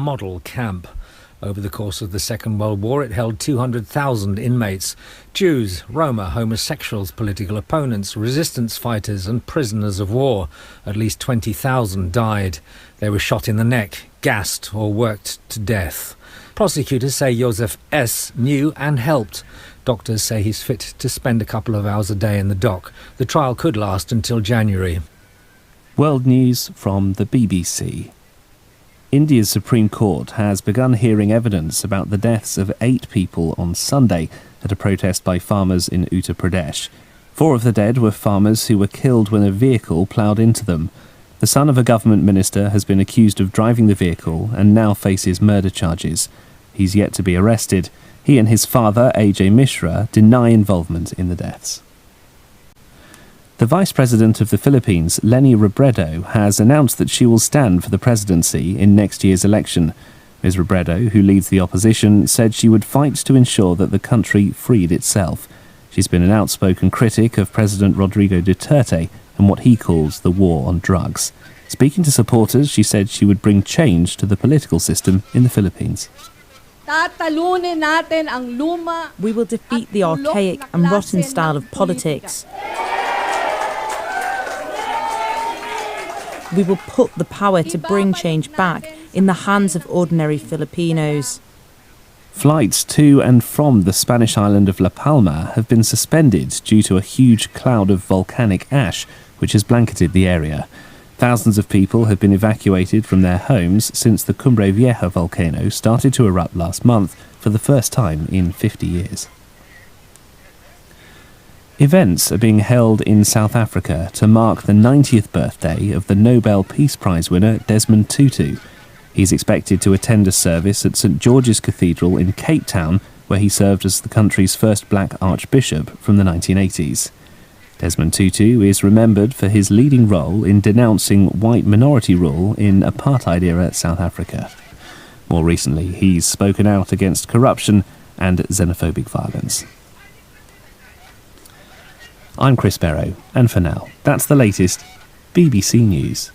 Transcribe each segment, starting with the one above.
model camp. Over the course of the Second World War, it held 200,000 inmates: Jews, Roma, homosexuals, political opponents, resistance fighters and prisoners of war. At least 20,000 died. They were shot in the neck, gassed or worked to death. Prosecutors say Josef S. knew and helped. Doctors say he's fit to spend a couple of hours a day in the dock. The trial could last until January. World news from the BBC. India's Supreme Court has begun hearing evidence about the deaths of 8 people on Sunday at a protest by farmers in Uttar Pradesh. 4 of the dead were farmers who were killed when a vehicle ploughed into them. The son of a government minister has been accused of driving the vehicle and now faces murder charges. He's yet to be arrested. He and his father, AJ Mishra, deny involvement in the deaths. The Vice President of the Philippines, Leni Robredo, has announced that she will stand for the presidency in next year's election. Ms. Robredo, who leads the opposition, said she would fight to ensure that the country freed itself. She's been an outspoken critic of President Rodrigo Duterte and what he calls the war on drugs. Speaking to supporters, she said she would bring change to the political system in the Philippines. We will defeat the archaic and rotten style of politics. We will put the power to bring change back in the hands of ordinary Filipinos. Flights to and from the Spanish island of La Palma have been suspended due to a huge cloud of volcanic ash which has blanketed the area. Thousands of people have been evacuated from their homes since the Cumbre Vieja volcano started to erupt last month for the first time in 50 years. Events are being held in South Africa to mark the 90th birthday of the Nobel Peace Prize winner Desmond Tutu. He's expected to attend a service at St George's Cathedral in Cape Town, where he served as the country's first black archbishop from the 1980s. Desmond Tutu is remembered for his leading role in denouncing white minority rule in apartheid-era South Africa. More recently, he's spoken out against corruption and xenophobic violence. I'm Chris Barrow, and for now, that's the latest BBC News.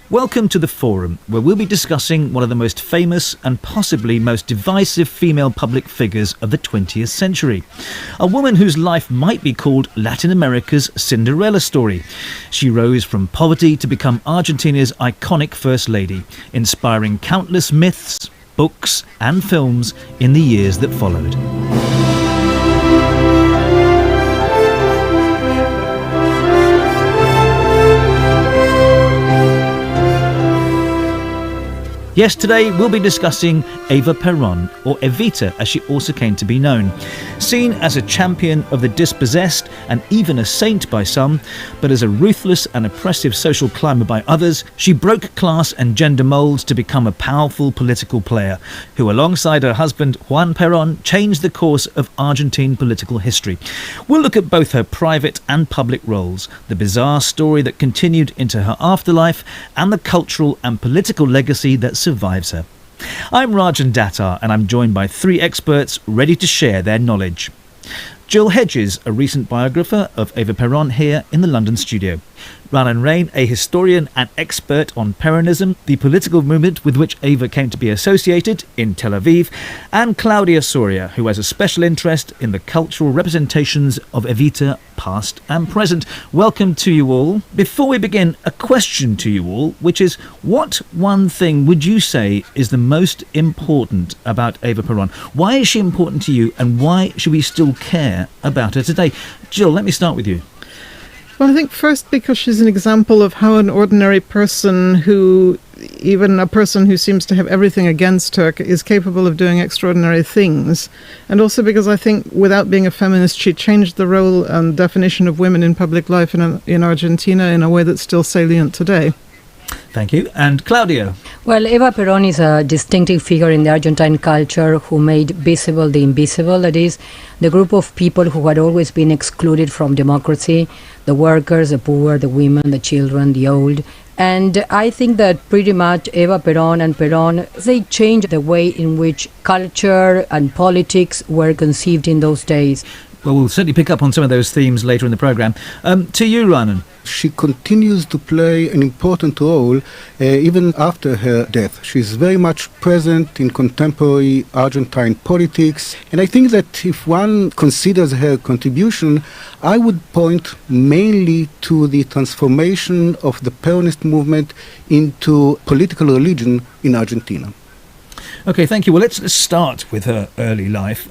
Welcome to The Forum, where we'll be discussing one of the most famous and possibly most divisive female public figures of the 20th century. A woman whose life might be called Latin America's Cinderella story. She rose from poverty to become Argentina's iconic First Lady, inspiring countless myths, books and films in the years that followed. Yes, today we'll be discussing Eva Perón, or Evita as she also came to be known. Seen as a champion of the dispossessed and even a saint by some, but as a ruthless and oppressive social climber by others, she broke class and gender moulds to become a powerful political player, who alongside her husband Juan Perón changed the course of Argentine political history. We'll look at both her private and public roles, the bizarre story that continued into her afterlife, and the cultural and political legacy that survives her. I'm Rajan Datar, and I'm joined by 3 experts ready to share their knowledge. Jill Hedges, a recent biographer of Eva Perón, here in the London studio. Ranan Rain, a historian and expert on Peronism, the political movement with which Eva came to be associated, in Tel Aviv. And Claudia Soria, who has a special interest in the cultural representations of Evita, past and present. Welcome to you all. Before we begin, a question to you all, which is, what one thing would you say is the most important about Eva Perón? Why is she important to you, and why should we still care about her today? Jill, let me start with you. Well, I think first because she's an example of how an ordinary person even a person who seems to have everything against her, is capable of doing extraordinary things. And also because I think without being a feminist, she changed the role and definition of women in public life in Argentina in a way that's still salient today. Thank you. And Claudia? Well, Eva Perón is a distinctive figure in the Argentine culture who made visible the invisible, that is, the group of people who had always been excluded from democracy, the workers, the poor, the women, the children, the old. And I think that pretty much Eva Perón and Perón, they changed the way in which culture and politics were conceived in those days. Well, we'll certainly pick up on some of those themes later in the programme. To you, Ranan, she continues to play an important role even after her death. She's very much present in contemporary Argentine politics, and I think that if one considers her contribution, I would point mainly to the transformation of the Peronist movement into political religion in Argentina. OK, thank you. Well, let's start with her early life.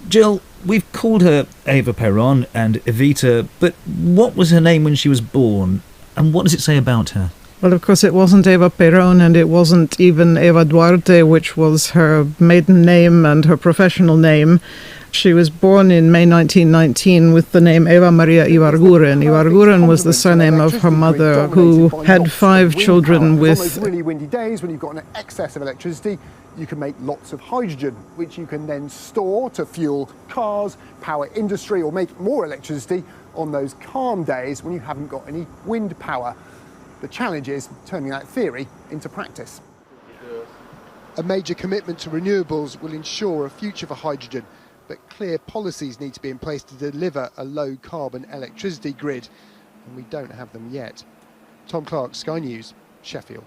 Jill, we've called her Eva Perón and Evita, but what was her name when she was born, and what does it say about her? Well, of course, it wasn't Eva Perón, and it wasn't even Eva Duarte, which was her maiden name and her professional name. She was born in May 1919 with the name Eva Maria Ibarguren. Ibarguren was the surname of her mother, who had 5 children with... On those really windy days when you've got an excess of electricity, you can make lots of hydrogen, which you can then store to fuel cars, power industry, or make more electricity on those calm days when you haven't got any wind power. The challenge is turning that theory into practice. A major commitment to renewables will ensure a future for hydrogen, but clear policies need to be in place to deliver a low-carbon electricity grid, and we don't have them yet. Tom Clark, Sky News, Sheffield.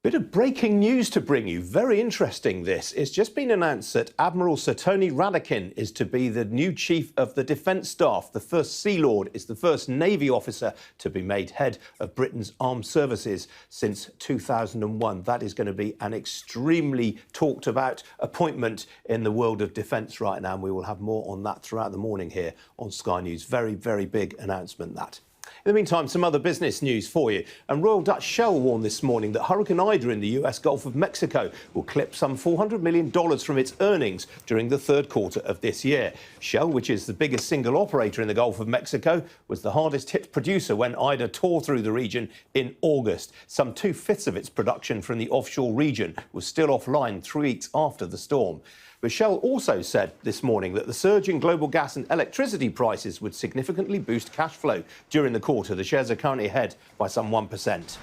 Bit of breaking news to bring you. Very interesting this. It's just been announced that Admiral Sir Tony Radakin is to be the new Chief of the Defence Staff. The first Sea Lord is the first Navy officer to be made head of Britain's armed services since 2001. That is going to be an extremely talked about appointment in the world of defence right now, and we will have more on that throughout the morning here on Sky News. Very, very big announcement, that. In the meantime, some other business news for you. And Royal Dutch Shell warned this morning that Hurricane Ida in the US Gulf of Mexico will clip some $400 million from its earnings during the third quarter of this year. Shell, which is the biggest single operator in the Gulf of Mexico, was the hardest hit producer when Ida tore through the region in August. Some 2/5 of its production from the offshore region was still offline 3 weeks after the storm. But Shell also said this morning that the surge in global gas and electricity prices would significantly boost cash flow during the quarter. The shares are currently ahead by some 1%.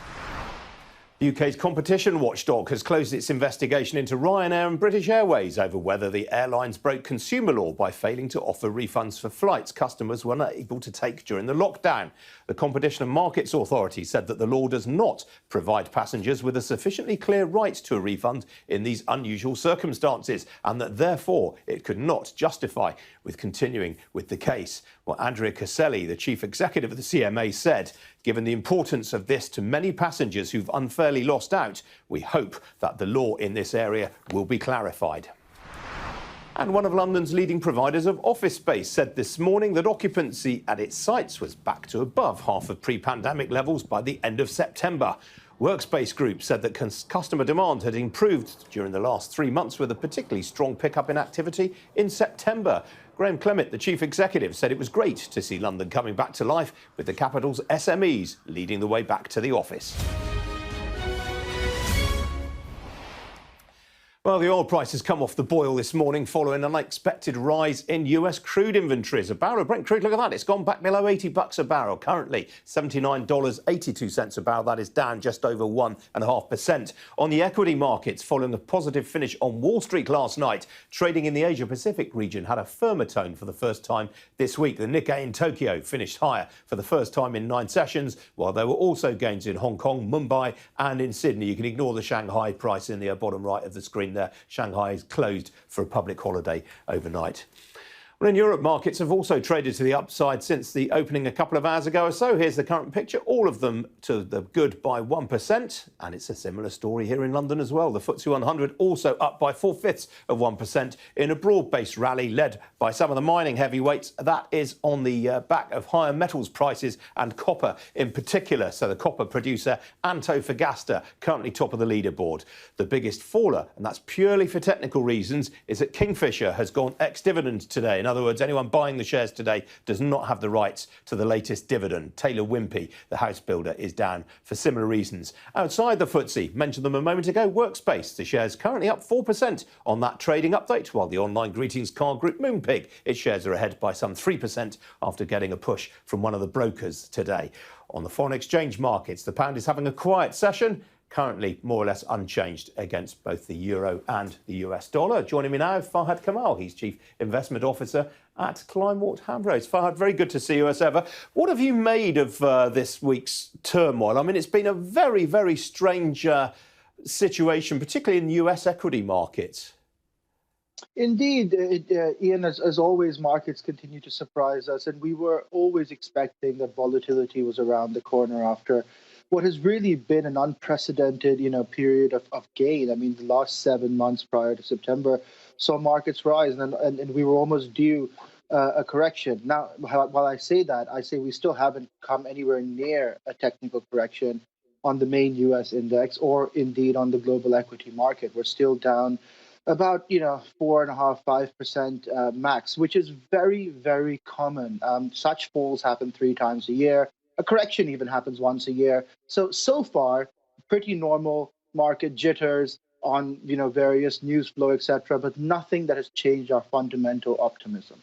The UK's competition watchdog has closed its investigation into Ryanair and British Airways over whether the airlines broke consumer law by failing to offer refunds for flights customers were not able to take during the lockdown. The Competition and Markets Authority said that the law does not provide passengers with a sufficiently clear right to a refund in these unusual circumstances, and that therefore it could not justify with continuing with the case. Well, Andrea Caselli, the chief executive of the CMA, said, given the importance of this to many passengers who've unfairly lost out, we hope that the law in this area will be clarified. And one of London's leading providers of office space said this morning that occupancy at its sites was back to above half of pre-pandemic levels by the end of September. Workspace Group said that customer demand had improved during the last 3 months, with a particularly strong pickup in activity in September. Graham Clement, the chief executive, said it was great to see London coming back to life, with the capital's SMEs leading the way back to the office. Well, the oil price has come off the boil this morning following an unexpected rise in US crude inventories. A barrel of Brent crude, look at that, it's gone back below $80 a barrel. Currently, $79.82 a barrel. That is down just over 1.5%. On the equity markets, following a positive finish on Wall Street last night, trading in the Asia-Pacific region had a firmer tone for the first time this week. The Nikkei in Tokyo finished higher for the first time in 9 sessions, while there were also gains in Hong Kong, Mumbai and in Sydney. You can ignore the Shanghai price in the bottom right of the screen there. Shanghai is closed for a public holiday overnight. Well, in Europe, markets have also traded to the upside since the opening a couple of hours ago or so. Here's the current picture, all of them to the good by 1%. And it's a similar story here in London as well. The FTSE 100 also up by 0.4% in a broad-based rally led by some of the mining heavyweights. That is on the back of higher metals prices and copper in particular. So the copper producer Antofagasta currently top of the leaderboard. The biggest faller, and that's purely for technical reasons, is that Kingfisher has gone ex-dividend today. In other words, anyone buying the shares today does not have the rights to the latest dividend. Taylor Wimpey, the house builder, is down for similar reasons. Outside the FTSE, mentioned them a moment ago, Workspace. The shares currently up 4% on that trading update, while the online greetings card group Moonpig, its shares are ahead by some 3% after getting a push from one of the brokers today. On the foreign exchange markets, the pound is having a quiet session. currently more or less unchanged against both the euro and the US dollar. Joining me now, Farhad Kamal. He's Chief Investment Officer at Kleinwort Hambros. Farhad, very good to see you as ever. What have you made of this week's turmoil? I mean, it's been a very, very strange situation, particularly in the US equity markets. Indeed, Ian, as always, markets continue to surprise us, and we were always expecting that volatility was around the corner after what has really been an unprecedented, period of gain. I mean, the last 7 months prior to September saw markets rise, and we were almost due a correction. Now, while I say that, I say we still haven't come anywhere near a technical correction on the main U.S. index or indeed on the global equity market. We're still down about 4.5–5% max, which is very, very common. Such falls happen 3 times a year. A correction even happens once a year. So far, pretty normal market jitters on various news flow, etc., but nothing that has changed our fundamental optimism.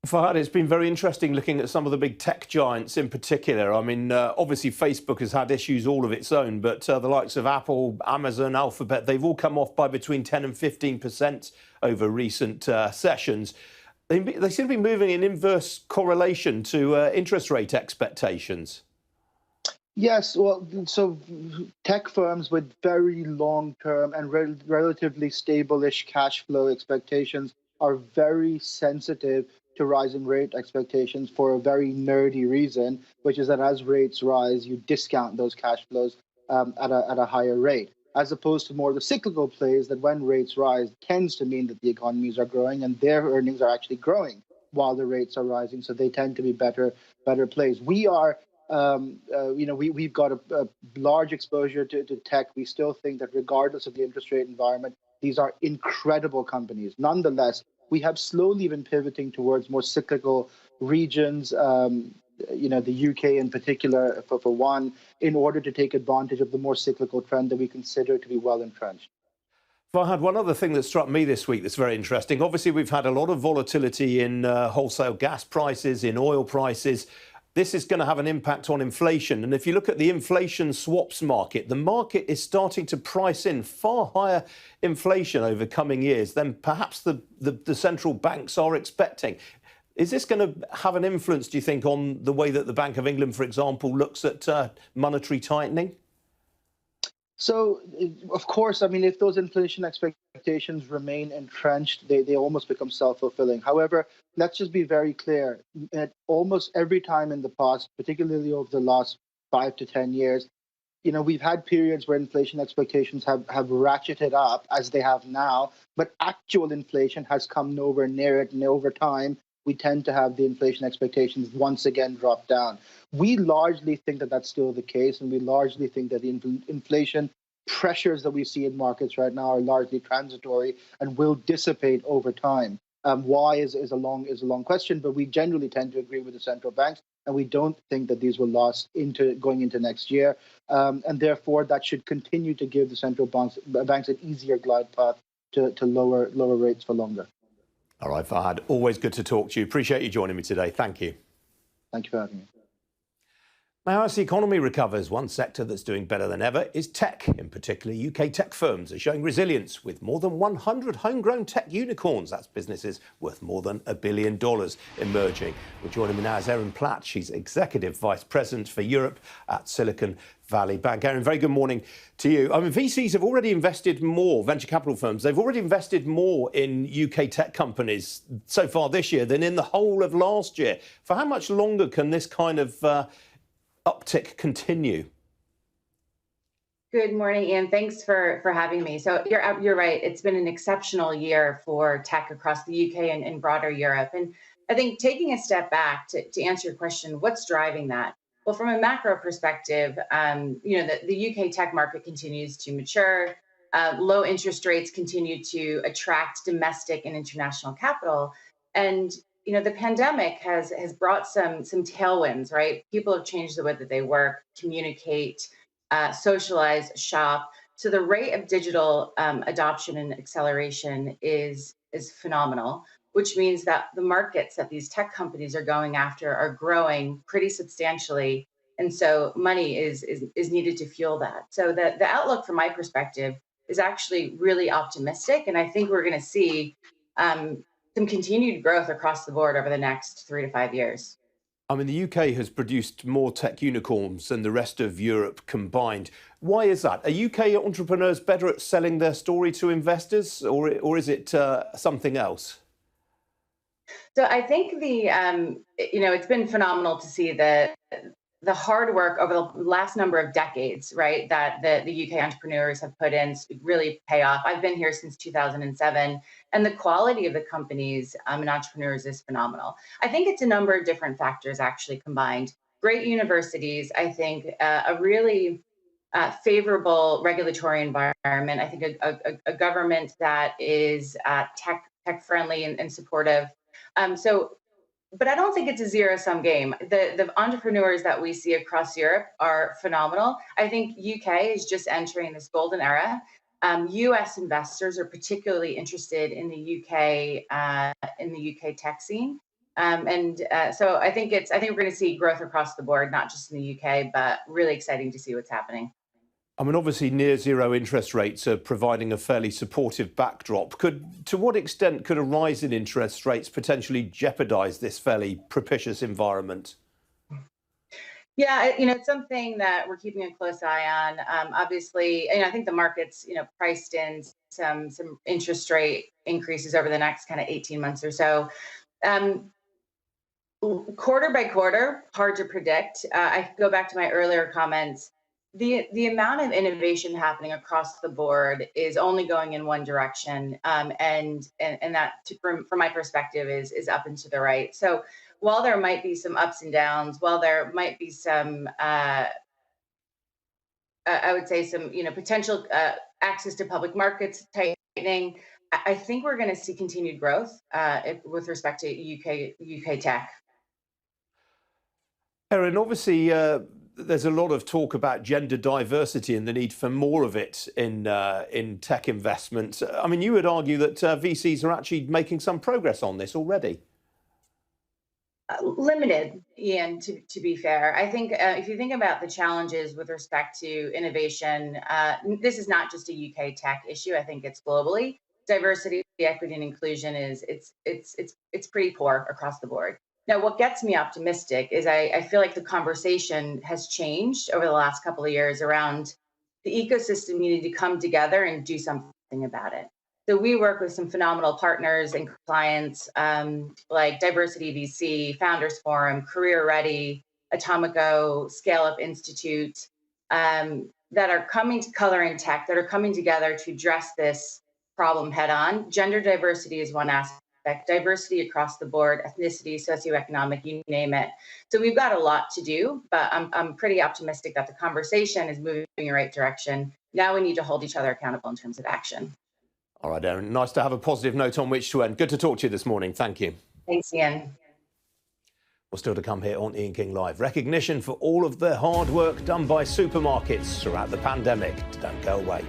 Farhad, it's been very interesting looking at some of the big tech giants in particular. I mean, obviously Facebook has had issues all of its own, but the likes of Apple, Amazon, Alphabet, they've all come off by between 10 and 15% over recent sessions. They seem to be moving in inverse correlation to interest rate expectations. Yes, well, so tech firms with very long-term and relatively stable-ish cash flow expectations are very sensitive to rising rate expectations for a very nerdy reason, which is that as rates rise, you discount those cash flows at a higher rate, as opposed to more of the cyclical plays that when rates rise tends to mean that the economies are growing and their earnings are actually growing while the rates are rising. So they tend to be better plays. We are, we've got a large exposure to tech. We still think that regardless of the interest rate environment, these are incredible companies. Nonetheless, we have slowly been pivoting towards more cyclical regions, the UK in particular, for one, in order to take advantage of the more cyclical trend that we consider to be well entrenched. Farhad, one other thing that struck me this week that's very interesting. Obviously, we've had a lot of volatility in wholesale gas prices, in oil prices. This is going to have an impact on inflation. And if you look at the inflation swaps market, the market is starting to price in far higher inflation over coming years than perhaps the central banks are expecting. Is this going to have an influence, do you think, on the way that the Bank of England, for example, looks at monetary tightening? So, of course, I mean, if those inflation expectations remain entrenched, they almost become self-fulfilling. However, let's just be very clear. At almost every time in the past, particularly over the last 5 to 10 years, we've had periods where inflation expectations have ratcheted up, as they have now, but actual inflation has come nowhere near it. And over time, we tend to have the inflation expectations once again drop down. We largely think that that's still the case, and we largely think that the inflation pressures that we see in markets right now are largely transitory and will dissipate over time. Why is a long question, but we generally tend to agree with the central banks, and we don't think that these will last going into next year, and therefore that should continue to give the central banks an easier glide path to lower rates for longer. All right, Farhad, always good to talk to you. Appreciate you joining me today. Thank you. Thank you for having me. Now, as the economy recovers, one sector that's doing better than ever is tech. In particular, UK tech firms are showing resilience with more than 100 homegrown tech unicorns. That's businesses worth more than $1 billion emerging. Well, joining me now is Erin Platt. She's Executive Vice President for Europe at Silicon Valley Bank. Erin, very good morning to you. I mean, VCs have already invested more, venture capital firms, they've already invested more in UK tech companies so far this year than in the whole of last year. For how much longer can this kind of uptick continue? Good morning, Ian. Thanks for having me. So you're right. It's been an exceptional year for tech across the UK and broader Europe. And I think taking a step back to answer your question, what's driving that? Well, from a macro perspective, the UK tech market continues to mature. Low interest rates continue to attract domestic and international capital. And the pandemic has brought some tailwinds, right? People have changed the way that they work, communicate, socialize, shop. So the rate of digital adoption and acceleration is phenomenal, which means that the markets that these tech companies are going after are growing pretty substantially And so money is needed to fuel that. So the outlook from my perspective is actually really optimistic. And I think we're going to see some continued growth across the board over the next 3 to 5 years. I mean, the UK has produced more tech unicorns than the rest of Europe combined. Why is that? Are UK entrepreneurs better at selling their story to investors, or is it something else? So I think it's been phenomenal to see the hard work over the last number of decades, right, that the UK entrepreneurs have put in really pay off. I've been here since 2007, and the quality of the companies and entrepreneurs is phenomenal. I think it's a number of different factors actually combined. Great universities, I think a really favorable regulatory environment. I think a government that is tech friendly and supportive. But I don't think it's a zero-sum game. The entrepreneurs that we see across Europe are phenomenal. I think UK is just entering this golden era. US investors are particularly interested in the UK tech scene. So I think we're going to see growth across the board, not just in the UK, but really exciting to see what's happening. I mean, obviously, near zero interest rates are providing a fairly supportive backdrop. To what extent could a rise in interest rates potentially jeopardise this fairly propitious environment? Yeah, it's something that we're keeping a close eye on. Obviously, I think the market's priced in some interest rate increases over the next kind of 18 months or so. Quarter by quarter, hard to predict. I go back to my earlier comments. The amount of innovation happening across the board is only going in one direction, and that, from my perspective, is up and to the right. So while there might be some ups and downs, while there might be some, I would say some potential access to public markets tightening, I think we're going to see continued growth with respect to UK tech. Erin, obviously, there's a lot of talk about gender diversity and the need for more of it in tech investment. I mean, you would argue that VCs are actually making some progress on this already. Limited, Ian, to be fair. I think if you think about the challenges with respect to innovation, this is not just a UK tech issue. I think it's globally. Diversity, equity, and inclusion it's pretty poor across the board. Now, what gets me optimistic is I feel like the conversation has changed over the last couple of years around the ecosystem needing to come together and do something about it. So we work with some phenomenal partners and clients like Diversity VC, Founders Forum, Career Ready, Atomico, Scale Up Institute, that are coming to Color in Tech, that are coming together to address this problem head on. Gender diversity is one aspect. Diversity across the board, ethnicity, socioeconomic, you name it. So we've got a lot to do, but I'm pretty optimistic that the conversation is moving in the right direction. Now we need to hold each other accountable in terms of action. All right, Erin, nice to have a positive note on which to end. Good to talk to you this morning. Thank you. Thanks, Ian. Well, still to come here on Ian King Live. Recognition for all of the hard work done by supermarkets throughout the pandemic. Don't go away.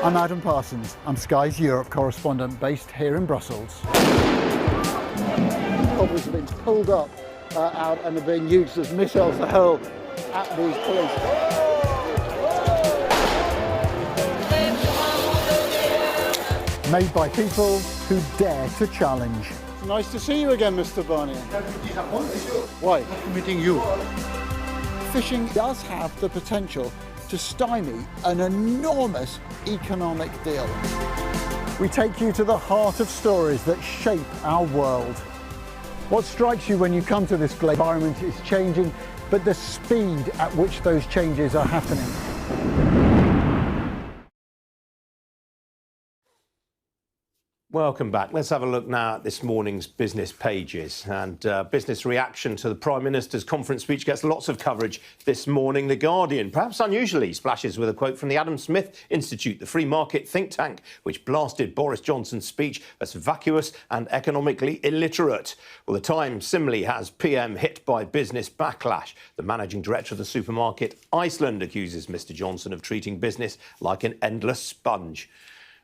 I'm Adam Parsons. I'm Sky's Europe correspondent based here in Brussels. cobbles have been pulled up out and are being used as missiles to hurl at these police. Made by people who dare to challenge. Nice to see you again, Mr. Barnier. Why? Meeting you. Fishing does have the potential to stymie an enormous economic deal. We take you to the heart of stories that shape our world. What strikes you when you come to this environment is changing, but the speed at which those changes are happening. Welcome back. Let's have a look now at this morning's business pages. And business reaction to the Prime Minister's conference speech gets lots of coverage this morning. The Guardian, perhaps unusually, splashes with a quote from the Adam Smith Institute, the free market think tank, which blasted Boris Johnson's speech as vacuous and economically illiterate. Well, the Times similarly has PM hit by business backlash. The managing director of the supermarket Iceland accuses Mr Johnson of treating business like an endless sponge.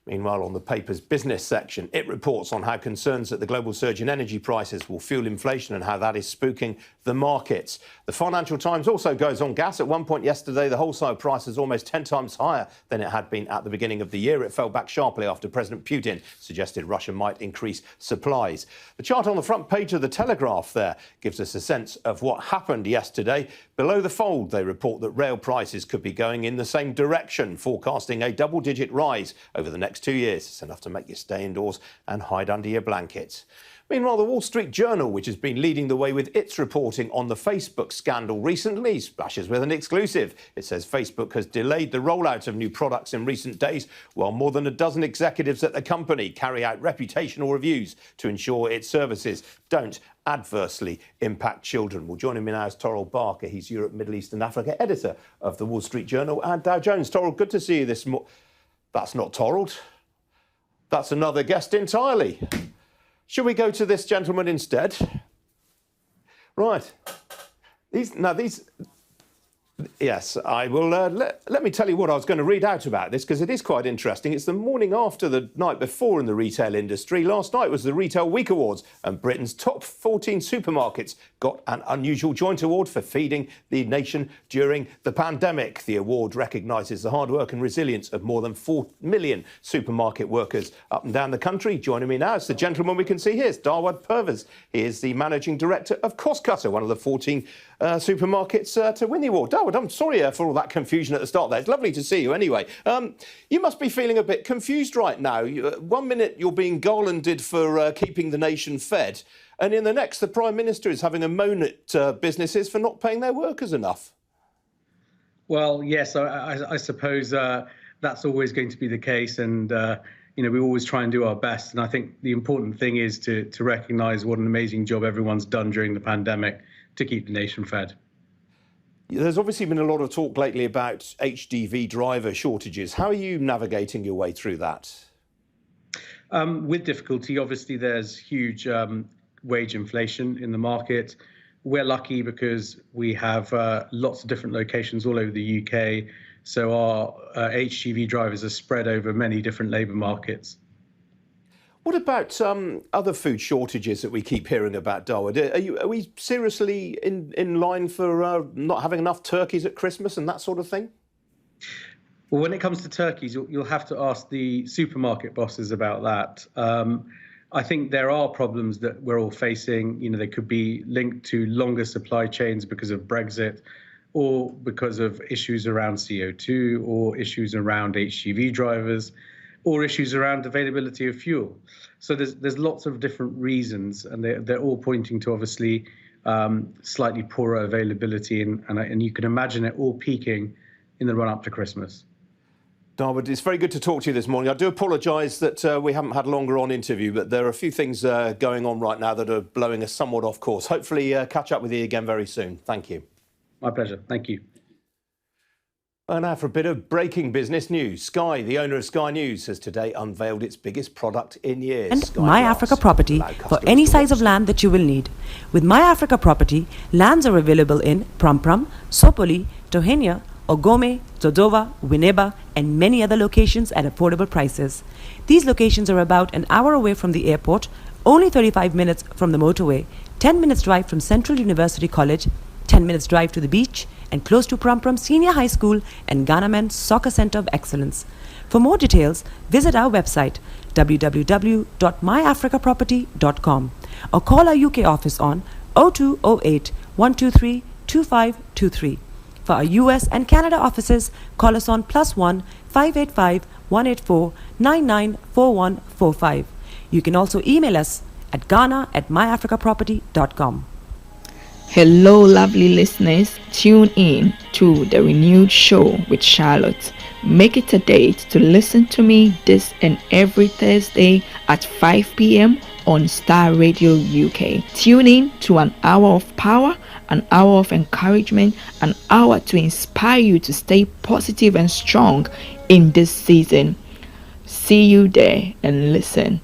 Meanwhile, on the paper's business section, it reports on how concerns that the global surge in energy prices will fuel inflation and how that is spooking the markets. The Financial Times also goes on gas. At one point yesterday, the wholesale price is almost 10 times higher than it had been at the beginning of the year. It fell back sharply after President Putin suggested Russia might increase supplies. The chart on the front page of the Telegraph there gives us a sense of what happened yesterday. Below the fold, they report that rail prices could be going in the same direction, forecasting a double-digit rise over the next 2 years. It's enough to make you stay indoors and hide under your blankets. Meanwhile, the Wall Street Journal, which has been leading the way with its reporting on the Facebook scandal recently, splashes with an exclusive. It says Facebook has delayed the rollout of new products in recent days, while more than a dozen executives at the company carry out reputational reviews to ensure its services don't adversely impact children. Well, joining me now is Torrell Barker. He's Europe, Middle East and Africa editor of the Wall Street Journal and Dow Jones. Torrell, good to see you this morning. That's not Torrell. That's another guest entirely. Should we go to this gentleman instead? Right. Yes, I will. Let me tell you what I was going to read out about this, because it is quite interesting. It's the morning after the night before in the retail industry. Last night was the Retail Week Awards, and Britain's top 14 supermarkets got an unusual joint award for feeding the nation during the pandemic. The award recognises the hard work and resilience of more than 4 million supermarket workers up and down the country. Joining me now is the gentleman we can see here, Darwad Pervez. He is the managing director of Costcutter, one of the 14 supermarkets to win the award. Darwad, I'm sorry for all that confusion at the start there. It's lovely to see you anyway. You must be feeling a bit confused right now. 1 minute you're being garlanded for keeping the nation fed, and in the next the Prime Minister is having a moan at businesses for not paying their workers enough. Well, yes, I suppose that's always going to be the case, and we always try and do our best. And I think the important thing is to recognise what an amazing job everyone's done during the pandemic to keep the nation fed. There's obviously been a lot of talk lately about HGV driver shortages. How are you navigating your way through that? With difficulty, obviously, there's huge wage inflation in the market. We're lucky because we have lots of different locations all over the UK. So our HGV drivers are spread over many different labour markets. What about other food shortages that we keep hearing about, Darwad? Are we seriously in line for not having enough turkeys at Christmas and that sort of thing? Well, when it comes to turkeys, you'll have to ask the supermarket bosses about that. I think there are problems that we're all facing. They could be linked to longer supply chains because of Brexit, or because of issues around CO2, or issues around HGV drivers, or issues around availability of fuel. So there's lots of different reasons, and they're all pointing to obviously slightly poorer availability, and you can imagine it all peaking in the run-up to Christmas. Darwad, it's very good to talk to you this morning. I do apologise that we haven't had a longer on interview, but there are a few things going on right now that are blowing us somewhat off course. Hopefully catch up with you again very soon. Thank you. My pleasure. Thank you. And now for a bit of breaking business news. Sky, the owner of Sky News, has today unveiled its biggest product in years. And Sky My Glass, Africa Property for any size of land that you will need. With My Africa Property, lands are available in Pram, Sopoli, Tohenia, Ogome, Dodova, Winneba, and many other locations at affordable prices. These locations are about an hour away from the airport, only 35 minutes from the motorway, 10 minutes drive from Central University College, 10 minutes drive to the beach, and close to Prum Prum Senior High School and Ghana Men's Soccer Center of Excellence. For more details, visit our website www.myafricaproperty.com or call our UK office on 0208 123 2523. For our US and Canada offices, call us on +1 585 184 994145. You can also email us at ghana@myafricaproperty.com. Hello, lovely listeners. Tune in to the renewed show with Charlotte. Make it a date to listen to me this and every Thursday at 5 p.m. on Starr Radio UK. Tune in to an hour of power, an hour of encouragement, an hour to inspire you to stay positive and strong in this season. See you there and listen.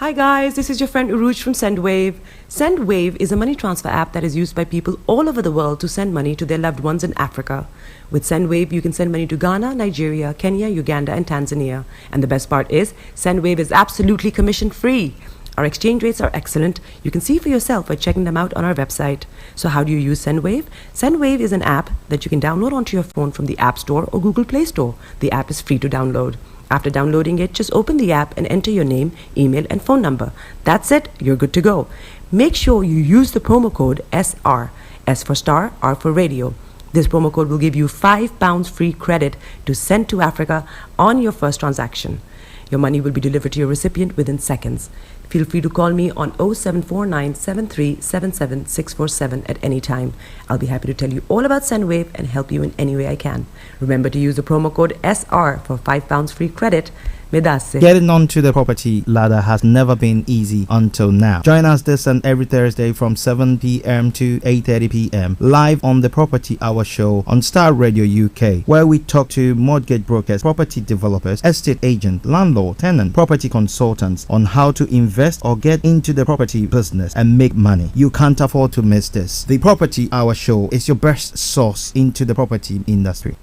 Hi guys, this is your friend Uruj from SendWave. SendWave is a money transfer app that is used by people all over the world to send money to their loved ones in Africa. With SendWave, you can send money to Ghana, Nigeria, Kenya, Uganda, and Tanzania. And the best part is, SendWave is absolutely commission-free. Our exchange rates are excellent. You can see for yourself by checking them out on our website. So how do you use SendWave? SendWave is an app that you can download onto your phone from the App Store or Google Play Store. The app is free to download. After downloading it, just open the app and enter your name, email, and phone number. That's it, you're good to go. Make sure you use the promo code SR, S for Star, R for Radio. This promo code will give you £5 free credit to send to Africa on your first transaction. Your money will be delivered to your recipient within seconds. Feel free to call me on 0749 7377 647 at any time. I'll be happy to tell you all about SendWave and help you in any way I can. Remember to use the promo code SR for £5 free credit. Getting onto the property ladder has never been easy until now. Join us this and every Thursday from 7 p.m. to 8:30 p.m. live on the Property Hour show on Starr Radio UK, where we talk to mortgage brokers, property developers, estate agents, landlord, tenant, property consultants on how to invest or get into the property business and make money. You can't afford to miss this. The Property Hour show is your best source into the property industry.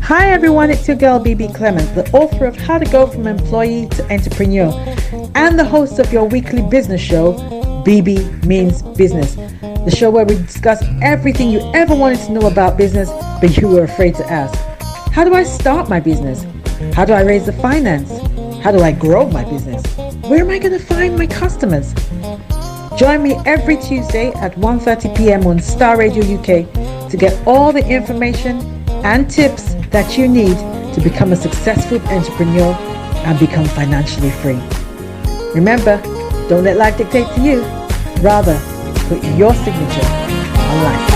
Hi everyone, it's your girl BB Clement, the author of How to Go From Employee to Entrepreneur and the host of your weekly business show, BB Means Business, the show where we discuss everything you ever wanted to know about business but you were afraid to ask. How do I start my business? How do I raise the finance? How do I grow my business? Where am I going to find my customers? Join me every Tuesday at 1:30 p.m. on Starr Radio UK to get all the information and tips that you need to become a successful entrepreneur and become financially free. Remember, don't let life dictate to you. Rather, put your signature on life.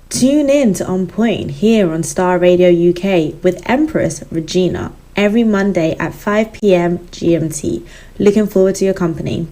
Tune in to On Point here on Starr Radio UK with Empress Regina every Monday at 5 p.m. GMT. Looking forward to your company.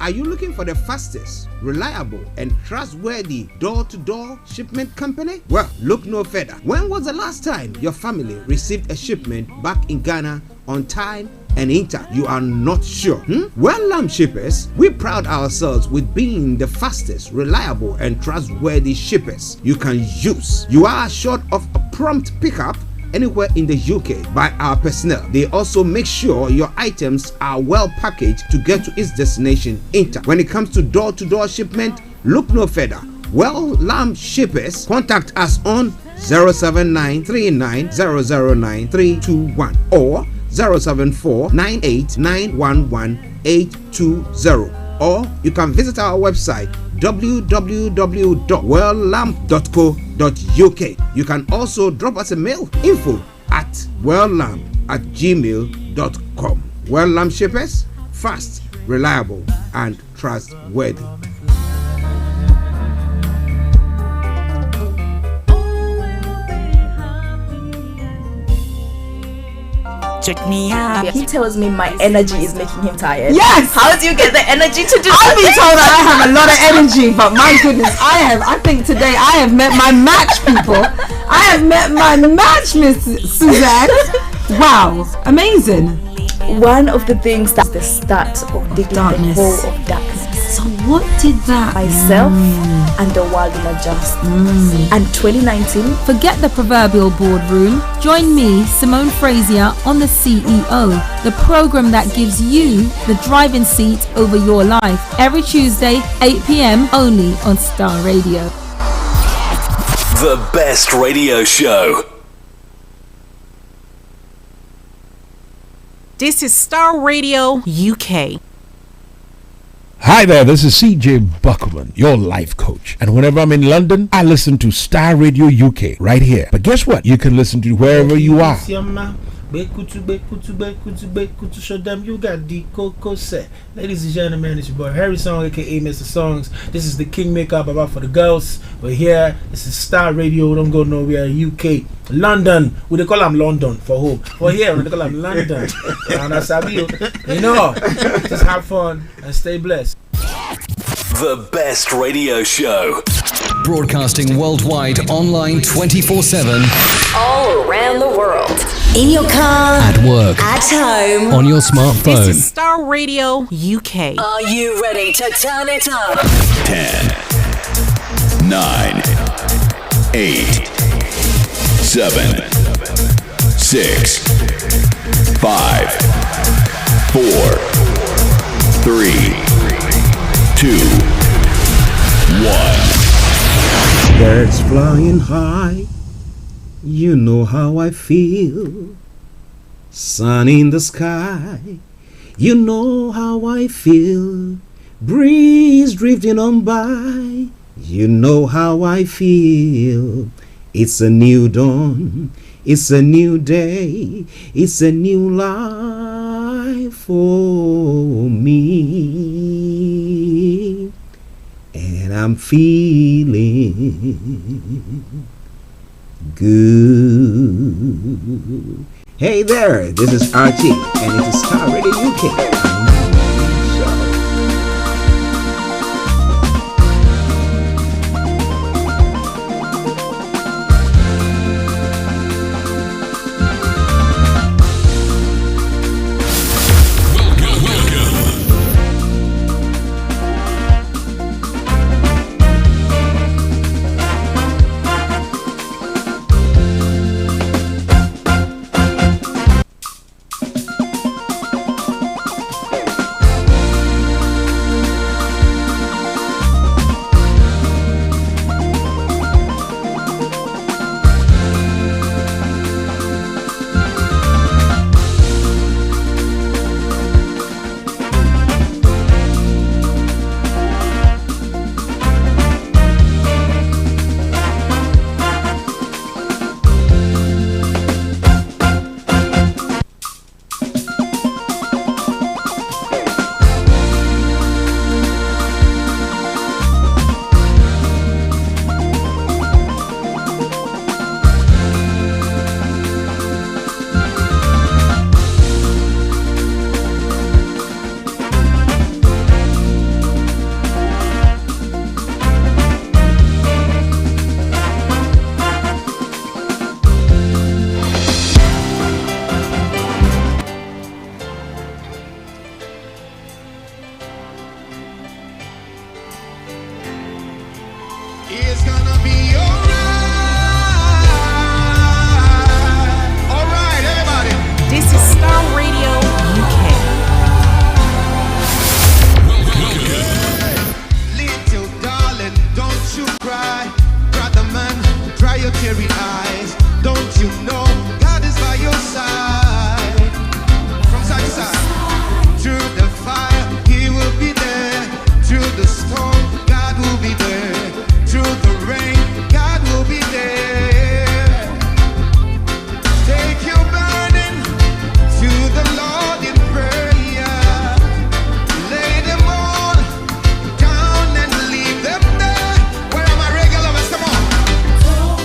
Are you looking for the fastest, reliable, and trustworthy door-to-door shipment company? Well, look no further. When was the last time your family received a shipment back in Ghana on time and in time? You are not sure? Well, Lamb Shippers, we pride ourselves with being the fastest, reliable, and trustworthy shippers you can use. You are assured of a prompt pickup anywhere in the UK by our personnel. They also make sure your items are well packaged to get to its destination in time. When it comes to door-to-door shipment, look no further. Well, Lamb Shippers, contact us on 07939009321 or 07498911820, or you can visit our website www.welllamp.co.uk. You can also drop us a mail, info@welllamp@gmail.com. Well Lamp Shippers, fast, reliable, and trustworthy. Check me out. He tells me my energy is making him tired. Yes! How do you get the energy to do I've been told that I have a lot of energy, but my goodness, I think today I have met my match, people. I have met my match, Miss Suzanne. Wow, amazing. One of the things that's the start of the hole of darkness. So what did that? Myself and the world will adjust. And 2019, forget the proverbial boardroom. Join me, Simone Frazier, on The CEO, the program that gives you the driving seat over your life. Every Tuesday, 8 p.m. only on Starr Radio. The best radio show. This is Starr Radio UK. Hi there, this is CJ Buckman, your life coach. And whenever I'm in London, I listen to Starr Radio UK right here. But guess what? You can listen to wherever you are. Show them you got the cocoa set. Ladies and gentlemen, it's your boy Harry Song, aka Mr. Songs. This is the King Makeup about for the girls. We're here. This is Starr Radio. Don't go nowhere. UK, London. We they call them London for home. For here, we they call them London. And that's how you know. Just have fun and stay blessed. The best radio show. Broadcasting worldwide, online 24/7. All around the world. In your car. At work. At home. On your smartphone. This is Starr Radio UK. Are you ready to turn it up? 10, 9, 8, 7, 6, 5, 4, 3, 2, 1. Birds flying high, you know how I feel. Sun in the sky, you know how I feel. Breeze drifting on by, you know how I feel. It's a new dawn, it's a new day, it's a new life for me. And I'm feeling good. Hey there, this is Archie, and it is Starr Radio UK.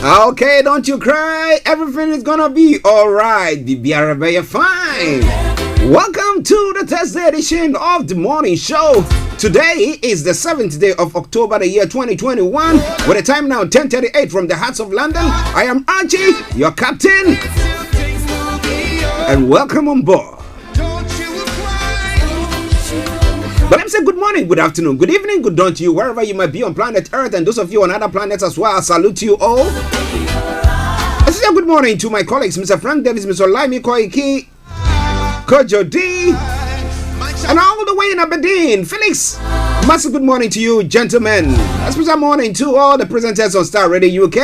Okay, don't you cry. Everything is gonna be alright. Be fine. Welcome to the Thursday edition of the morning show. Today is the 7th day of October, the year 2021. With the time now 10:38 from the hearts of London. I am Archie, your captain, and welcome on board. But I'm say good morning, good afternoon, good evening, good dawn to you, wherever you might be on planet Earth, and those of you on other planets as well. I salute you all. I say good morning to my colleagues, Mr. Frank Davis, Mr. Olayomi Koiki, Kojo D, and all the way in Aberdeen, Felix. Massive good morning to you, gentlemen. A special morning to all the presenters on Starr Radio UK.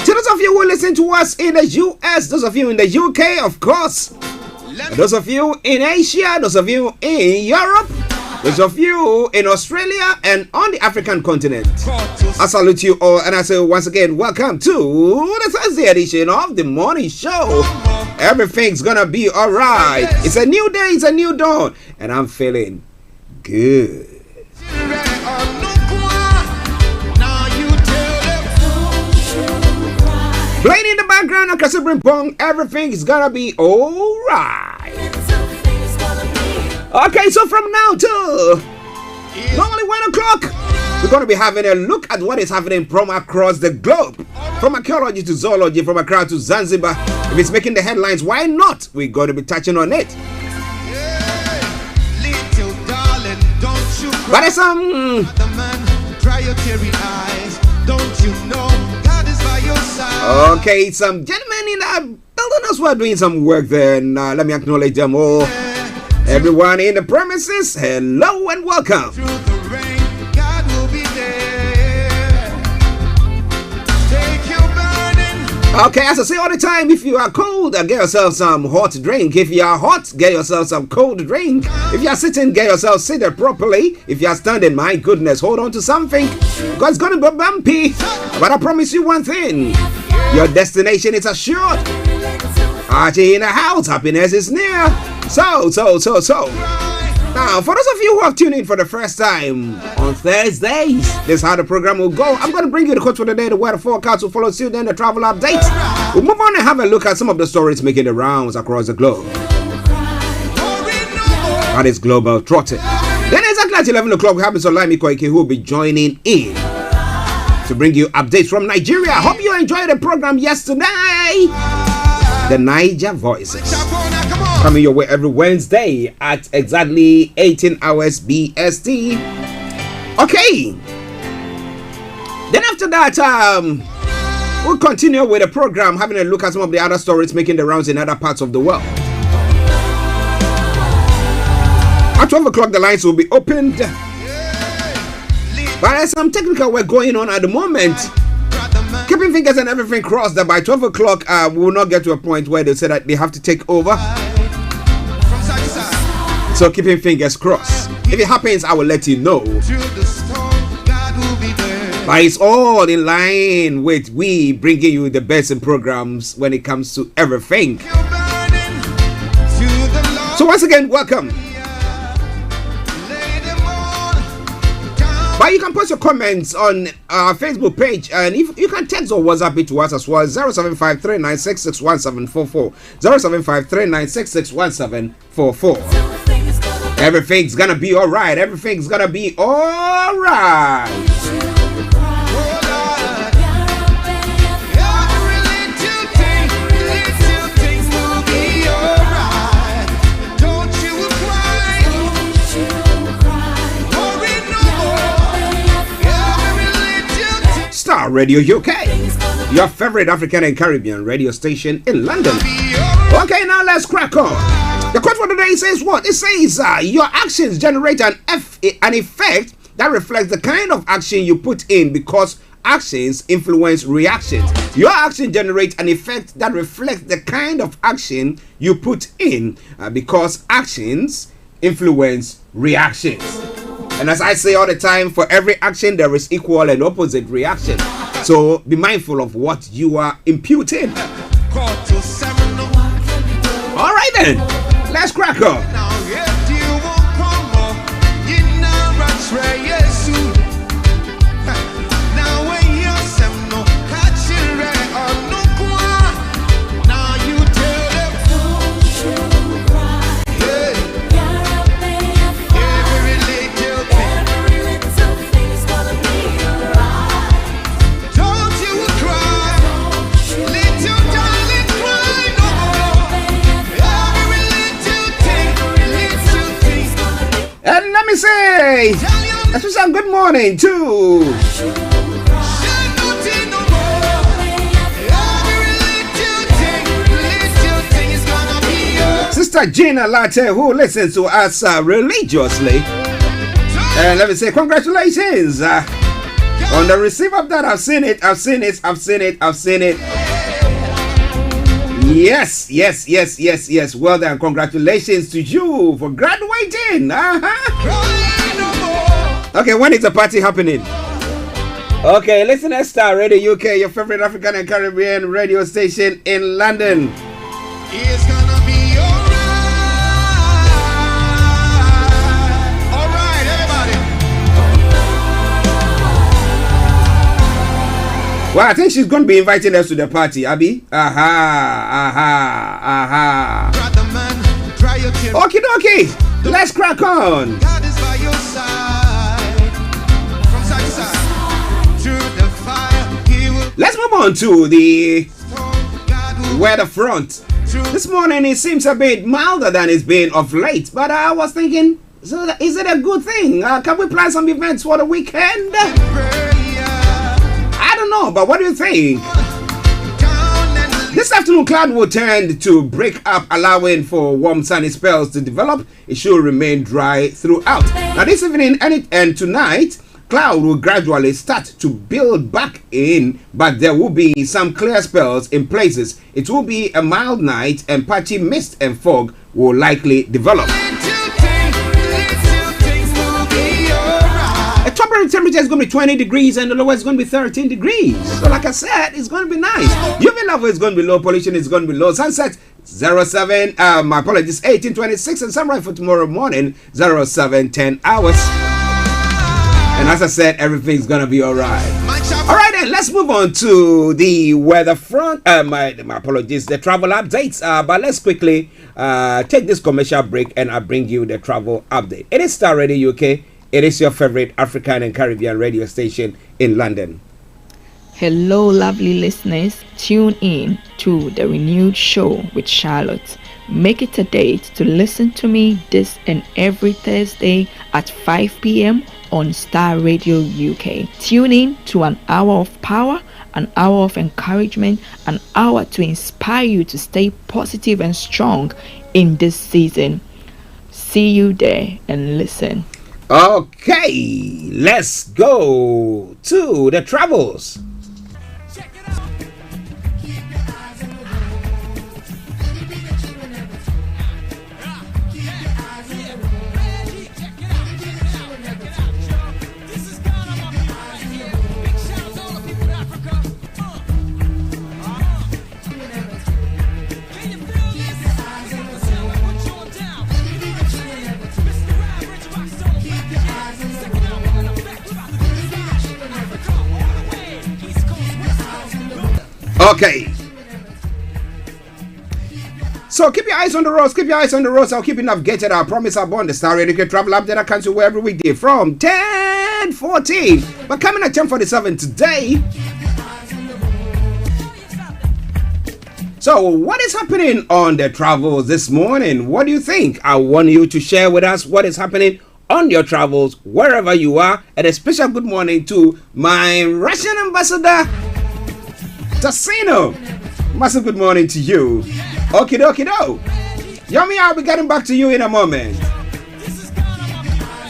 To those of you who listen to us in the US, those of you in the UK, of course, those of you in Asia, those of you in Europe, those of you in Australia and on the African continent, I salute you all, and I say once again, welcome to the Thursday edition of the morning show. Everything's gonna be alright. It's a new day, it's a new dawn, and I'm feeling good. Playing in the background of Kasubrin Pong, everything is gonna be alright. Okay, so from now till normally 1 o'clock, we're going to be having a look at what is happening from across the globe. From archaeology to zoology, from Accra to Zanzibar. If it's making the headlines, why not? We're going to be touching on it. But there's some... Okay, some gentlemen in the building as well doing some work there, and let me acknowledge them all. Everyone in the premises, hello and welcome. Okay, as I say all the time, if you are cold, get yourself some hot drink. If you are hot, get yourself some cold drink. If you are sitting, get yourself seated properly. If you are standing, my goodness, hold on to something, because it's going to be bumpy. But I promise you one thing, your destination is assured. Archie in the house, happiness is near. So. Now, for those of you who have tuned in for the first time on Thursdays, this is how the program will go. I'm going to bring you the quote for the day, the weather forecast will follow suit, then the travel update. We'll move on and have a look at some of the stories making the rounds across the globe. That is Global Trotting. Then exactly at 11 o'clock, we have Mr. Olayomi Koiki, who will be joining in to bring you updates from Nigeria. Hope you enjoyed the program yesterday. The Niger Voices, coming your way every Wednesday at exactly 18 hours BST. Okay. Then after that, we'll continue with the program, having a look at some of the other stories making the rounds in other parts of the world. At 12 o'clock, the lines will be opened. But there's some technical work going on at the moment. Keeping fingers and everything crossed that by 12 o'clock we will not get to a point where they say that they have to take over. So keeping fingers crossed. If it happens, I will let you know. But it's all in line with we bringing you the best in programs when it comes to everything. So once again, welcome. But you can post your comments on our Facebook page, and if you can text or WhatsApp it to us as well. 0753966174. 0753966174. Everything's gonna be alright. Everything's gonna be alright. Starr Radio UK, your favorite African and Caribbean radio station in London. Okay, now let's crack on. The quote for today says what? It says, your actions generate an effect that reflects the kind of action you put in, because actions influence reactions. Your action generates an effect that reflects the kind of action you put in, because actions influence reactions. And as I say all the time, for every action there is equal and opposite reaction. So be mindful of what you are imputing. Alright then, let's crack on. say a special good morning to Sister Gina Latte, who listens to us religiously. And let me say congratulations on the receipt of that. I've seen it. Yes. Well done. Congratulations to you for graduating. Okay, when is the party happening? Okay, listen to Starr Radio UK, your favorite African and Caribbean radio station in London. It's gonna be alright, everybody. Well, I think she's going to be inviting us to the party, Abby. Okay, dokie. Let's crack on. God is by your side. From side to side. Through the fire, he will. Let's move on to the weather front. This morning it seems a bit milder than it's been of late, but I was thinking, so is it a good thing? Can we plan some events for the weekend? I don't know, but what do you think? This afternoon, cloud will tend to break up, allowing for warm sunny spells to develop. It should remain dry throughout. Now, this evening and tonight, cloud will gradually start to build back in, but there will be some clear spells in places. It will be a mild night, and patchy mist and fog will likely develop. The top temperature is going to be 20 degrees and the lowest is going to be 13 degrees. So like I said, it's going to be nice. UV level is going to be low, pollution is going to be low. Sunset 18:26, and sunrise for tomorrow morning 10 hours. And as I said, everything's going to be alright. Alright then, let's move on to the weather front. My apologies, the travel updates. But let's quickly take this commercial break and I'll bring you the travel update. It is Starr Radio UK. It is your favorite African and Caribbean radio station in London. Hello, lovely listeners. Tune in to the renewed show with Charlotte. Make it a date to listen to me this and every Thursday at 5 p.m. on Starr Radio UK. Tune in to an hour of power, an hour of encouragement, an hour to inspire you to stay positive and strong in this season. See you there and listen. Okay, let's go to the travels. Okay. So keep your eyes on the roads. I'll keep you navigated. I promise I'll on the Starr Radio Travel Update. I can see where every weekday from 10:14. But coming at 10:47 today. So what is happening on the travels this morning? What do you think? I want you to share with us what is happening on your travels wherever you are. And a special good morning to my Russian ambassador, Tassino. Massive good morning to you. Okie dokie do. Yummy, I'll be getting back to you in a moment.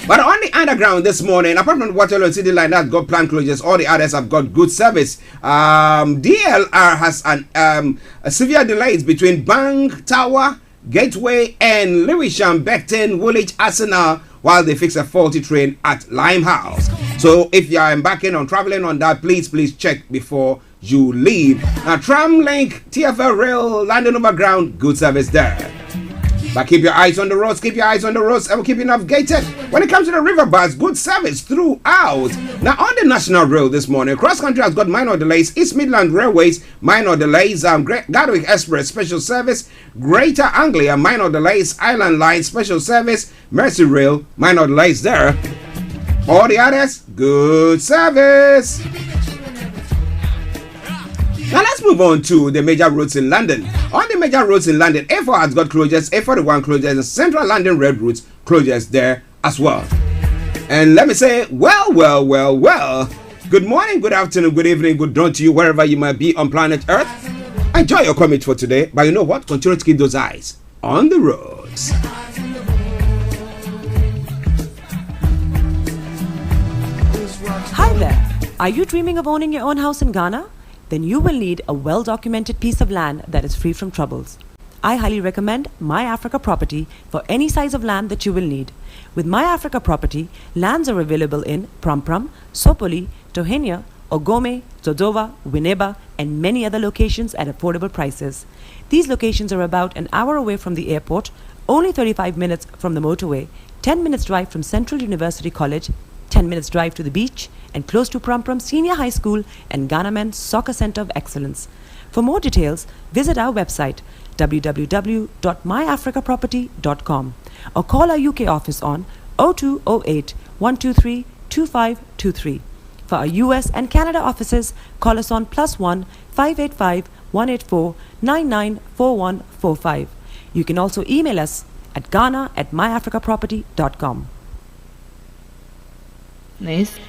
But on the underground this morning, apart from the Waterloo City line that's got planned closures, all the others have got good service. DLR has a severe delays between Bank, Tower, Gateway, and Lewisham, Beckton, Woolwich, Arsenal, while they fix a faulty train at Limehouse. So if you are embarking on traveling on that, please check before you leave. Now, Tram Link, TFL Rail, London Overground, good service there. But keep your eyes on the roads, and we'll keep you navigated. When it comes to the river bus, good service throughout. Now, on the National Rail this morning, cross country has got minor delays. East Midland Railways, minor delays. Gatwick Express, special service. Greater Anglia, minor delays. Island Line, special service. Mersey Rail, minor delays there. All the others, good service. Now let's move on to the major roads in London. On the major roads in London, A4 has got closures, A41 closures, and Central London Red routes closures there as well. And let me say, well. Good morning, good afternoon, good evening, good dawn to you, wherever you might be on planet Earth. Enjoy your commute for today, but you know what? Continue to keep those eyes on the roads. Hi there. Are you dreaming of owning your own house in Ghana? Then you will need a well-documented piece of land that is free from troubles. I highly recommend My Africa Property for any size of land that you will need. With My Africa Property, lands are available in Pram, Sopoli, Tohenia, Ogome, Dodova, Winneba, and many other locations at affordable prices. These locations are about an hour away from the airport, only 35 minutes from the motorway, 10 minutes drive from Central University College, 10 minutes drive to the beach, and close to Pram Senior High School and Ghana Men's Soccer Center of Excellence. For more details, visit our website www.myafricaproperty.com or call our UK office on 0208 123 2523. For our US and Canada offices, call us on +1 585 184 994145. You can also email us at ghana@myafricaproperty.com.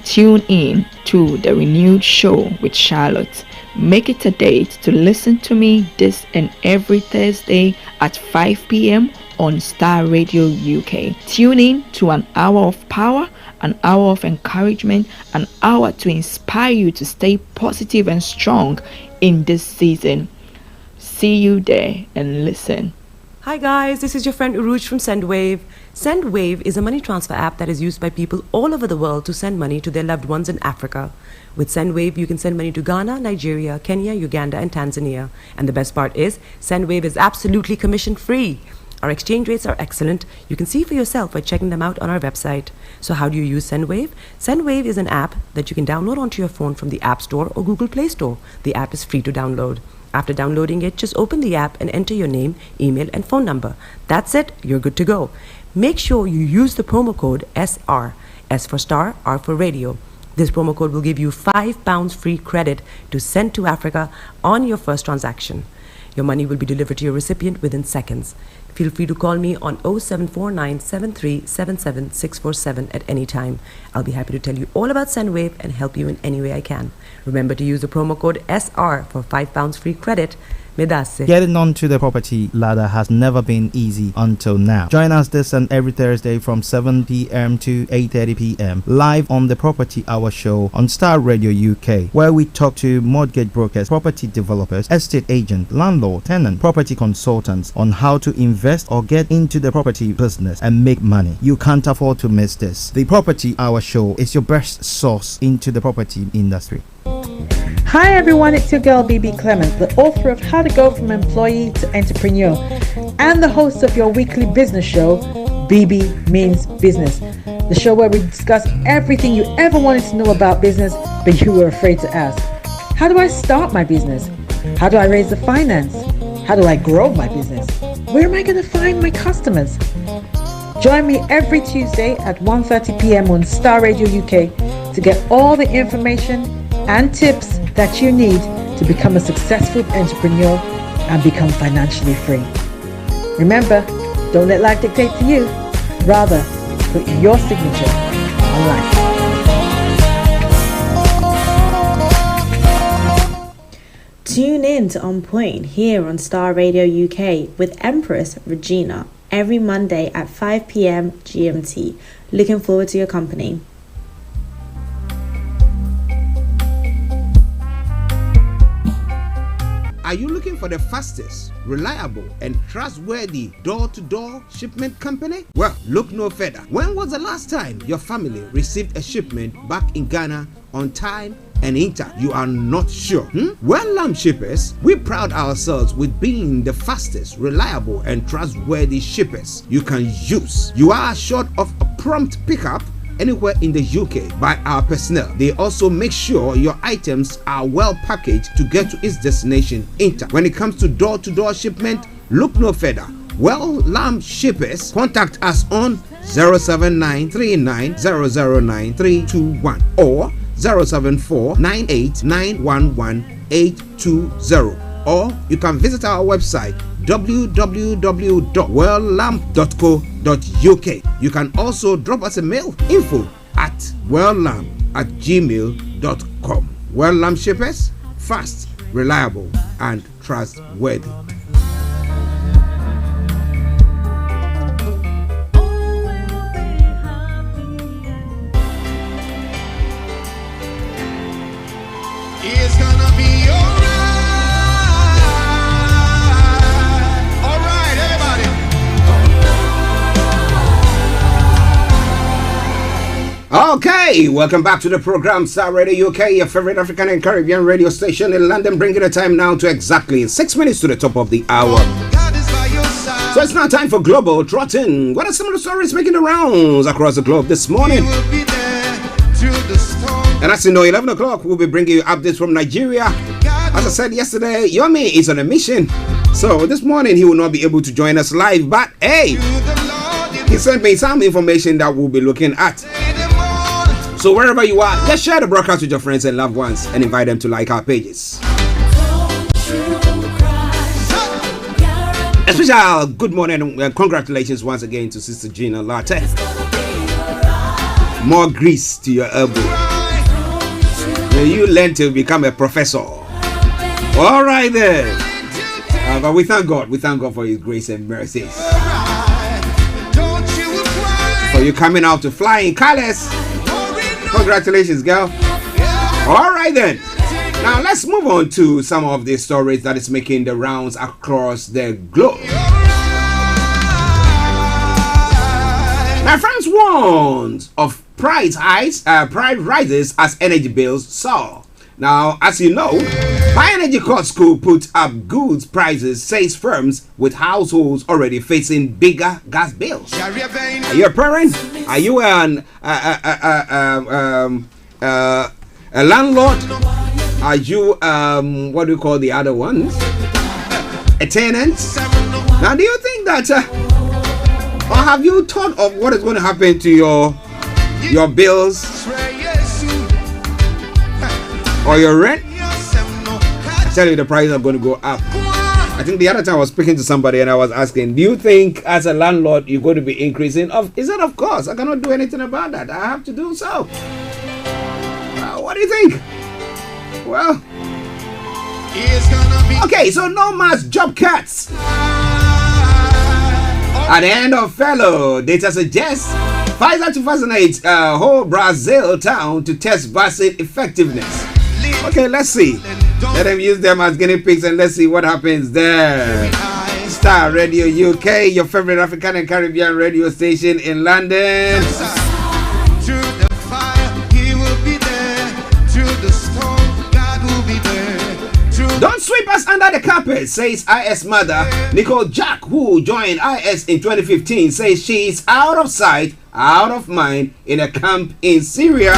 Tune in to the renewed show with Charlotte. Make it a date to listen to me this and every Thursday at 5 p.m. on Starr Radio UK. Tune in to an hour of power, an hour of encouragement, an hour to inspire you to stay positive and strong in this season. See you there and listen. Hi guys, this is your friend Uruj from SendWave. SendWave is a money transfer app that is used by people all over the world to send money to their loved ones in Africa. With SendWave, you can send money to Ghana, Nigeria, Kenya, Uganda, and Tanzania. And the best part is, SendWave is absolutely commission-free. Our exchange rates are excellent. You can see for yourself by checking them out on our website. So how do you use SendWave? SendWave is an app that you can download onto your phone from the App Store or Google Play Store. The app is free to download. After downloading it, just open the app and enter your name, email, and phone number. That's it. You're good to go. Make sure you use the promo code SR. S for Star, R for Radio. This promo code will give you £5 free credit to send to Africa on your first transaction. Your money will be delivered to your recipient within seconds. Feel free to call me on 0749 7377 647 at any time. I'll be happy to tell you all about SendWave and help you in any way I can. Remember to use the promo code SR for £5 free credit. Getting onto the property ladder has never been easy until now. Join us this and every Thursday from 7 p.m. to 8:30 p.m. live on the Property Hour show on Starr Radio UK, where we talk to mortgage brokers, property developers, estate agents, landlord, tenant, property consultants on how to invest or get into the property business and make money. You can't afford to miss this. The Property Hour show is your best source into the property industry. Hi everyone, it's your girl BB Clement, the author of How to Go From Employee to Entrepreneur and the host of your weekly business show, BB Means Business, the show where we discuss everything you ever wanted to know about business but you were afraid to ask. How do I start my business? How do I raise the finance? How do I grow my business? Where am I going to find my customers? Join me every Tuesday at 1:30 p.m. on Starr Radio UK to get all the information and tips that you need to become a successful entrepreneur and become financially free. Remember, don't let life dictate to you. Rather, put your signature on life. Tune in to On Point here on Starr Radio UK with Empress Regina every Monday at 5 p.m. GMT. Looking forward to your company. Are you looking for the fastest, reliable, and trustworthy door-to-door shipment company? Well, look no further. When was the last time your family received a shipment back in Ghana on time and in time? You are not sure? Well, Lamb Shippers, we pride ourselves with being the fastest, reliable, and trustworthy shippers you can use. You are assured of a prompt pickup anywhere in the UK by our personnel. They also make sure your items are well packaged to get to its destination in time. When it comes to door-to-door shipment, look no further. Well, Lamb Shippers, contact us on 07939009321 or 07498911820, or you can visit our website www.welllamp.co.uk. You can also drop us a mail, info at welllamb@gmail.com. Well Lamb Shippers, fast, reliable, and trustworthy. It's gonna be alright. Alright, everybody. Okay, welcome back to the program Starr Radio UK, your favorite African and Caribbean radio station in London, bringing the time now to exactly 6 minutes to the top of the hour. So it's now time for Global Trotting. What are some of the stories making the rounds across the globe this morning? And as you know, 11 o'clock, we'll be bringing you updates from Nigeria. As I said yesterday, Yomi is on a mission. So this morning, he will not be able to join us live. But hey, he sent me some information that we'll be looking at. So wherever you are, just share the broadcast with your friends and loved ones and invite them to like our pages. A special good morning and congratulations once again to Sister Gina Latte. More grease to your elbow. You learn to become a professor. All right then. But we thank God. We thank God for His grace and mercies. For you coming out to fly in colors. Congratulations, girl. All right then. Now let's move on to some of the stories that is making the rounds across the globe. My friends warned of price rises as energy bills soar. Now, as you know, high energy costs could put up goods prices, says firms with households already facing bigger gas bills. Are you a parent? Are you a landlord? Are you what do you call the other ones? A tenant? Now, do you think that, or have you thought of what is going to happen to your bills or your rent? I tell you, the prices are going to go up. I think the other time I was speaking to somebody and I was asking, do you think as a landlord you're going to be increasing? He said, of course, I cannot do anything about that. I have to do so. What do you think? Well, okay, so no mass job cuts. At the end of fellow, data suggests Pfizer to fascinate whole Brazil town to test vaccine effectiveness. Okay, let's see. Let them use them as guinea pigs and let's see what happens there. Starr Radio UK, your favorite African and Caribbean radio station in London. Don't sweep us under the carpet, says IS mother Nicole Jack, who joined IS in 2015, says she's out of sight, out of mind in a camp in Syria.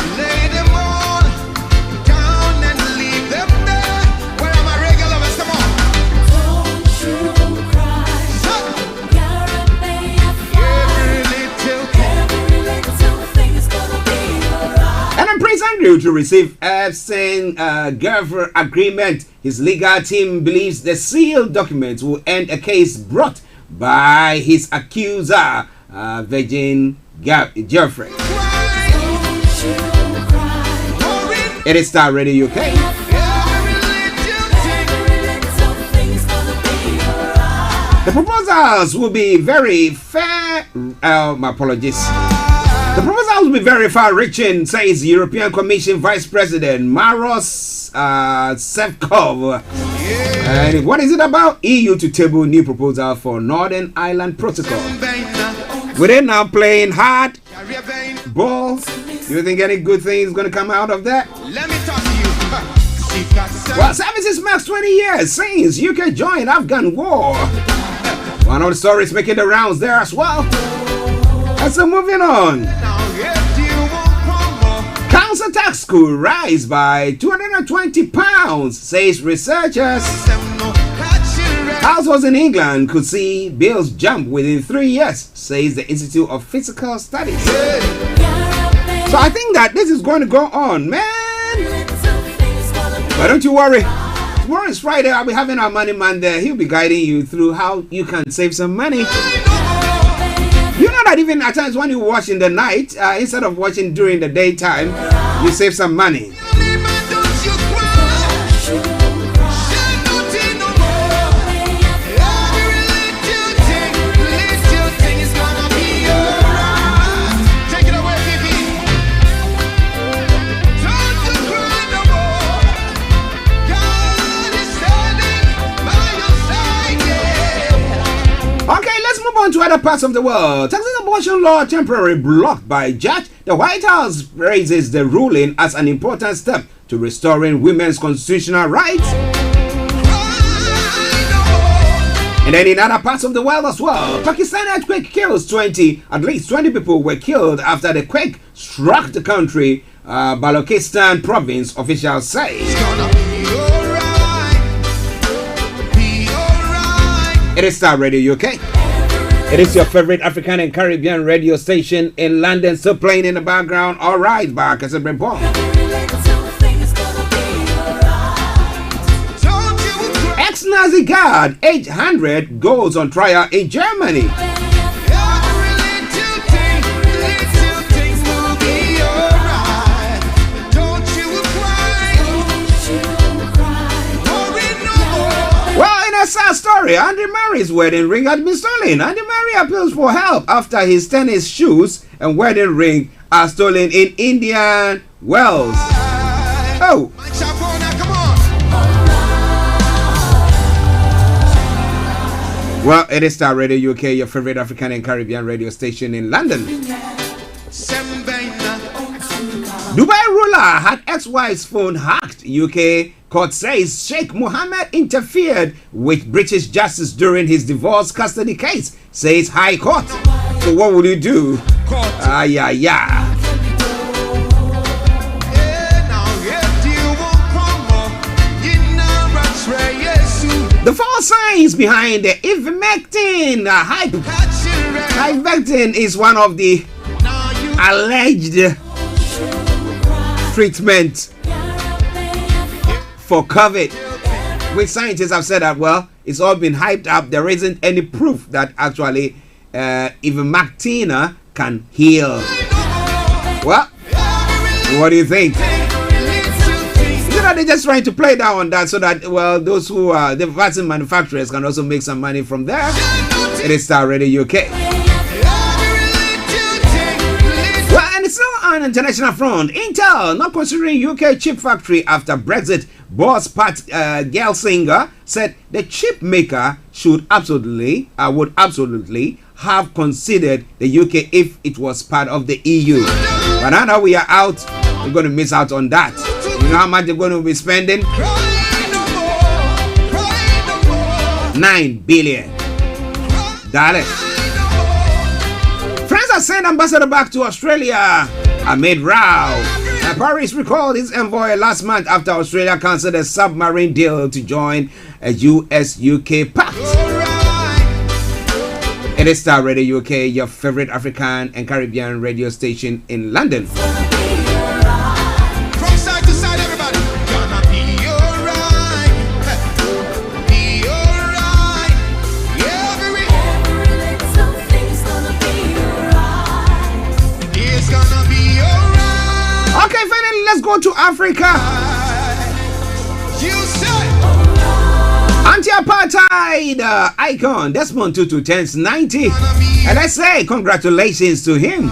To receive Epstein Gerver agreement. His legal team believes the sealed documents will end a case brought by his accuser, Virgin Jeffrey. It is Starr Radio UK. The proposals will be very fair. My apologies. The proposal will be very far-reaching, says European Commission Vice President Maros Sefcovic. And what is it about? EU to table new proposal for Northern Ireland Protocol. Will they now playing hard ball? Do you think any good thing is going to come out of that? Let me talk to you. Well, services marks 20 years since UK joined Afghan war. One of the stories making the rounds there as well. And so moving on. Council tax could rise by £220, says researchers. Households in England could see bills jump within 3 years, says the Institute of Physical Studies. So I think that this is going to go on, man. But don't you worry. Tomorrow is Friday. I'll be having our money man there. He'll be guiding you through how you can save some money. You know that that even at times when you watch in the night, instead of watching during the daytime, you save some money. On to other parts of the world. Texas abortion law temporarily blocked by judge. The White House praises the ruling as an important step to restoring women's constitutional rights. And then in other parts of the world as well, Pakistan earthquake kills 20. At least 20 people were killed after the quake struck the country. Balochistan province officials say. It is Starr Radio UK. It is your favorite African and Caribbean radio station in London, still playing in the background. All right, back as a report. Ex-Nazi guard, age 100, goes on trial in Germany. A sad story. Andy Murray's wedding ring had been stolen. Andy Murray appeals for help after his tennis shoes and wedding ring are stolen in Indian Wells. Oh. Well, it is Starr Radio UK, your favorite African and Caribbean radio station in London. Dubai ruler had ex-wife's phone hacked. UK court says Sheikh Mohammed interfered with British justice during his divorce custody case, says High Court. So what would you do? The four signs behind the ivermectin hype. Ivermectin is one of the alleged treatment for COVID, which scientists have said that, well, it's all been hyped up. There isn't any proof that actually ivermectin can heal. Well, what do you think? You know, they're just trying to play down on that so that, well, those who are the vaccine manufacturers can also make some money from there. It is Starr Radio UK. Still on international front, Intel not considering UK chip factory after Brexit. Boss Pat Gelsinger said the chip maker would absolutely have considered the UK if it was part of the EU. But now that we are out, we're going to miss out on that. You know how much they're going to be spending? $9 billion. France has sent ambassador back to Australia amid row. Paris recalled his envoy last month after Australia cancelled a submarine deal to join a US-UK pact. It is Starr Radio UK, your favorite African and Caribbean radio station in London. Let's go to Africa. Anti-apartheid icon Desmond Tutu turns 90, and I say congratulations to him.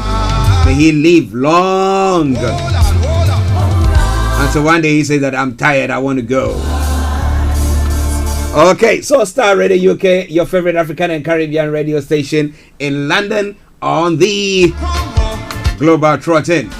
May he live long. And so one day he said that I'm tired, I want to go. Okay, so Starr Radio UK, your favorite African and Caribbean radio station in London on the Global Trotting.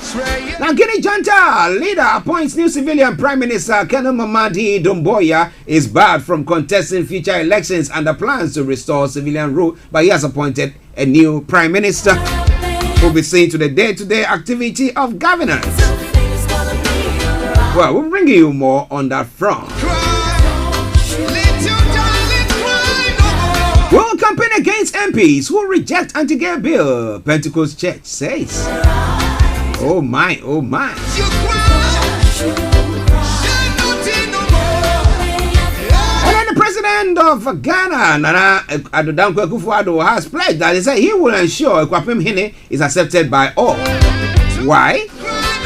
Now, Guinea Junta leader appoints new civilian Prime Minister Colonel Mamadi Doumbouya is barred from contesting future elections under plans to restore civilian rule, but he has appointed a new Prime Minister who will be seen to the day-to-day activity of governance. Well, we'll bring you more on that front. We'll campaign against MPs who reject anti-gay bill, Pentecost Church says. Oh my, oh my. And then the president president of Ghana, Nana Addo Akufo-Addo, has pledged that he said he will ensure Kwapem Hene is accepted by all. Why?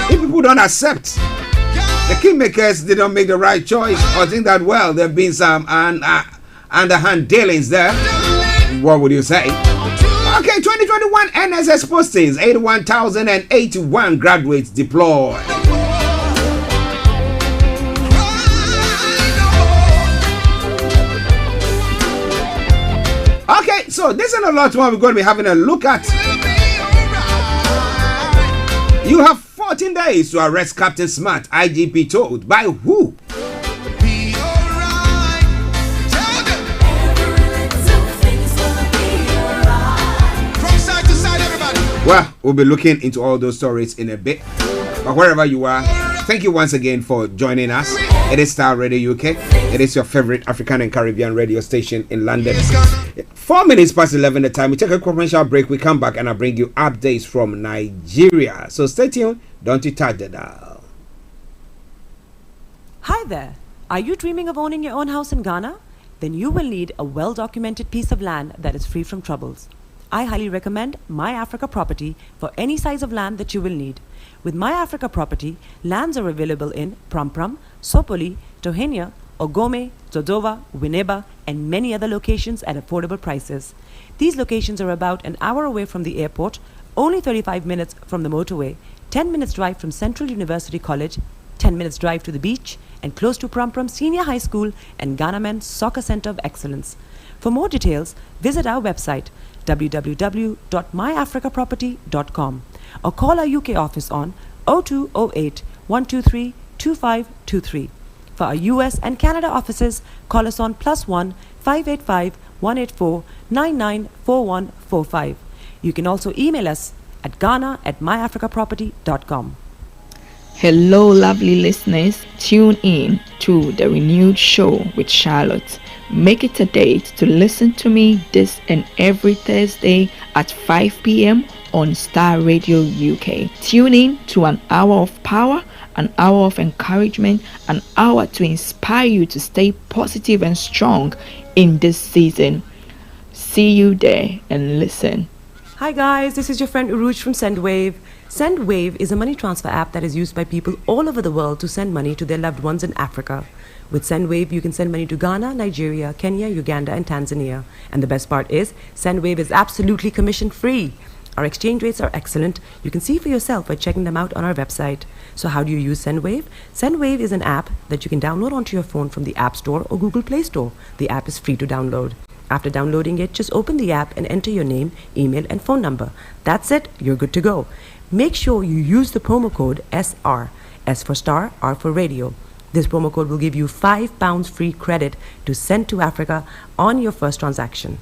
If people don't accept, the kingmakers did not make the right choice, or think that, well, there have been some underhand dealings there. What would you say? Okay, 2021 NSS postings, 81,081 graduates deployed. Okay, so this and a lot more we're going to be having a look at. You have 14 days to arrest Captain Smart, IGP told. By who? Well, we'll be looking into all those stories in a bit. But wherever you are, thank you once again for joining us. It is Starr Radio UK. It is your favorite African and Caribbean radio station in London. 4 minutes past 11 the time. We take a commercial break. We come back and I bring you updates from Nigeria. So stay tuned. Don't you touch the dial. Hi there. Are you dreaming of owning your own house in Ghana? Then you will need a well-documented piece of land that is free from troubles. I highly recommend My Africa Property for any size of land that you will need. With My Africa Property, lands are available in Pram, Sopoli, Tohenia, Ogome, Dodova, Winneba, and many other locations at affordable prices. These locations are about an hour away from the airport, only 35 minutes from the motorway, 10 minutes drive from Central University College, 10 minutes drive to the beach, and close to Pram Senior High School and Ghana Men's Soccer Center of Excellence. For more details, visit our website www.myafricaproperty.com or call our UK office on 0208 123 2523. For our US and Canada offices, call us on +1 585 184 994145. You can also email us at ghana@myafricaproperty.com. Hello, lovely listeners. Tune in to the renewed show with Charlotte. Make it a date to listen to me this and every Thursday at 5 p.m. on Starr Radio UK. Tune in to an hour of power, an hour of encouragement, an hour to inspire you to stay positive and strong in this season. See you there and listen. Hi guys, this is your friend Uruj from SendWave. SendWave is a money transfer app that is used by people all over the world to send money to their loved ones in Africa. With SendWave, you can send money to Ghana, Nigeria, Kenya, Uganda, and Tanzania. And the best part is, SendWave is absolutely commission-free. Our exchange rates are excellent. You can see for yourself by checking them out on our website. So how do you use SendWave? SendWave is an app that you can download onto your phone from the App Store or Google Play Store. The app is free to download. After downloading it, just open the app and enter your name, email, and phone number. That's it. You're good to go. Make sure you use the promo code SR. S for Starr, R for Radio. This promo code will give you £5 free credit to send to Africa on your first transaction.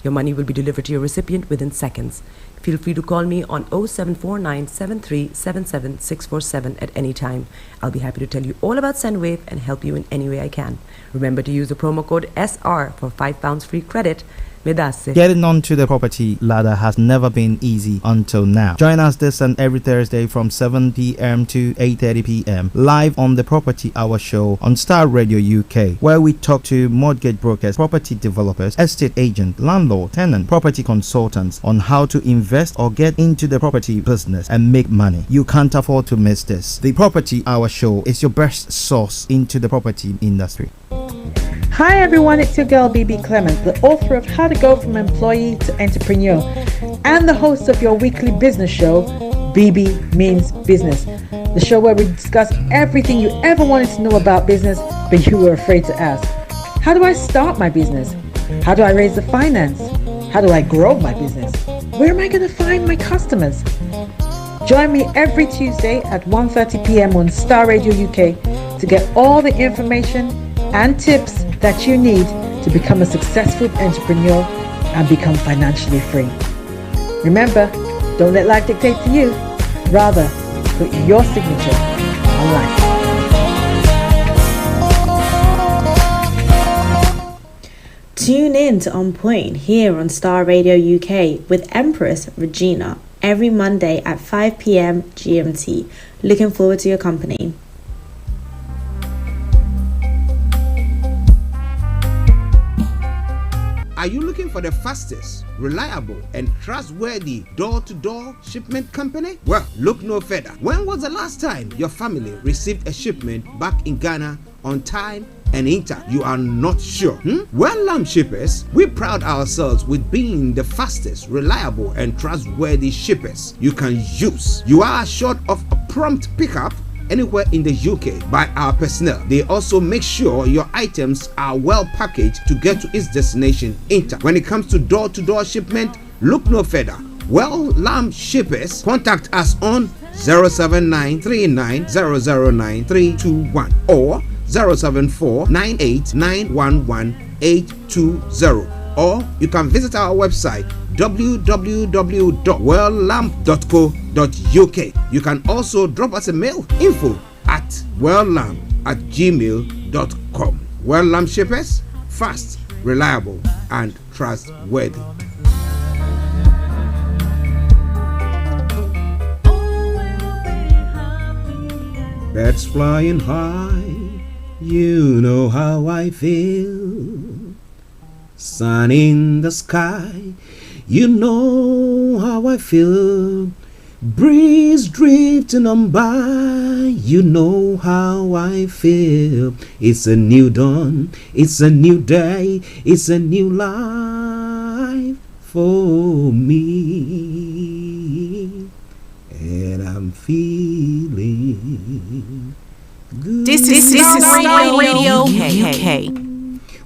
Your money will be delivered to your recipient within seconds. Feel free to call me on 0749 7377 647 at any time. I'll be happy to tell you all about SendWave and help you in any way I can. Remember to use the promo code SR for £5 free credit. Getting onto the property ladder has never been easy until now. Join us this and every Thursday from 7 p.m. to 8:30 p.m. live on the Property Hour show on Starr Radio UK, where we talk to mortgage brokers, property developers, estate agents, landlord, tenant, property consultants on how to invest or get into the property business and make money. You can't afford to miss this. The Property Hour show is your best source into the property industry. Hi everyone, it's your girl BB Clement, the author of How to Go From Employee to Entrepreneur and the host of your weekly business show, BB Means Business, the show where we discuss everything you ever wanted to know about business but you were afraid to ask. How do I start my business? How do I raise the finance? How do I grow my business? Where am I going to find my customers? Join me every Tuesday at 1:30 p.m. on Starr Radio UK to get all the information and tips that you need to become a successful entrepreneur and become financially free. Remember, don't let life dictate to you. Rather, put your signature on life. Tune in to On Point here on Starr Radio UK with Empress Regina every Monday at 5 p.m. GMT. Looking forward to your company. Are you looking for the fastest, reliable, and trustworthy door-to-door shipment company? Well, look no further. When was the last time your family received a shipment back in Ghana on time and in time? You are not sure? Well, Lamb Shippers, we pride ourselves with being the fastest, reliable, and trustworthy shippers you can use. You are assured of a prompt pickup anywhere in the UK by our personnel. They also make sure your items are well packaged to get to its destination in time. When it comes to door-to-door shipment, look no further. Well, Lamb Shippers, contact us on 07939009321 or 07498911820, or you can visit our website www.welllamp.co.uk. You can also drop us a mail, info@welllamp@gmail.com. Well Lamp Shippers, fast, reliable, and trustworthy. Birds flying high, you know how I feel. Sun in the sky, you know how I feel. Breeze drifting on by, you know how I feel. It's a new dawn, it's a new day, it's a new life for me. And I'm feeling good. This is Starr Radio UK.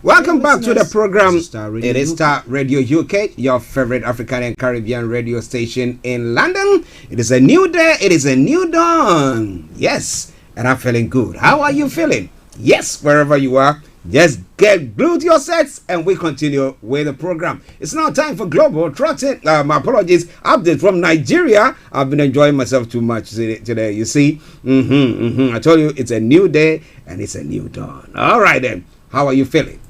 Welcome back to the program. It is Starr Radio UK, your favorite African and Caribbean radio station in London. It is a new day. It is a new dawn. Yes, and I'm feeling good. How are you feeling? Yes, wherever you are, just get glued to your sets and we continue with the program. It's now time for Global Trotting. My apologies. Update from Nigeria. I've been enjoying myself too much today. You see? I told you it's a new day and it's a new dawn. All right then. How are you feeling?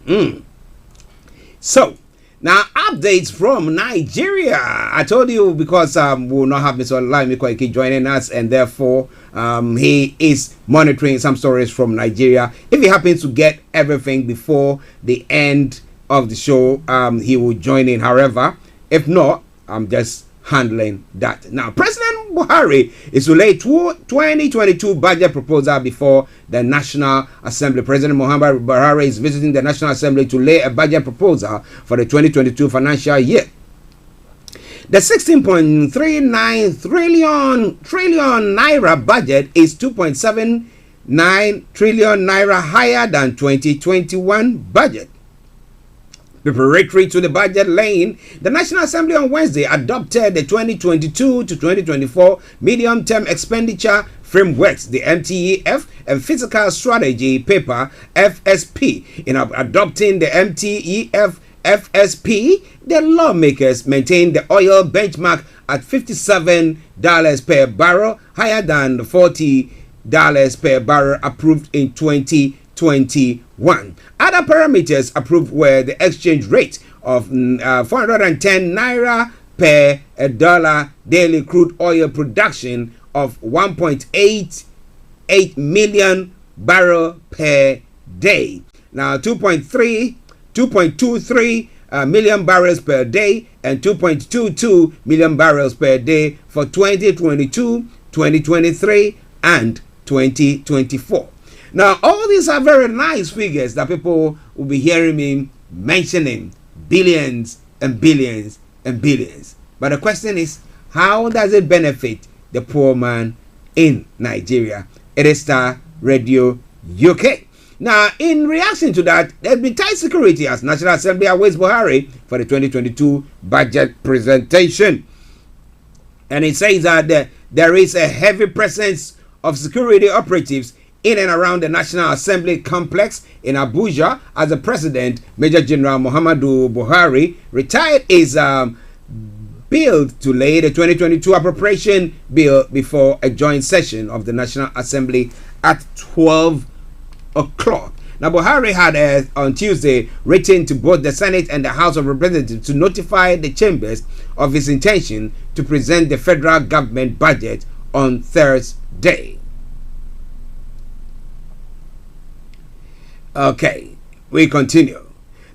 So, now updates from Nigeria. I told you because we'll not have Mr. Olayomi Koiki joining us, and therefore he is monitoring some stories from Nigeria. If he happens to get everything before the end of the show, he will join in. However, if not, I'm just handling that. Now, President Buhari is to lay 2022 budget proposal before the National Assembly. President Muhammad Buhari is visiting the National Assembly to lay a budget proposal for the 2022 financial year. The 16.39 trillion naira budget is 2.79 trillion naira higher than 2021 budget. Preparatory to the budget laying, the National Assembly on Wednesday adopted the 2022 to 2024 medium-term expenditure frameworks, the MTEF, and fiscal strategy paper, FSP. In adopting the MTEF FSP, the lawmakers maintained the oil benchmark at $57 per barrel, higher than the $40 per barrel approved in 2021. Other parameters approved were the exchange rate of 410 naira per dollar, daily crude oil production of 1.88 million barrel per day. Now 2.23 million barrels per day and 2.22 million barrels per day for 2022, 2023 and 2024. Now, all these are very nice figures that people will be hearing me mentioning, billions and billions and billions. But the question is, how does it benefit the poor man in Nigeria? It is Starr Radio UK. Now, in reaction to that, there's been tight security as National Assembly awaits Buhari for the 2022 budget presentation. And it says that there is a heavy presence of security operatives in and around the National Assembly complex in Abuja as the President, Major General Muhammadu Buhari, retired, is billed to lay the 2022 appropriation bill before a joint session of the National Assembly at 12 o'clock. Now, Buhari had on Tuesday written to both the Senate and the House of Representatives to notify the chambers of his intention to present the federal government budget on Thursday. Okay, we continue.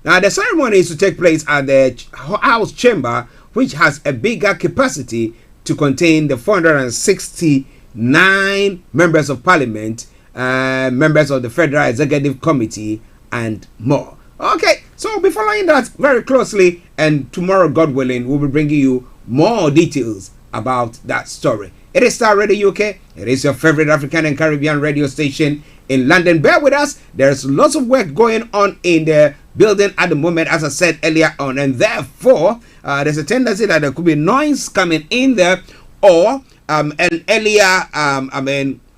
Now, the ceremony is to take place at the House Chamber, which has a bigger capacity to contain the 469 members of Parliament, members of the Federal Executive Committee, and more. Okay, so we'll be following that very closely, and tomorrow, God willing, we'll be bringing you more details about that story. It is Starr Radio UK. It is your favorite African and Caribbean radio station in London. Bear with us. There's lots of work going on in the building at the moment, as I said earlier on, and therefore there's a tendency that there could be noise coming in there, or an earlier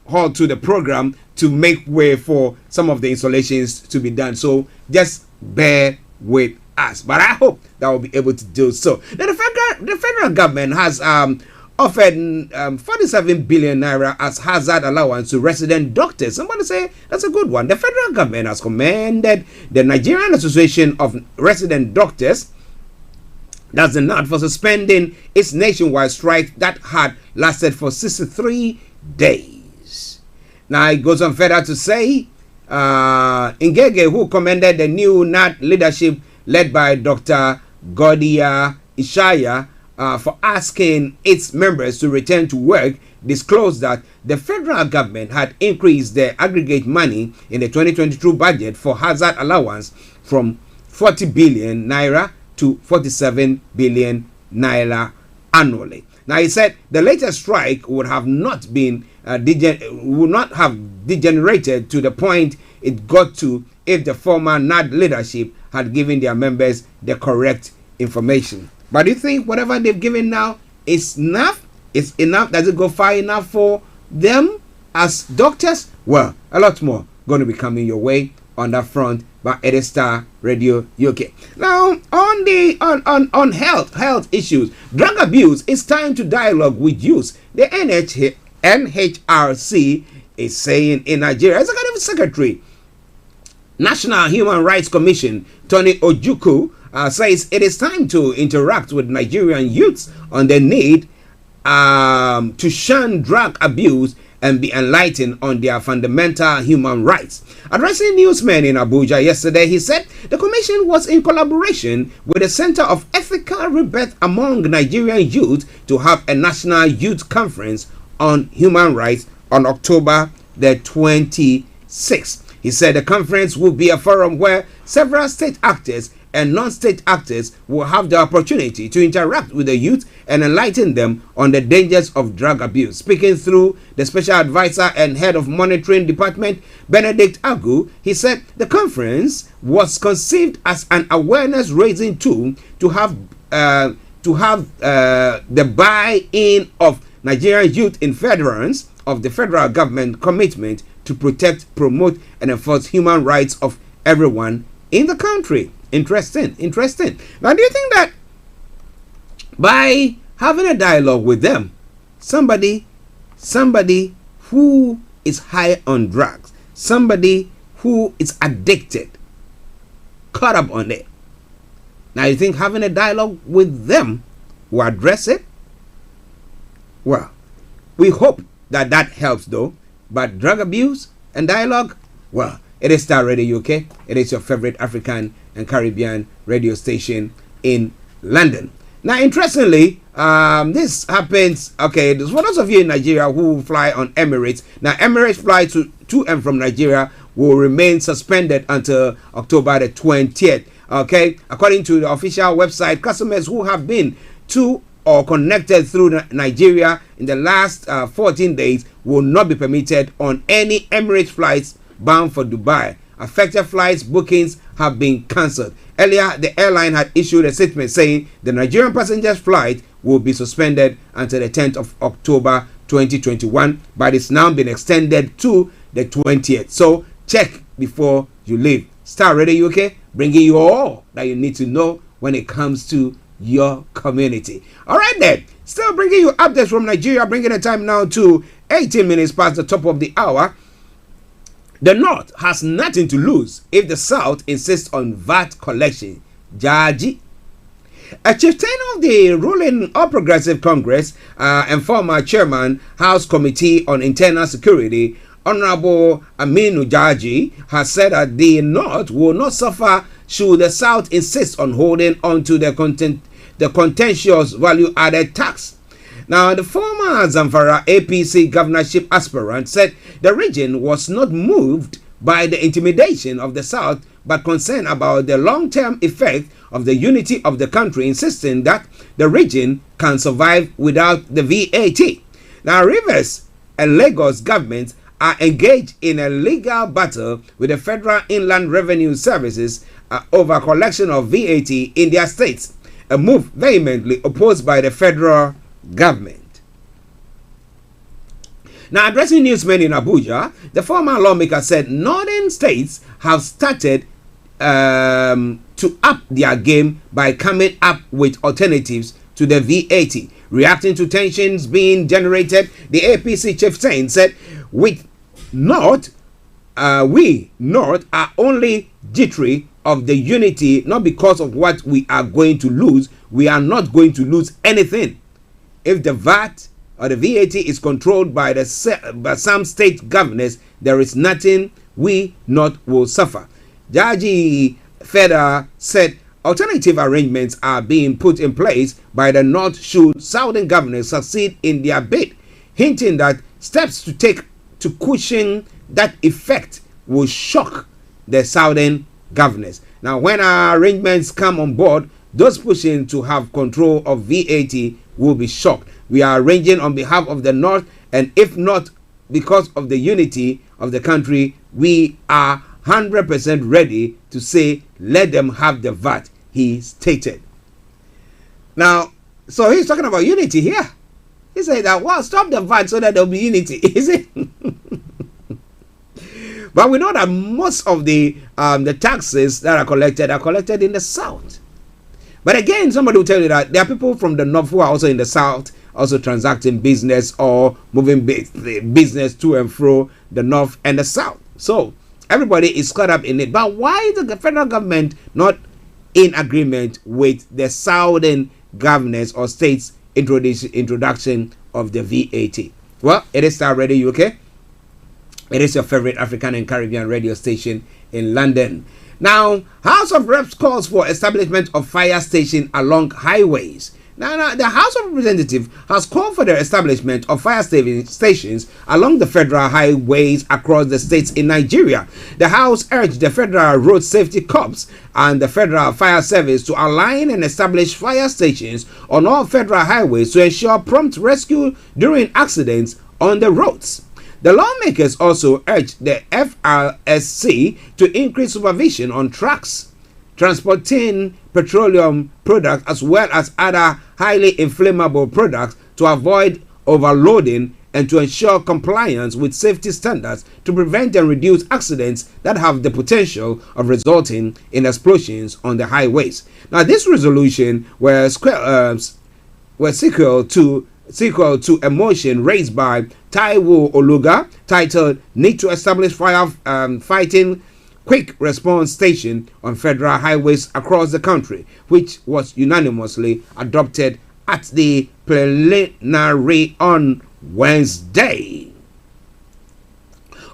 halt to the program to make way for some of the installations to be done. So just bear with us, but I hope that we'll be able to do so. Now, the federal government has offered 47 billion naira as hazard allowance to resident doctors. Somebody say that's a good one. The federal government has commended the Nigerian Association of Resident Doctors, that's the NAD, for suspending its nationwide strike that had lasted for 63 days. Now it goes on further to say, Ngege, who commended the new NAD leadership led by Dr. Godia Ishaya, for asking its members to return to work, disclosed that the federal government had increased the aggregate money in the 2022 budget for hazard allowance from 40 billion naira to 47 billion naira annually. Now, he said the latest strike would have not been would not have degenerated to the point it got to if the former NAD leadership had given their members the correct information. But do you think whatever they've given now is enough? It's enough? Does it go far enough for them as doctors? Well, a lot more going to be coming your way on that front by Starr Radio UK. Now, on health issues, drug abuse, it's time to dialogue with youth. The NHRC is saying in Nigeria, Executive Secretary, National Human Rights Commission, Tony Ojukwu, says it is time to interact with Nigerian youths on the need to shun drug abuse and be enlightened on their fundamental human rights. Addressing newsmen in Abuja yesterday, he said the commission was in collaboration with the Center of Ethical Rebirth among Nigerian youth to have a national youth conference on human rights on October the 26th. He said the conference will be a forum where several state actors and non-state actors will have the opportunity to interact with the youth and enlighten them on the dangers of drug abuse. Speaking through the special advisor and head of monitoring department, Benedict Agu, he said the conference was conceived as an awareness-raising tool to have the buy-in of Nigerian youth in furtherance of the federal government commitment to protect, promote, and enforce human rights of everyone in the country. Interesting. Now, do you think that by having a dialogue with them, somebody who is high on drugs, somebody who is addicted, caught up on it, now you think having a dialogue with them will address it? Well, we hope that helps though. But drug abuse and dialogue, well, it is Starr Radio UK. It is your favorite African and Caribbean radio station in London. Now, interestingly, this happens, okay, for those of you in Nigeria who fly on Emirates, now Emirates flights to and from Nigeria will remain suspended until October the 20th, okay? According to the official website, customers who have been to or connected through Nigeria in the last 14 days will not be permitted on any Emirates flights bound for Dubai. Affected flights bookings have been cancelled. Earlier, the airline had issued a statement saying the Nigerian passengers flight will be suspended until the 10th of October 2021, but it's now been extended to the 20th. So check before you leave. Starr Radio UK, bringing you all that you need to know when it comes to your community. All right then, still bringing you updates from Nigeria, bringing the time now to 18 minutes past the top of the hour. The North has nothing to lose if the South insists on VAT collection. Jaji. A chieftain of the ruling All Progressive Congress and former chairman, House Committee on Internal Security, Honorable Aminu Jaji has said that the North will not suffer should the South insist on holding on to the contentious value-added tax. Now, the former Zamfara APC governorship aspirant said the region was not moved by the intimidation of the South, but concerned about the long-term effect of the unity of the country, insisting that the region can survive without the VAT. Now, Rivers and Lagos governments are engaged in a legal battle with the Federal Inland Revenue Services over collection of VAT in their states, a move vehemently opposed by the federal government. Now, addressing newsmen in Abuja, the former lawmaker said northern states have started to up their game by coming up with alternatives to the VAT. Reacting to tensions being generated, the APC chieftain said, we North are only jittery of the unity, not because of what we are going to lose. We are not going to lose anything. If the VAT or the VAT is controlled by some state governors, there is nothing we not will suffer. Jaji Feda said alternative arrangements are being put in place by the North should Southern governors succeed in their bid, hinting that steps to take to cushion that effect will shock the Southern governors. Now, when our arrangements come on board, those pushing to have control of VAT will be shocked. We are arranging on behalf of the North, and if not because of the unity of the country, we are 100% ready to say, let them have the VAT, he stated. Now, so he's talking about unity here. He said that, well, stop the VAT so that there'll be unity, is it? But we know that most of the taxes that are collected in the South. But again, somebody will tell you that there are people from the North who are also in the South, also transacting business or moving business to and fro the North and the South. So everybody is caught up in it. But why is the federal government not in agreement with the Southern governors or states' introduction of the VAT? Well, it is Starr Radio UK. It is your favorite African and Caribbean radio station in London. Now, House of Reps calls for establishment of fire station along highways. Now, the House of Representatives has called for the establishment of fire stations along the federal highways across the states in Nigeria. The House urged the Federal Road Safety Corps and the Federal Fire Service to align and establish fire stations on all federal highways to ensure prompt rescue during accidents on the roads. The lawmakers also urged the FRSC to increase supervision on trucks transporting petroleum products as well as other highly inflammable products to avoid overloading and to ensure compliance with safety standards to prevent and reduce accidents that have the potential of resulting in explosions on the highways. Now, this resolution was sequel to a motion raised by Taiwo Oluga titled "Need to Establish Fire Fighting Quick Response Station on Federal Highways Across the Country," which was unanimously adopted at the plenary on Wednesday.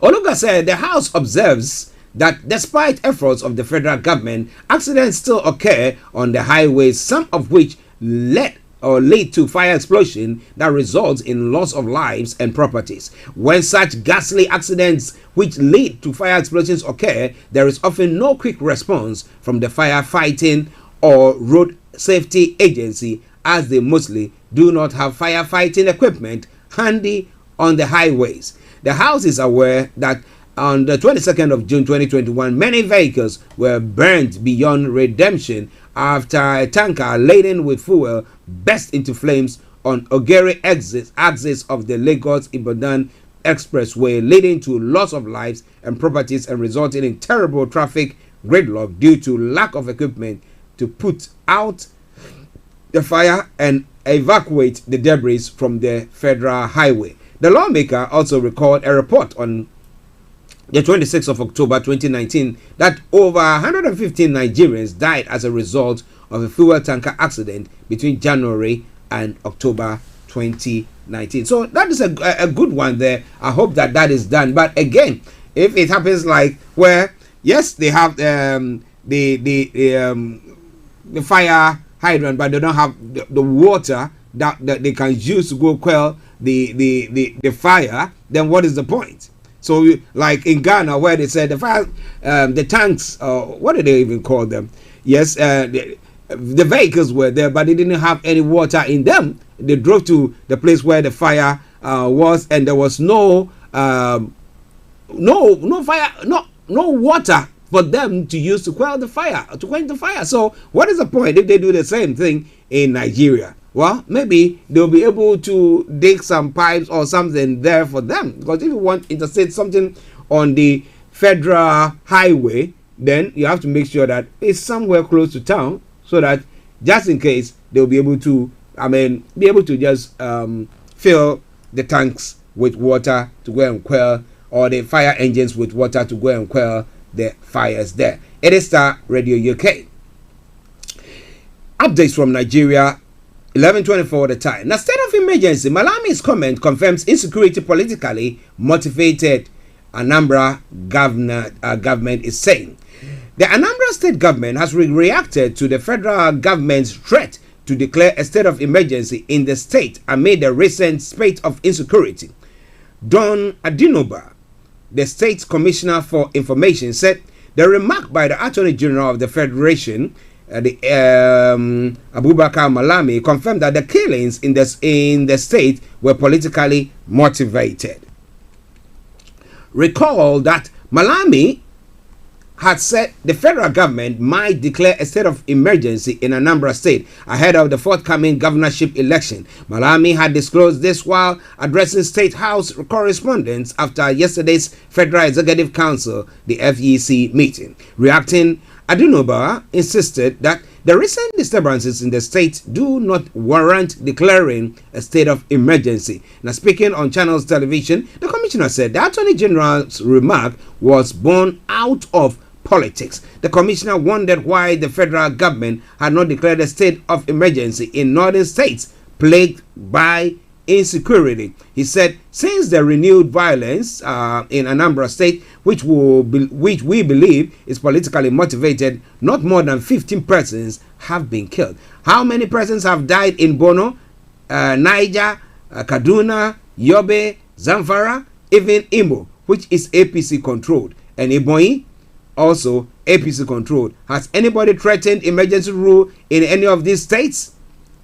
Oluga said the House observes that despite efforts of the federal government, accidents still occur on the highways, some of which lead to fire explosion that results in loss of lives and properties. When such ghastly accidents which lead to fire explosions occur, there is often no quick response from the firefighting or road safety agency, as they mostly do not have firefighting equipment handy on the highways. The House is aware that on the 22nd of June 2021, many vehicles were burned beyond redemption after a tanker laden with fuel burst into flames on Ogere axis of the Lagos-Ibadan expressway, leading to loss of lives and properties and resulting in terrible traffic gridlock due to lack of equipment to put out the fire and evacuate the debris from the federal highway. The lawmaker also recalled a report on the 26th of October 2019 that over 115 Nigerians died as a result of a fuel tanker accident between January and October 2019. So that is a good one there. I hope that is done. But again, if it happens like where, yes, they have the fire hydrant, but they don't have the water that they can use to go quell the fire, then what is the point? So like in Ghana, where they said the fire, the tanks, what do they even call them? Yes, the vehicles were there, but they didn't have any water in them. They drove to the place where the fire was, and there was no fire, no water for them to use to quench the fire. So what is the point if they do the same thing in Nigeria? Well, maybe they'll be able to dig some pipes or something there for them. Because if you want to interstate something on the federal highway, then you have to make sure that it's somewhere close to town, so that just in case they'll be able to, just fill the tanks with water to go and quell, or the fire engines with water to go and quell the fires there. It is Starr Radio UK. Updates from Nigeria. 11:24 the time. Now, state of emergency. Malami's comment confirms insecurity politically motivated. Anambra government is saying the Anambra state government has reacted to the federal government's threat to declare a state of emergency in the state amid the recent spate of insecurity. Don Adinoba, the state commissioner for information, said the remark by the Attorney General of the Federation, Abubakar Malami, confirmed that the killings in the state were politically motivated. Recall that Malami had said the federal government might declare a state of emergency in Anambra State ahead of the forthcoming governorship election. Malami had disclosed this while addressing State House correspondents after yesterday's Federal Executive Council, the FEC, meeting. Reacting, Adunoba insisted that the recent disturbances in the state do not warrant declaring a state of emergency. Now, speaking on Channels Television, the commissioner said the Attorney General's remark was born out of politics. The commissioner wondered why the federal government had not declared a state of emergency in northern states plagued by insecurity. He said, since the renewed violence in Anambra State, which we believe is politically motivated, not more than 15 persons have been killed. How many persons have died in Borno, Niger, Kaduna, Yobe, Zamfara, even Imo, which is APC controlled, and Ebonyi, also APC controlled? Has anybody threatened emergency rule in any of these states?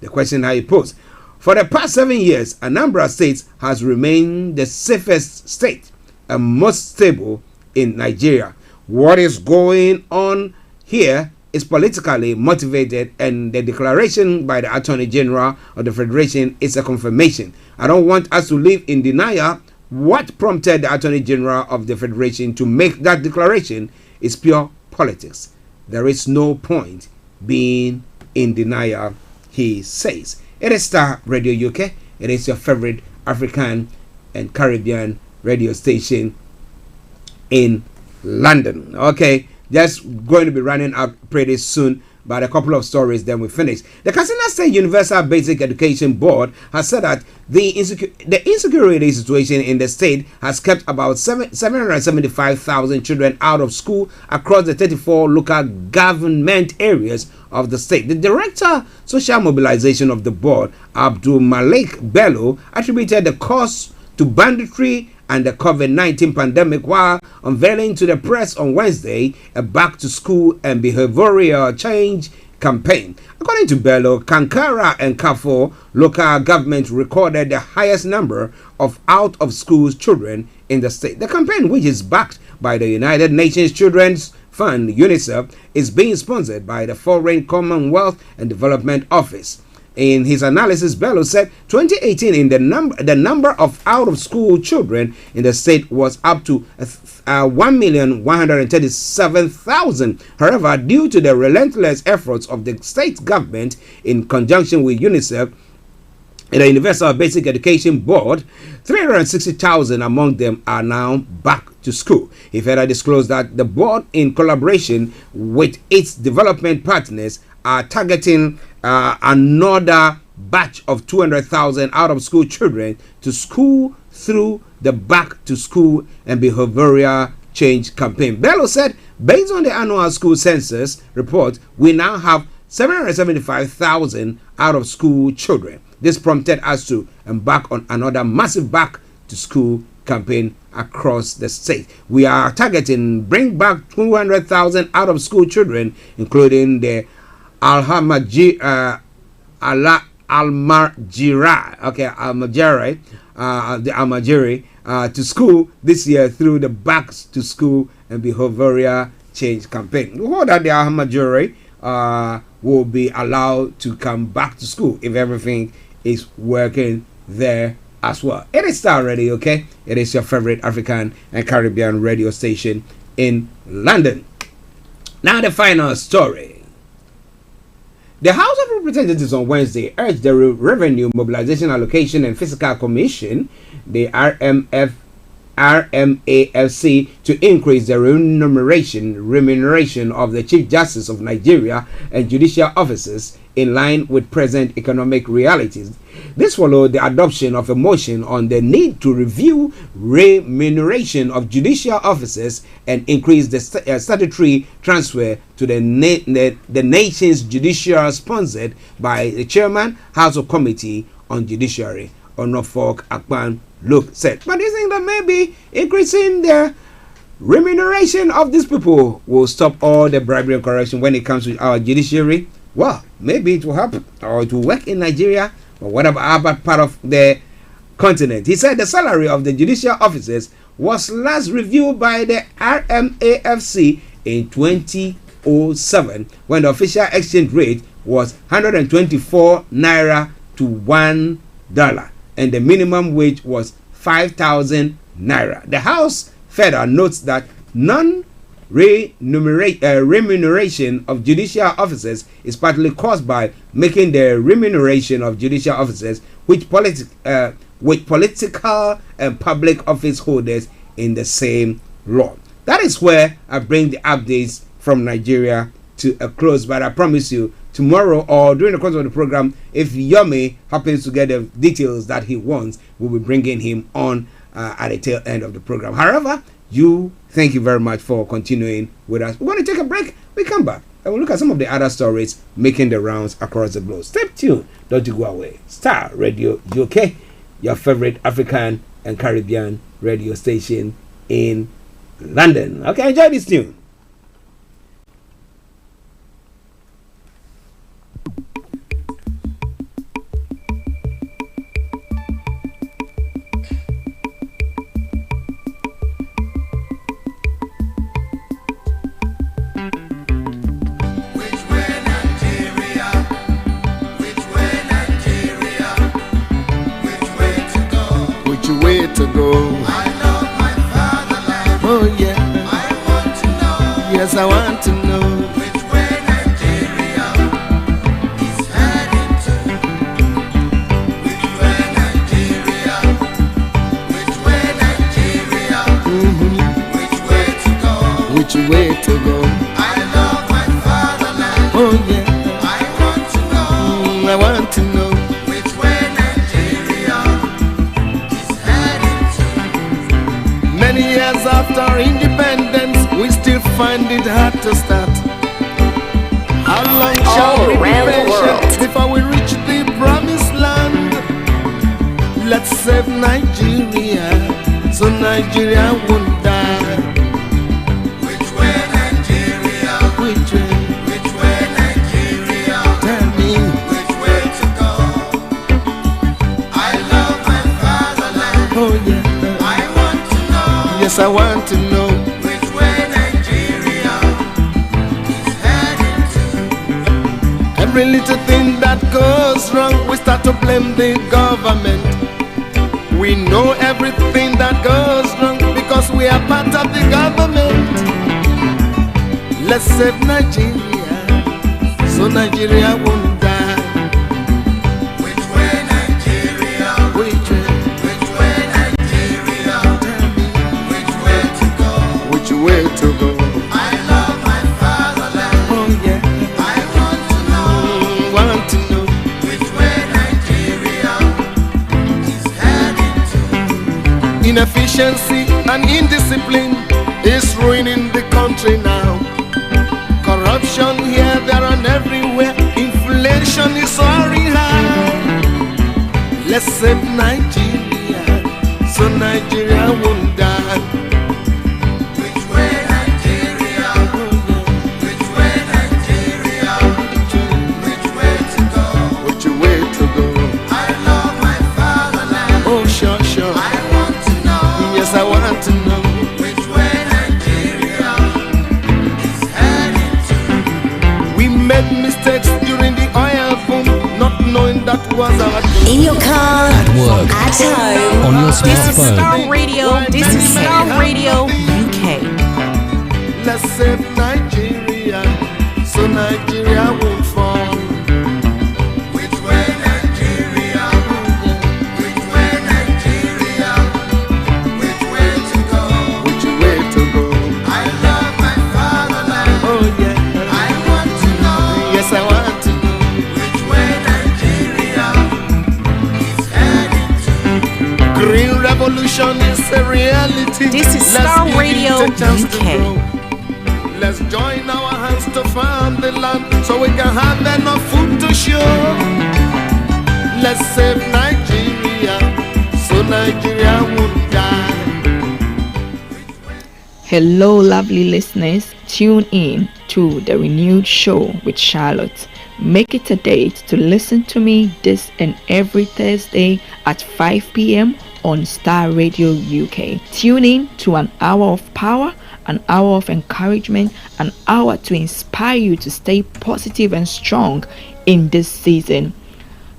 The question I posed. For the past 7 years, Anambra State has remained the safest state and most stable in Nigeria. What is going on here is politically motivated, and the declaration by the Attorney General of the Federation is a confirmation. I don't want us to live in denial. What prompted the Attorney General of the Federation to make that declaration is pure politics. There is no point being in denial, he says. It is Starr Radio UK. It is your favorite African and Caribbean radio station in London. Okay, just going to be running out pretty soon, but a couple of stories, then we finish. The Katsina State Universal Basic Education Board has said that the insecurity situation in the state has kept about 775,000 children out of school across the 34 local government areas of the state. The Director Social Mobilization of the board, Abdul Malik Bello, attributed the cause to banditry and the COVID-19 pandemic while unveiling to the press on Wednesday a back to school and behavioral change campaign. According to Bello, Kankara and Kafo local governments recorded the highest number of out-of-school children in the state. The campaign, which is backed by the United Nations Children's Fund, UNICEF, is being sponsored by the Foreign Commonwealth and Development Office. In his analysis, Bello said 2018 in the number of out-of-school children in the state was up to 1,137,000. However, due to the relentless efforts of the state government in conjunction with UNICEF, the Universal Basic Education Board, 360,000 among them are now back to school. He further disclosed that the board, in collaboration with its development partners, are targeting another batch of 200,000 out-of-school children to school through the Back to School and Behavioral Change campaign. Bello said, based on the annual school census report, we now have 775,000 out-of-school children. This prompted us to embark on another massive Back to School campaign across the state. We are targeting bring back 200,000 out-of-school children, including the Almajiri, to school this year through the Back to School and Behavioral Change campaign. We hope that the Almajiri will be allowed to come back to school if everything is working there as well. It is Starr Radio, okay? It is your favorite African and Caribbean radio station in London. Now the final story. The House of Representatives on Wednesday urged the Revenue Mobilization Allocation and Fiscal Commission, the RMAFC, to increase the remuneration of the Chief Justice of Nigeria and judicial officers in line with present economic realities. This followed the adoption of a motion on the need to review remuneration of judicial officers and increase the statutory transfer to the nation's judiciary, sponsored by the chairman, House of Committee on Judiciary, Onofok Akpan Luke said. But do you think that maybe increasing the remuneration of these people will stop all the bribery and corruption when it comes to our judiciary? Well, maybe it will happen, or it will work in Nigeria or whatever other part of the continent. He said the salary of the judicial officers was last reviewed by the RMAFC in 2007 when the official exchange rate was 124 naira to $1 and the minimum wage was 5,000 naira. The House further notes that remuneration of judicial officers is partly caused by making the remuneration of judicial officers with political and public office holders in the same law. That is where I bring the updates from Nigeria to a close, but I promise you, tomorrow or during the course of the program, if Yomi happens to get the details that he wants, we'll be bringing him on at the tail end of the program. However, thank you very much for continuing with us. We're going to take a break. We come back and we'll look at some of the other stories making the rounds across the globe. Stay tuned. Don't you go away. Starr Radio UK, your favorite African and Caribbean radio station in London. Okay, enjoy this tune. To go. I love my fatherland. Oh yeah. I want to know. Yes, I want to know which way Nigeria is heading to. Which way Nigeria? Which way Nigeria? Which way to go? Which way to go? I love my fatherland. Oh yeah. I want to know. I want to know. Years after independence, we still find it hard to start. How long shall we be patient before we reach the promised land? Let's save Nigeria, so Nigeria won't die. Which way Nigeria? Which way? Which way Nigeria? Tell me which way to go. I love my fatherland. Oh yeah. Yes, I want to know which way Nigeria is heading to. Every little thing that goes wrong, we start to blame the government. We know everything that goes wrong because we are part of the government. Let's save Nigeria, so Nigeria won't die. Which way Nigeria? Which way? Way to go. I love my fatherland. Oh yeah. I want to know which way Nigeria Inefficiency and indiscipline is ruining the country now. Corruption here, there, and everywhere. Inflation is soaring high. Let's save Nigeria, so Nigeria won't die. Which way Nigeria? Which way Nigeria? Which way to go? Which way to go? I love my fatherland. Oh, sure, sure. I want to know. Yes, I want to know. Which way Nigeria is heading to? We made mistakes during the oil boom, not knowing that was our doom. In your car, At work, at home, on your This is smartphone. Star Radio. This is Star Radio UK. Let's save Nigeria, so Nigeria won't fall. Which way Nigeria? Which way Nigeria? Which way to go? Which way to go? I love my fatherland. Oh yeah. I want to know. Yes, I want to know. Which way Nigeria is heading to? Green revolution is a reality. This is Let's Star give it Radio a chance to UK. grow. Let's join our hands to farm the land so we can have enough food to show. Let's save Nigeria, so Nigeria won't die. Hello, lovely listeners. Tune in to the renewed show with Charlotte. Make it a date to listen to me this and every Thursday at 5 p.m. on Star Radio UK. Tune in to an hour of power, an hour of encouragement, an hour to inspire you to stay positive and strong in this season.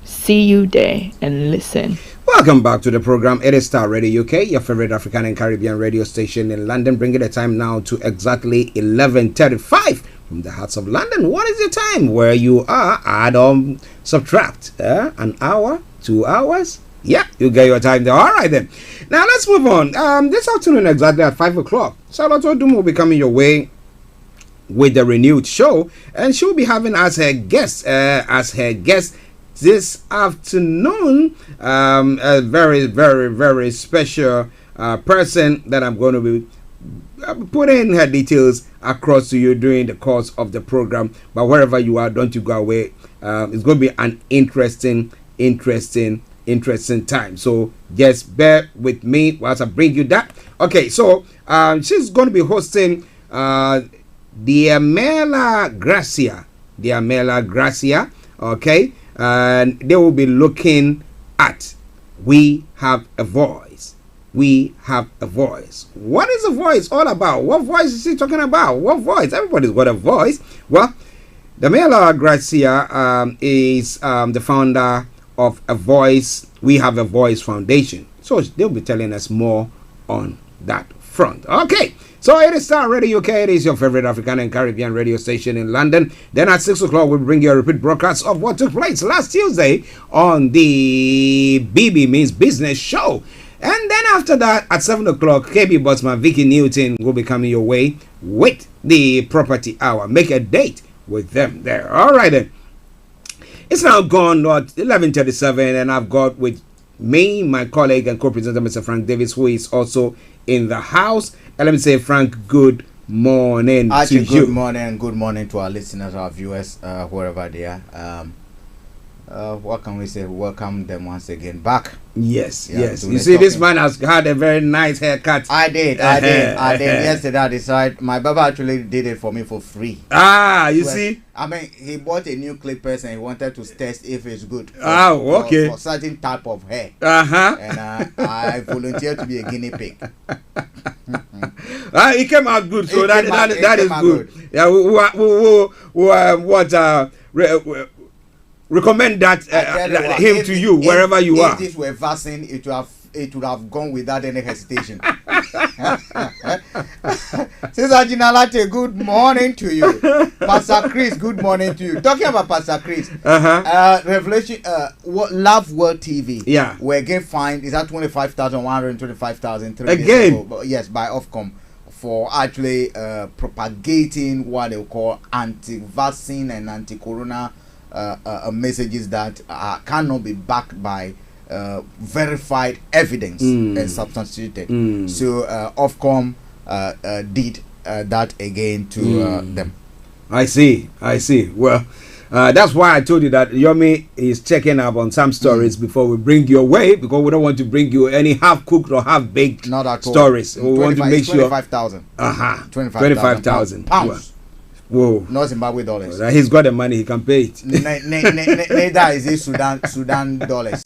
See you there and listen. Welcome back to the program. It is Star Radio UK, your favorite African and Caribbean radio station in London, bringing the time now to exactly 11:35 from the hearts of London. What is the time where you are? Add on, subtract an hour, 2 hours. Yeah, you get your time there. All right then. Now let's move on. This afternoon exactly at 5 o'clock, Charlotte Odum will be coming your way with the renewed show, and she'll be having as her guest this afternoon a very, very, very special person that I'm going to be putting her details across to you during the course of the program. But wherever you are, don't you go away. It's going to be an interesting time. So just bear with me whilst I bring you that. Okay, so she's going to be hosting Diamela Gracia. Okay. And they will be looking at We Have a Voice. We have a voice. What is a voice all about? What voice is he talking about? What voice? Everybody's got a voice. Well, Diamela Gracia is the founder of A Voice, We Have a Voice Foundation. So they'll be telling us more on that front. Okay. So it is Star Radio UK. It is your favorite African and Caribbean radio station in London. Then at 6 o'clock, we'll bring you a repeat broadcast of what took place last Tuesday on the BB Means Business show. And then after that, at 7 o'clock, KB Botsman, Vicky Newton will be coming your way with the Property Hour. Make a date with them there. All right then. It's now gone at 11:37, and I've got with me my colleague and co-presenter Mr. Frank Davis, who is also in the house. And let me say, Frank, good morning Archie, to you. Good morning to our listeners, our viewers, wherever they are. What can we say? Welcome them once again back. Yes. You see, this man has had a very nice haircut. I did. Yesterday I decided my barber actually did it for me for free. You see? I mean, he bought a new clippers and he wanted to test if it's good. Okay. For certain type of hair. And I volunteered to be a guinea pig. It came out good, so that is good. Yeah, recommend that him to you wherever you are. If this were vaccine, it would have gone without any hesitation. Sister Ginalate, good morning to you. Pastor Chris, good morning to you. Talking about Pastor Chris, Revelation, Love World TV. Yeah, we again fined is that 25,125,000 again. Yes, by Ofcom for actually propagating what they call anti-vaccine and anti-corona messages that cannot be backed by verified evidence and substantiated. So Ofcom did that again to them. I see. Well, that's why I told you that Yomi is checking up on some stories before we bring your way, because we don't want to bring you any half-cooked or half-baked stories. We want to make sure 25,000. 25,000 pounds. Whoa. Not Zimbabwe dollars. Well, he's got the money, he can pay it. Neither is it Sudan dollars.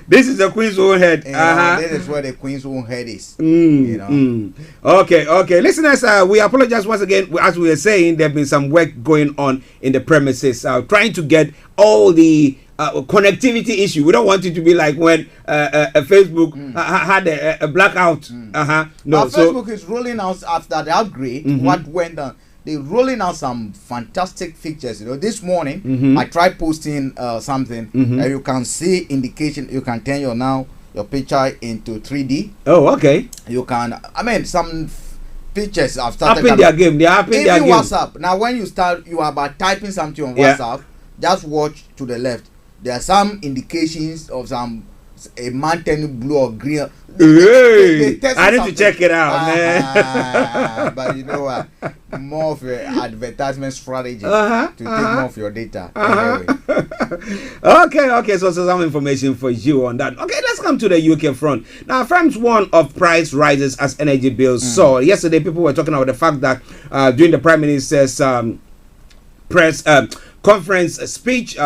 This is the Queen's own head. This is where the Queen's own head is. You know. Okay. Listeners, we apologize once again. As we were saying, there have been some work going on in the premises, trying to get all the connectivity issue. We don't want it to be like when Facebook had a blackout. No, Facebook is rolling out after the upgrade. What went on? They're rolling out some fantastic features. You know, this morning I tried posting something, and you can see indication. You can turn your picture into 3D. Oh, okay. You can. I mean, some pictures have started. Up in their game. They are up in their game. WhatsApp. Now, when you start, you are about typing something on WhatsApp. Just watch to the left. There are some indications of a mountain blue or green. Hey, I need to check it out, man. But you know what? More of your advertisement strategy to take more of your data. Anyway. Okay. So some information for you on that. Okay, let's come to the UK front. Now, firms warn of price rises as energy bills soar. Yesterday, people were talking about the fact that during the Prime Minister's press conference speech,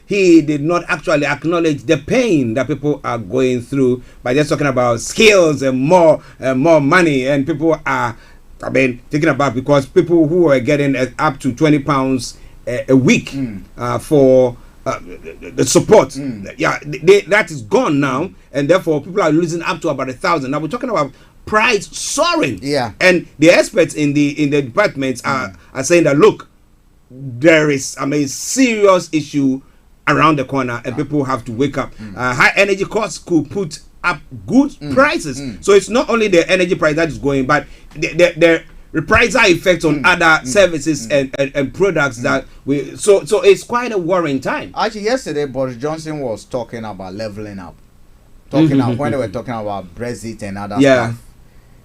he did not actually acknowledge the pain that people are going through by just talking about skills and more money, and people are, taken aback because people who are getting up to £20 a week for the support, that is gone now, and therefore people are losing up to about 1,000. Now we're talking about price soaring, and the experts in the departments are saying that look, there is serious issue around the corner, and people have to wake up. High energy costs could put up good prices. So it's not only the energy price that is going, but the reprisal effect on other services and products that we. So it's quite a worrying time. Actually, yesterday Boris Johnson was talking about leveling up, when they were talking about Brexit and other stuff.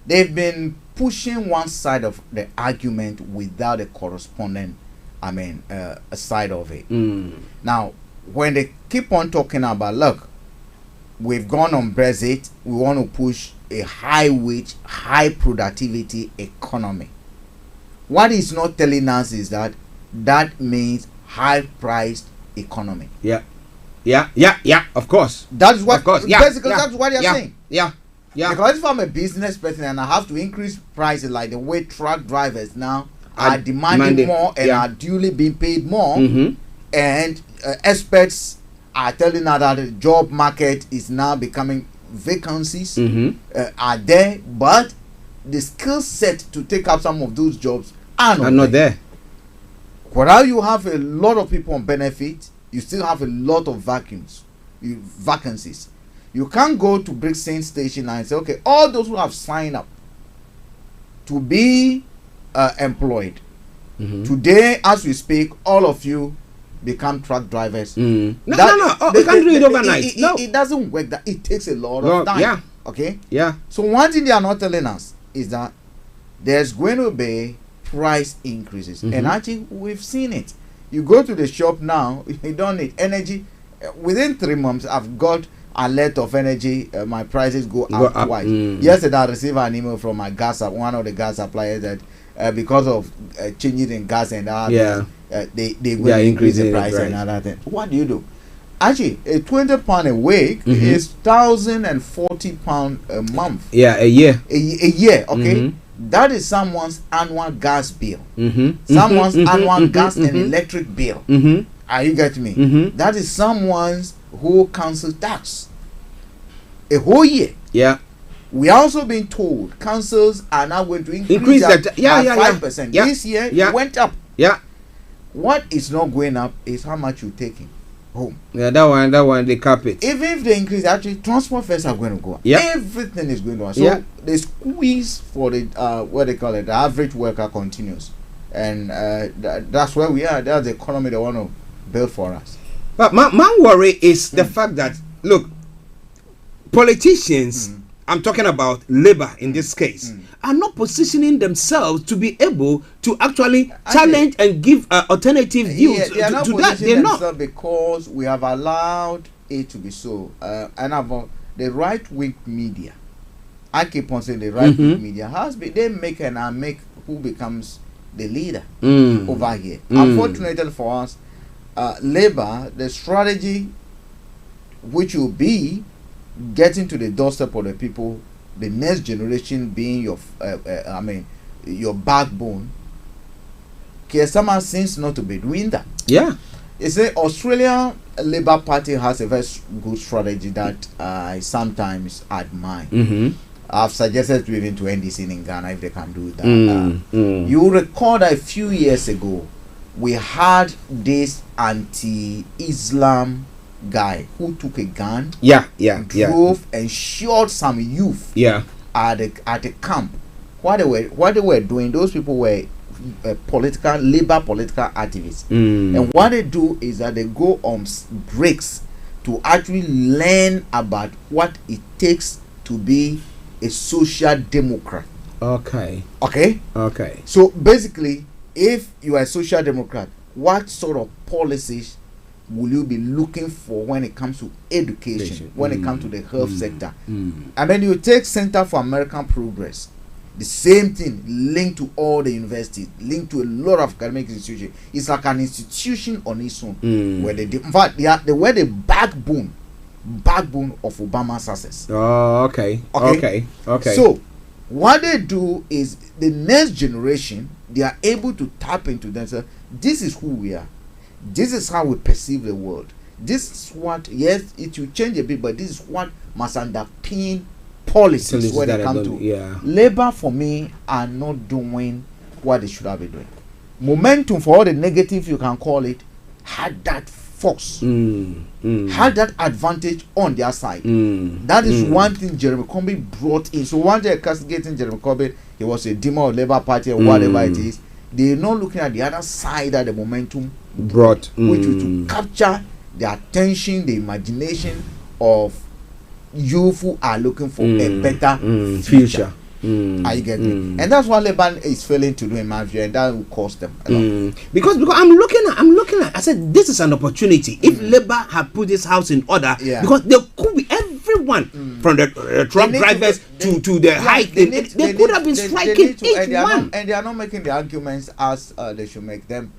They've been pushing one side of the argument without a corresponding, a side of it. Now, when they keep on talking about, look, we've gone on Brexit, we want to push a high wage, high productivity economy. What he's not telling us is that means high priced economy. Yeah, of course. That's what, basically, that's what you're saying. Yeah. Because if I'm a business person and I have to increase prices like the way truck drivers now are demanding more and are duly being paid more, and experts are telling us that the job market is now becoming vacancies are there, but the skill set to take up some of those jobs are not there. While you have a lot of people on benefit, you still have a lot of vacancies. You can't go to Brixton Station and say, okay, all those who have signed up to be employed today, as we speak, all of you become truck drivers. No. They can't do it overnight. It doesn't work. That it takes a lot of time. So one thing they are not telling us is that there's going to be price increases, and actually we've seen it. You go to the shop now, you don't need energy. Within 3 months, I've got a lot of energy. My prices go up twice. Yesterday, I received an email from my one of the gas suppliers that because of changes in gas and other things, they will increase the price and other things. What do? Actually, a £20 a week is £1,040 a month. Yeah, a year. A year, okay? That is someone's annual gas bill. Someone's annual gas and electric bill. Are you getting me? That is someone's whole council tax. A whole year. Yeah. We are also being told councils are now going to increase that by 5%. This year it went up. Yeah. What is not going up is how much you're taking home. Yeah, that one they cap it. Even if they increase, actually transport fares are going to go up. Yeah. Everything is going to go up. So the squeeze for the what they call it, the average worker continues. And that's where we are. That's the economy they want to build for us. But my worry is the fact that look, politicians, I'm talking about Labour in this case, are not positioning themselves to be able to actually challenge and give alternative views they are not to that. positioning They're not. themselves because we have allowed it to be so. And about the right-wing media, I keep on saying the right-wing media has been, they make and unmake who becomes the leader over here. Unfortunately for us, Labour, the strategy which will be getting to the doorstep of the people, the next generation being your your backbone. Keir Starmer seems not to be doing that. Yeah. You say Australia Labour Party has a very good strategy that I sometimes admire. I've suggested even to NDC in Ghana if they can do that. You recall that a few years ago we had this anti-Islam guy who took a gun, drove and shot some youth at a camp. What they were doing, those people were Labour political activists, and what they do is that they go on breaks to actually learn about what it takes to be a social democrat. Okay. So basically, if you are a social democrat, what sort of policies will you be looking for when it comes to education, when it comes to the health sector? And then you take Center for American Progress, the same thing, linked to all the universities, linked to a lot of academic institutions. It's like an institution on its own, where in fact they were the backbone of Obama's success. Okay. So what they do is the next generation, they are able to tap into themselves. This is who we are. This is how we perceive the world. This is what, yes, it will change a bit, but this is what must underpin policies when they come to. Labour, for me, are not doing what they should have been doing. Momentum, for all the negative you can call it, had that force, had that advantage on their side. That is one thing Jeremy Corbyn brought in. So one day castigating Jeremy Corbyn, he was a demon of Labour Party or whatever it is. They're not looking at the other side that the momentum brought, which was to capture the attention, the imagination of youth who are looking for a better future. I get it, and that's what Labour is failing to do in my view, and that will cost them a lot. Because I'm looking at. I said this is an opportunity. If Labour had put this house in order, because there could be everyone from the truck drivers to the high. They could have been striking each one, and they are not making the arguments as they should make them.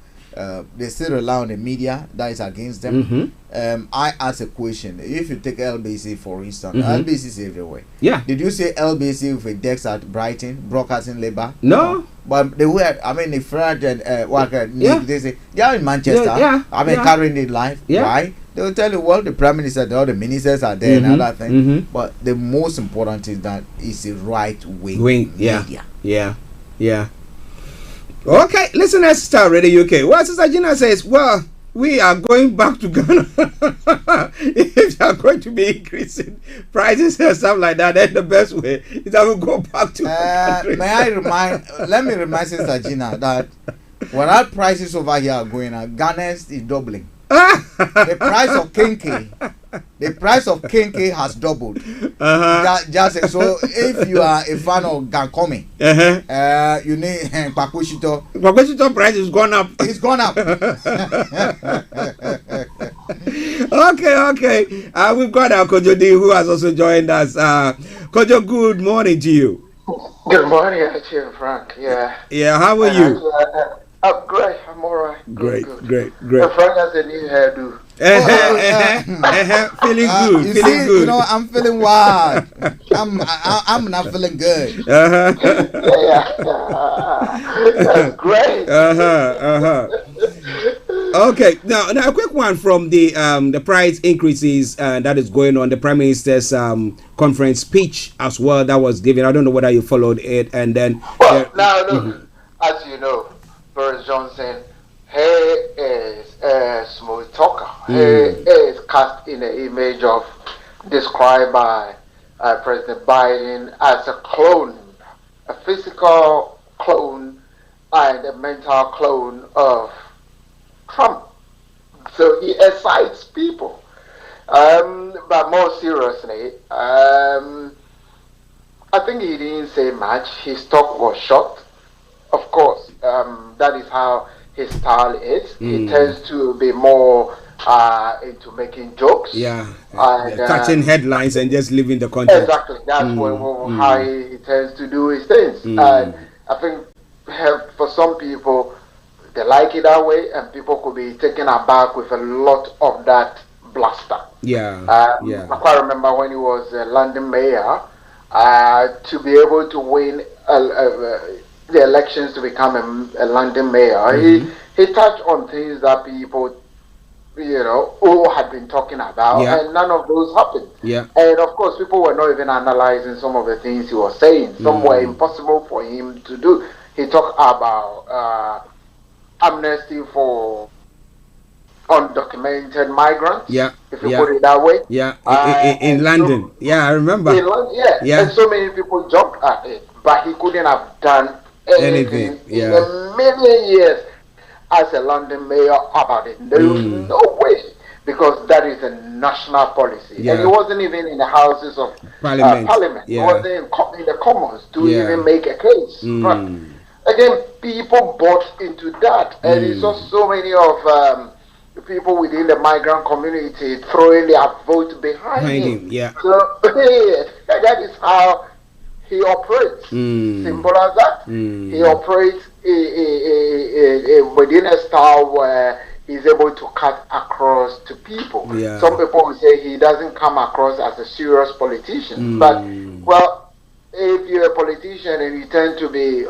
They still rely on the media that is against them. I ask a question. If you take LBC for instance, LBC is everywhere. Did you say LBC with a desk at Brighton broadcasting Labour? No. But they were, the French and they say they are in Manchester. Carrying it live, right? They will tell you, well, the Prime Minister, all the ministers are there and other things. But the most important is that it's a right-wing media. Okay, listen to Starr Radio UK. Well, Sister Gina says, well, we are going back to Ghana. If they are going to be increasing prices and stuff like that, then the best way is that we go back to let me remind Sister Gina that when our prices over here are going up, Ghana's is doubling. The price of kinky has doubled. Just so if you are a fan of Gankome, you need Pakushito. Pakushito price is gone up. It's gone up. Okay. We've got our Kojo D who has also joined us. Kojo, good morning to you. Good morning, Archie and Frank. Yeah, how are you? Great, I'm alright. Great. Frank has a new hairdo. Feeling good. Good. You know, I'm feeling wild. I'm not feeling good. That's great. Okay, now a quick one from the price increases that is going on. The Prime Minister's conference speech as well that was given. I don't know whether you followed it, and then as you know, Boris Johnson, he is a smooth talker. He is cast in the image of described by President Biden as a clone, a physical clone and a mental clone of Trump. So he excites people. But more seriously, I think he didn't say much. His talk was short. Of course, that is how his style is. He tends to be more into making jokes. Yeah, and, catching headlines and just leaving the country. Exactly. That's how he tends to do his things. And I think for some people, they like it that way, and people could be taken aback with a lot of that bluster. Yeah. I quite remember when he was London mayor, to be able to win the elections to become a London mayor, he touched on things that people, who had been talking about, and none of those happened. Yeah. And of course, people were not even analyzing some of the things he was saying. Some were impossible for him to do. He talked about amnesty for undocumented migrants. Yeah. If you put it that way. Yeah. In London. I remember. In London, and so many people jumped at it, but he couldn't have done anything in a million years as a London mayor about it. There was no way, because that is a national policy. And he wasn't even in the houses of Parliament. He wasn't in the Commons to even make a case. But again, people bought into that, and it's just so many of people within the migrant community throwing their vote behind him. So that is how he operates. Simple as that. He operates within a style where he's able to cut across to people. Some people will say he doesn't come across as a serious politician, but well, if you're a politician and you tend to be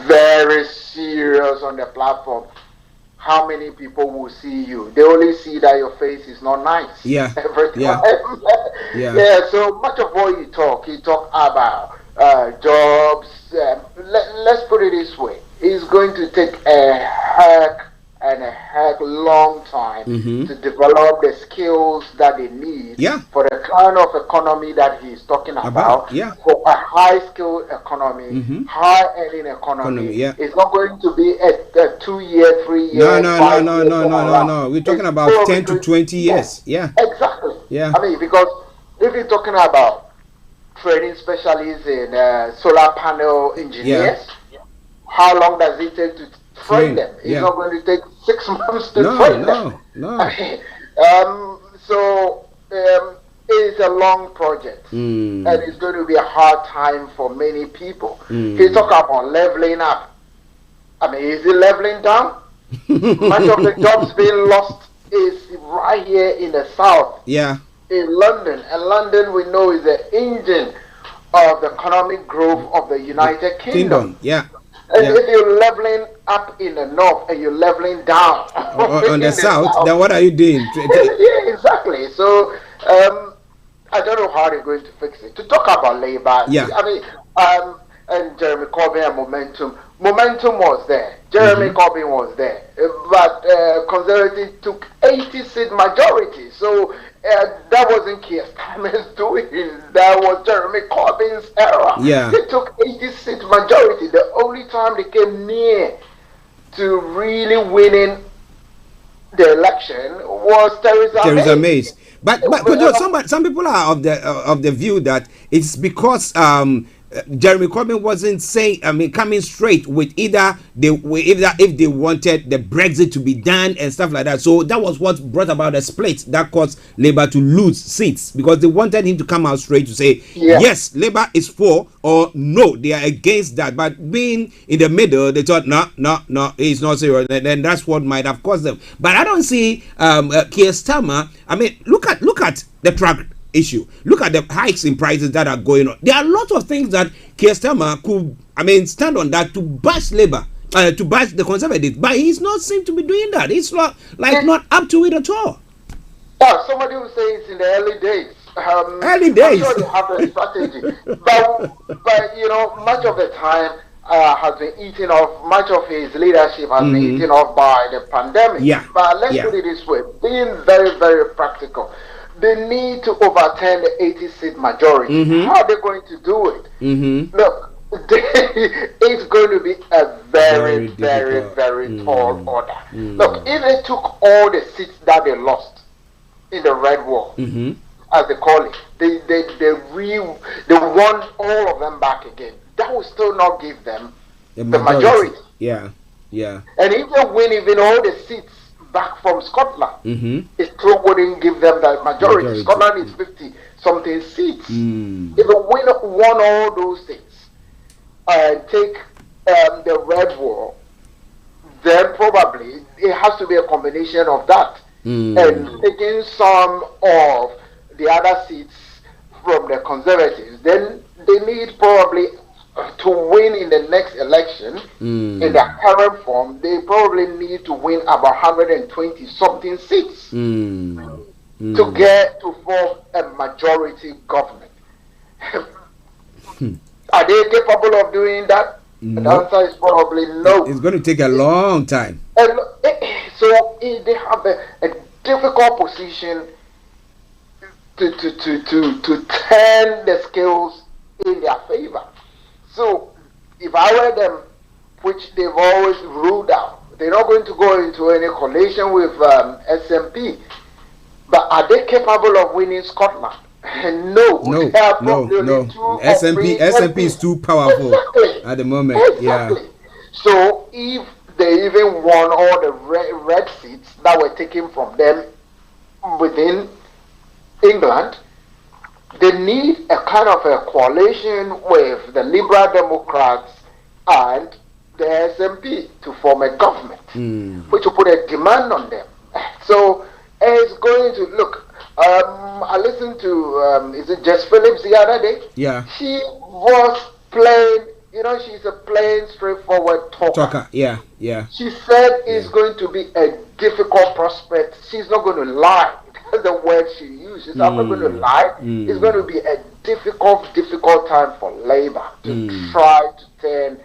very serious on the platform, how many people will see you? They only see that your face is not nice. Every time. So much of what you talk about jobs. Let's put it this way: it's going to take a heck long time to develop the skills that they need for the kind of economy that he's talking about. For a high-skilled economy, high-earning economy. It's not going to be a 2-year, 3-year, No. We're talking about 10 to 20 years. Exactly. I mean, because if you're talking about training specialists in solar panel engineers, how long does it take to train them? It's not going to take 6 months to train them. So it's a long project, and it's going to be a hard time for many people. You talk about leveling up. I mean, is it leveling down? Much of the jobs being lost is right here in the south. In London, and London we know is the engine of the economic growth of the United Kingdom. And if you're leveling up in the north and you're leveling down on the south, then what are you doing? Exactly. So I don't know how they're going to fix it. To talk about labor, I mean, and Jeremy Corbyn and Momentum was there. Jeremy Corbyn was there, but Conservative took 80-seat majority. So that wasn't Keir Starmer's doing. That was Jeremy Corbyn's era. They took 80-seat majority. The only time they came near to really winning the election was Theresa May. But some people are of the view that it's because Jeremy Corbyn wasn't coming straight with either if they wanted the Brexit to be done and stuff like that. So that was what brought about the split that caused Labour to lose seats, because they wanted him to come out straight to say yes, Labour is for, or no, they are against that. But being in the middle, they thought no, it's not serious. And then that's what might have caused them. But I don't see Keir Starmer. I mean, look at the truck issue. Look at the hikes in prices that are going on. There are a lot of things that Keir Starmer could, stand on that to bash Labour, to bash the Conservatives, but he's not seem to be doing that. He's not up to it at all. Somebody will say it's in the early days. Early days. I'm sure they have a strategy, but much of the time has been eaten off. Much of his leadership has been eaten off by the pandemic. But let's put it this way: being very, very practical. They need to overturn the 80-seat majority. How are they going to do it? Look, it's going to be a very, very, very tall order. Look, if they took all the seats that they lost in the Red War, Mm-hmm. as they call it. They want all of them back again. That will still not give them the majority. Yeah, yeah. And if they win even all the seats back from Scotland, Mm-hmm. it still wouldn't give them that majority. Scotland is 50-something seats. If they won all those seats and take the Red War, then probably it has to be a combination of that. And taking some of the other seats from the Conservatives, then they need probably to win in the next election in their current form. They probably need to win about 120 something seats to get to form a majority government. Are they capable of doing that? No. The answer is probably no. It's going to take a long time. And so they have a difficult position to turn the scales in their favor. So if I were them, which they've always ruled out, they're not going to go into any coalition with SNP. But are they capable of winning Scotland? No. SNP is too powerful at the moment. Exactly. Yeah. So if they even won all the red seats that were taken from them within England, they need a kind of a coalition with the Liberal Democrats and the SNP to form a government, which will put a demand on them. So it's going to look. I listened to is it Jess Phillips the other day? Yeah. She was plain. You know, she's a plain, straightforward talker. Yeah, yeah. She said it's going to be a difficult prospect. She's not going to lie. That's the word she used. She's not going to lie. It's going to be a difficult time for Labour to try to turn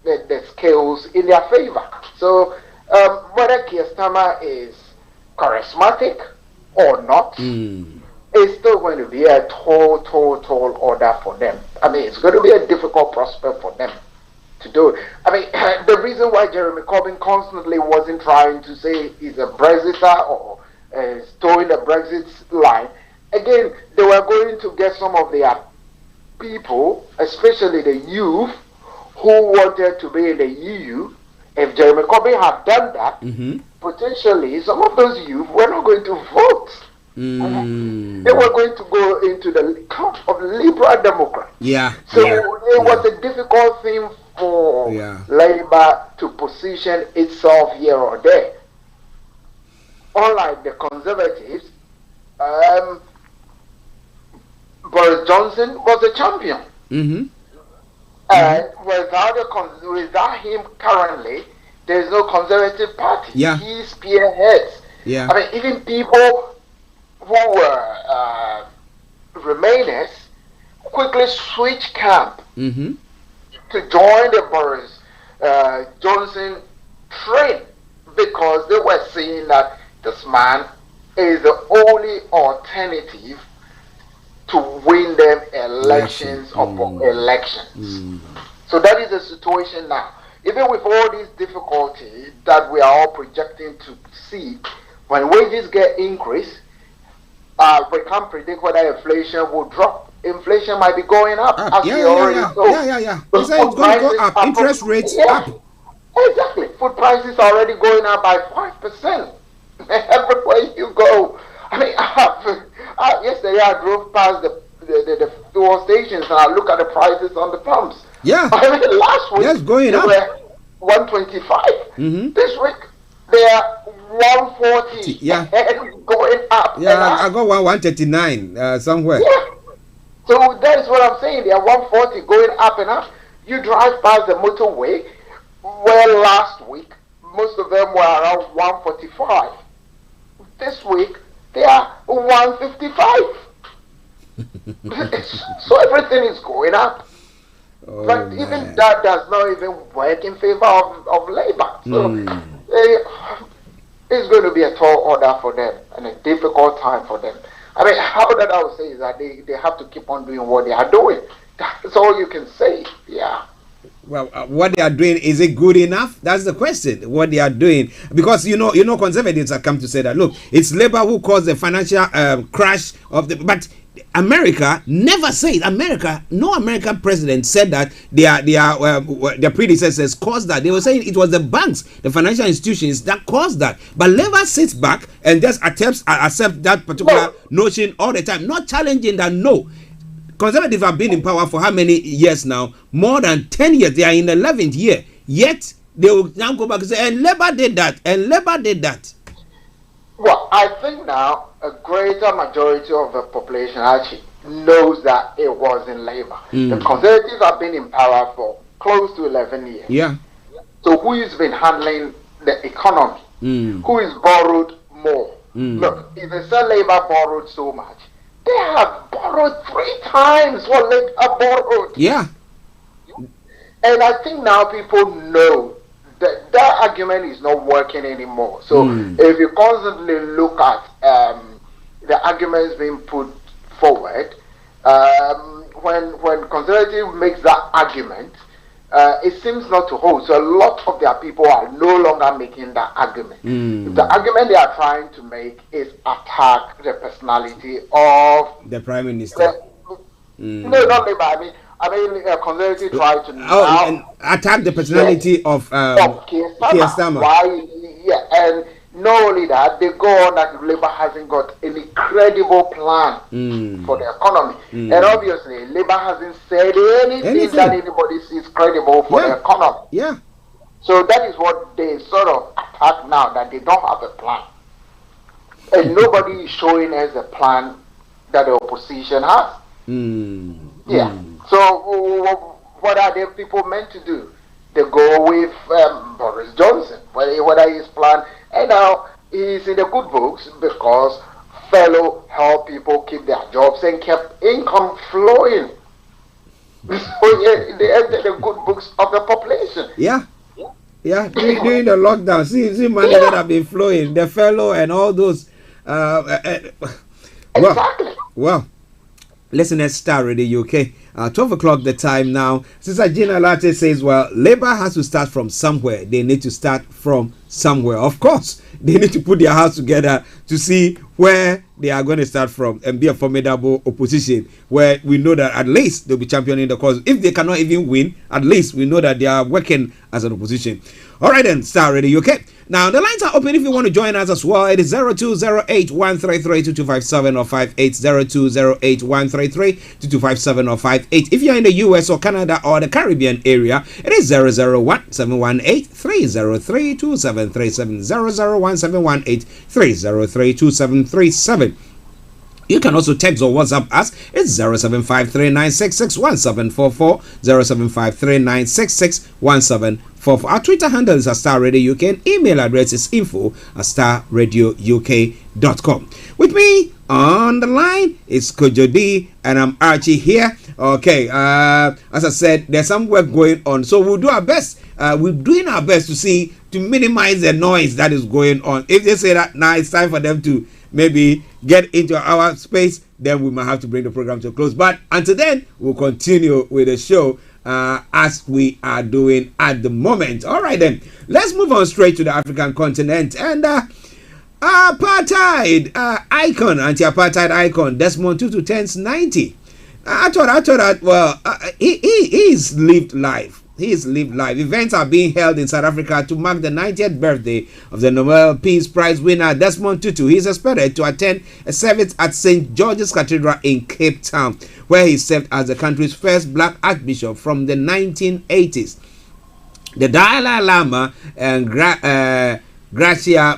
the scales in their favor. So whether Keir Starmer is charismatic or not, it's still going to be a tall order for them. I mean, it's going to be a difficult prospect for them to do it. I mean, the reason why Jeremy Corbyn constantly wasn't trying to say he's a Brexiter or towing the Brexit line, again, they were going to get some of their people, especially the youth, who wanted to be in the EU. If Jeremy Corbyn had done that, potentially some of those youth were not going to vote. They were going to go into the camp of Liberal Democrats. Yeah. So it was a difficult thing for Labour to position itself here or there. Unlike the Conservatives, Boris Johnson was a champion. And without him currently, there's no Conservative Party. Yeah. He spearheads. Yeah. I mean, even people who were Remainers quickly switched camp to join the Boris Johnson train because they were seeing that this man is the only alternative to win them elections upon elections. So that is the situation now. Even with all these difficulties that we are all projecting to see, when wages get increased, we can't predict whether inflation will drop. Inflation might be going up. Yeah. It's going to go up. Interest rates up. Exactly. Food prices are already going up by 5%. Everywhere you go. I mean, yesterday I drove past the fuel stations and I look at the prices on the pumps. Yeah. I mean, last week yes, going up. Were 125. This week they are 140. Yeah. And going up. Yeah, I got 139 somewhere. Yeah. So that is what I'm saying. They are 140 going up and up. You drive past the motorway where last week most of them were around 145. This week they are 155. So everything is going up. But even that does not even work in favor of Labour. So it's going to be a tall order for them and a difficult time for them. I mean, how that I would say is that they have to keep on doing what they are doing. That's all you can say. Yeah. Well, what they are doing, is it good enough? That's the question. What they are doing, because conservatives have come to say that, look, it's Labour who caused the financial crash of the. But America never said. No American president said that their predecessors caused that. They were saying it was the banks, the financial institutions that caused that. But Labour sits back and just accept that particular notion all the time, not challenging that. No. Conservatives have been in power for how many years now? More than 10 years. They are in the 11th year. Yet, they will now go back and say, and Labour did that, and Labour did that. Well, I think now a greater majority of the population actually knows that it was in Labour. The Conservatives have been in power for close to 11 years. Yeah. So who has been handling the economy? Who has borrowed more? Look, if they say Labour borrowed so much, they have borrowed 3 times what Labour borrowed. Yeah. And I think now people know that argument is not working anymore. So if you constantly look at the arguments being put forward, when conservative makes that argument, it seems not to hold. So a lot of their people are no longer making that argument. The argument they are trying to make is attack the personality of the Prime Minister. No, not Labour. I mean, conservative try to and attack the personality of Keir Starmer. Why? Yeah, and not only that, they go on that Labour hasn't got any credible plan for the economy, and obviously Labour hasn't said anything that anybody sees credible for the economy. Yeah. So that is what they sort of attack now, that they don't have a plan, and nobody is showing us a plan that the opposition has. Yeah. So what are the people meant to do? They go with Boris Johnson, whether his plan, and now he's in the good books because fellow help people keep their jobs and kept income flowing. So they entered the good books of the population. Yeah. Yeah, during the lockdown, see money that have been flowing, the fellow and all those. Exactly. Well, listen at Starr Radio UK. 12 o'clock the time now. Sister Gina Latte says, well, Labour has to start from somewhere. They need to start from somewhere. Of course, they need to put their house together to see where they are going to start from and be a formidable opposition where we know that at least they'll be championing the cause. If they cannot even win, at least we know that they are working as an opposition. All right then, Starr Radio UK. Now, the lines are open if you want to join us as well. It is 0208-133-2257 or 580208-133-2257 or 58. If you're in the US or Canada or the Caribbean area, it is 001-718-303-2737, 001-718-303-2737. You can also text or WhatsApp us. It's 0753966174, 0753966174. Our Twitter handle is Starr Radio UK and email address is info@starradiouk.com. With me on the line is Kojo D and I'm Archie here. Okay, as I said, there's some work going on, so we'll do our best. We're doing our best to minimize the noise that is going on. If they say that now it's time for them to maybe get into our space, then we might have to bring the program to a close. But until then, we'll continue with the show as we are doing at the moment. All right, then. Let's move on straight to the African continent. And apartheid icon, anti-apartheid icon, Desmond Tutu turns 90. I thought that, well, he's lived life. He's lived life. Events are being held in South Africa to mark the 90th birthday of the Nobel Peace Prize winner Desmond Tutu. He is expected to attend a service at St. George's Cathedral in Cape Town, where he served as the country's first black archbishop from the 1980s. The Dalai Lama and Gracia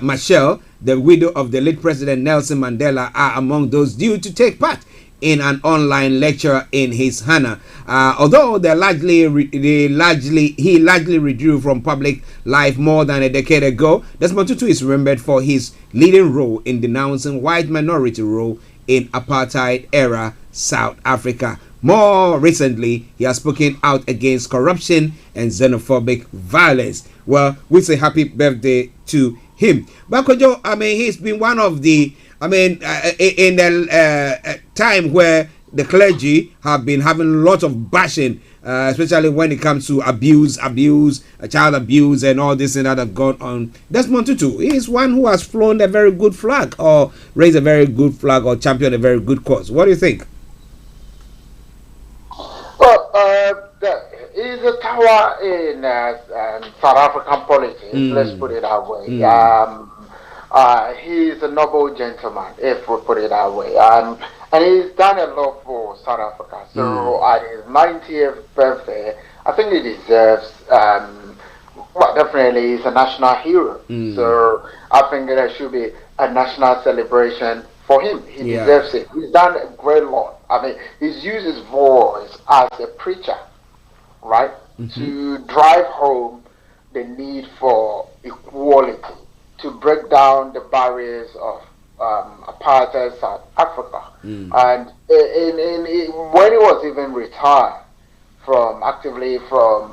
Machel, the widow of the late President Nelson Mandela, are among those due to take part in an online lecture in his honor. Although he largely withdrew from public life more than a decade ago, Desmond Tutu is remembered for his leading role in denouncing white minority rule in apartheid-era South Africa. More recently, he has spoken out against corruption and xenophobic violence. Well, we say happy birthday to him. But Kojo, he's been one of the in the time where the clergy have been having a lot of bashing especially when it comes to abuse, child abuse, and all this and that have gone on. Desmond Tutu is one who has flown a very good flag, or raised a very good flag, or championed a very good cause. What do you think? Well, he's a tower in South African politics. Let's put it that way. He's a noble gentleman, if we put it that way. And he's done a lot for South Africa. So at his 90th birthday, I think he deserves, well, definitely he's a national hero. So I think there should be a national celebration for him. He deserves it. He's done a great lot. I mean, he's used his voice as a preacher, right, to drive home the need for equality, to break down the barriers of apartheid South Africa. And when he was even retired actively from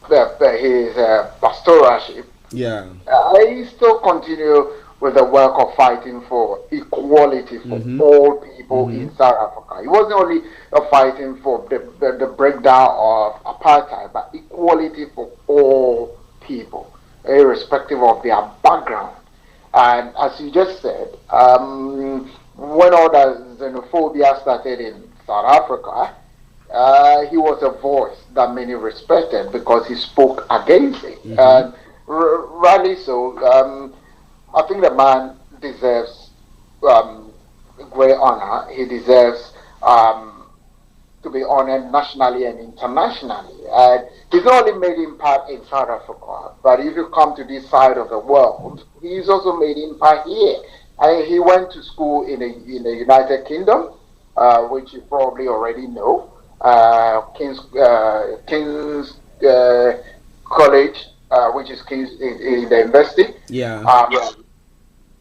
his pastoralship, he still continued with the work of fighting for equality for all people in South Africa. It wasn't only fighting for the breakdown of apartheid, but equality for all people, irrespective of their background. And as you just said, when all the xenophobia started in South Africa, he was a voice that many respected because he spoke against it. And rightly so. I think the man deserves great honor. He deserves to be honored nationally and internationally. And he's not only made impact in South Africa, but if you come to this side of the world, he's also made impact here. He went to school in the United Kingdom, which you probably already know, King's College, which is King's in the university.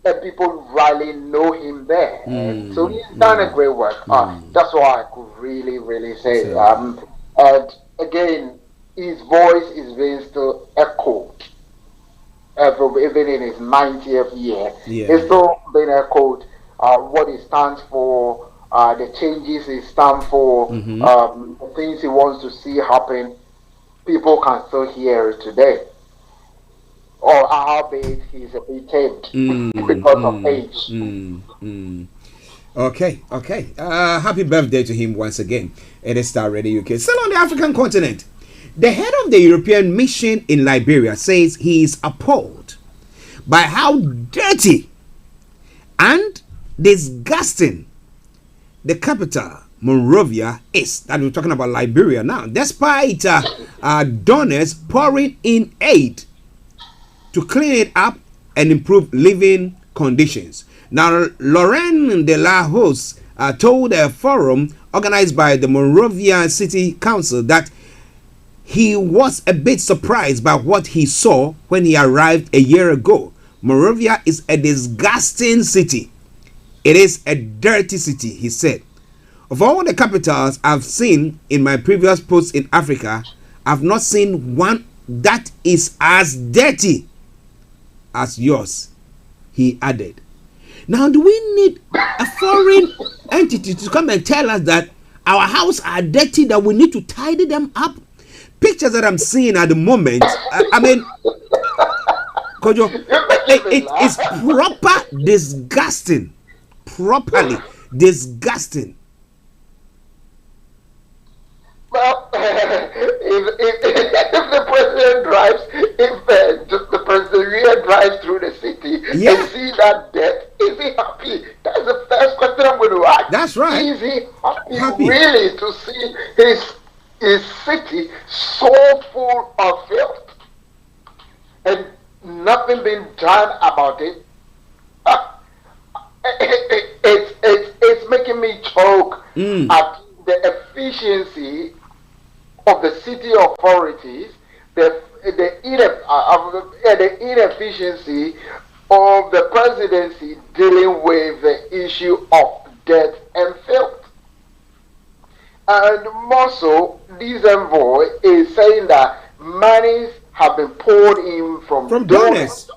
And people really know him there. So he's done a great work. That's why I could really say. And again, his voice is being still echoed. Even in his 90th year, it's still being echoed. What he stands for, the changes he stands for, the things he wants to see happen. People can still hear it today. Or albeit he's a bit tamed because of age. Okay. Happy birthday to him once again. It is Starr Radio UK. Still on the African continent. The head of the European mission in Liberia says he is appalled by how dirty and disgusting the capital, Monrovia, is. That we're talking about Liberia now. Despite donors pouring in aid to clean it up and improve living conditions. Now, Laurent de la Hose told a forum organized by the Monrovia City Council that he was a bit surprised by what he saw when he arrived a year ago. Monrovia is a disgusting city. It is a dirty city, he said. Of all the capitals I've seen in my previous posts in Africa, I've not seen one that is as dirty as yours, he added. Now, do we need a foreign entity to come and tell us that our houses are dirty, that we need to tidy them up? Pictures that I'm seeing at the moment, I mean, Kojo, it is proper disgusting. Properly disgusting. Well, if the president drives, if the president drives through the city and see that death, is he happy? That's the first question I'm going to ask. That's right. Is he happy really to see his city so full of filth and nothing being done about it? It's making me choke at the efficiency of the city authorities, the inefficiency of the presidency dealing with the issue of debt and filth. And more so, this envoy is saying that monies have been poured in from donors.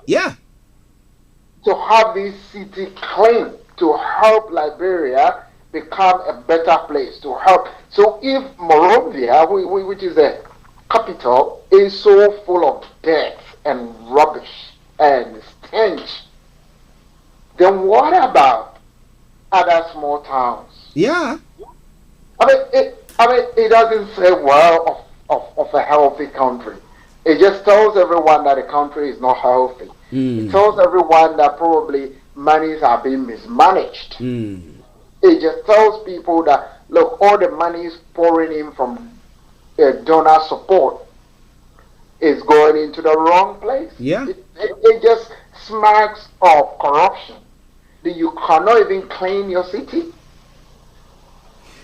To have this city clean, to help Liberia become a better place to help. So if Monrovia, which is the capital, is so full of dirt and rubbish and stench, then what about other small towns? Yeah. I mean, it doesn't say well of a healthy country. It just tells everyone that the country is not healthy. It tells everyone that probably monies are being mismanaged. It just tells people that, look, all the money is pouring in from donor support is going into the wrong place. Yeah. It just smacks of corruption. You cannot even clean your city.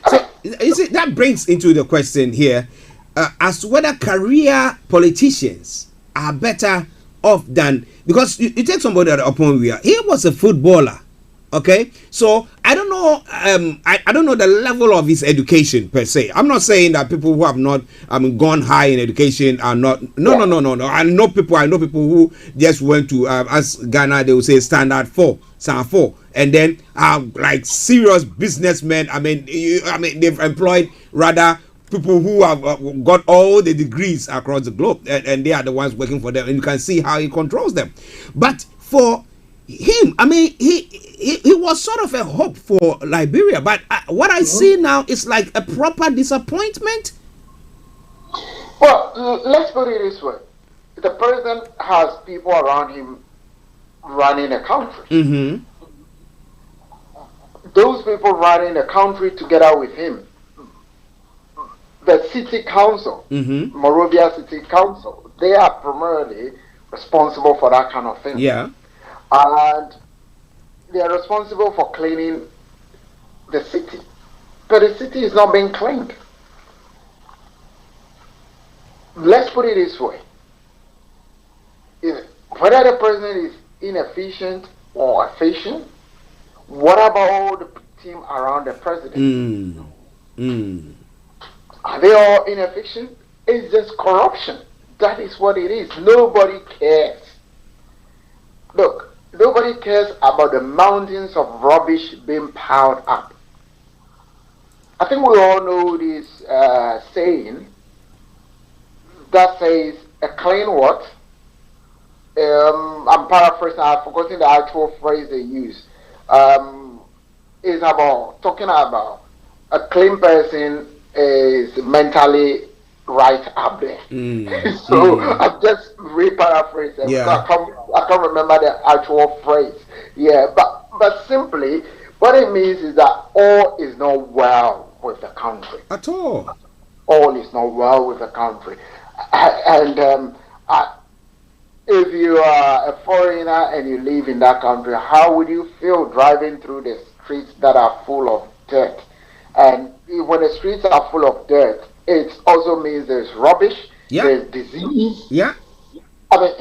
So, is it that brings into the question here as to whether career politicians are better off than, because you take somebody at Oponwia, he was a footballer, okay? So I don't know, I don't know the level of his education per se. I'm not saying that people who have not gone high in education are not. No. I know people who just went to as Ghana they will say standard 4. And then like serious businessmen. I mean they've employed rather people who have got all the degrees across the globe, and they are the ones working for them, and you can see how he controls them. But for him, I mean, he was sort of a hope for Liberia, but what I see now is like a proper disappointment. Well, let's put it this way: the president has people around him running a country. Those people running the country together with him, the city council, Monrovia City Council, they are primarily responsible for that kind of thing. Yeah. And they are responsible for cleaning the city. But the city is not being cleaned. Let's put it this way. Whether the president is inefficient or efficient, what about all the team around the president? Are they all inefficient? It's just corruption. That is what it is. Nobody cares. Look, nobody cares about the mountains of rubbish being piled up. I think we all know this saying that says, a clean what? I'm paraphrasing, I've forgotten the actual phrase they use. Is about talking about a clean person is mentally right up there. So I've just re-paraphrased it. Yeah. I can't remember the actual phrase. Yeah, but simply what it means is that all is not well with the country. At all. All is not well with the country. And if you are a foreigner and you live in that country, how would you feel driving through the streets that are full of dirt? And when the streets are full of dirt, it also means there's rubbish, there's disease. Yeah. I mean,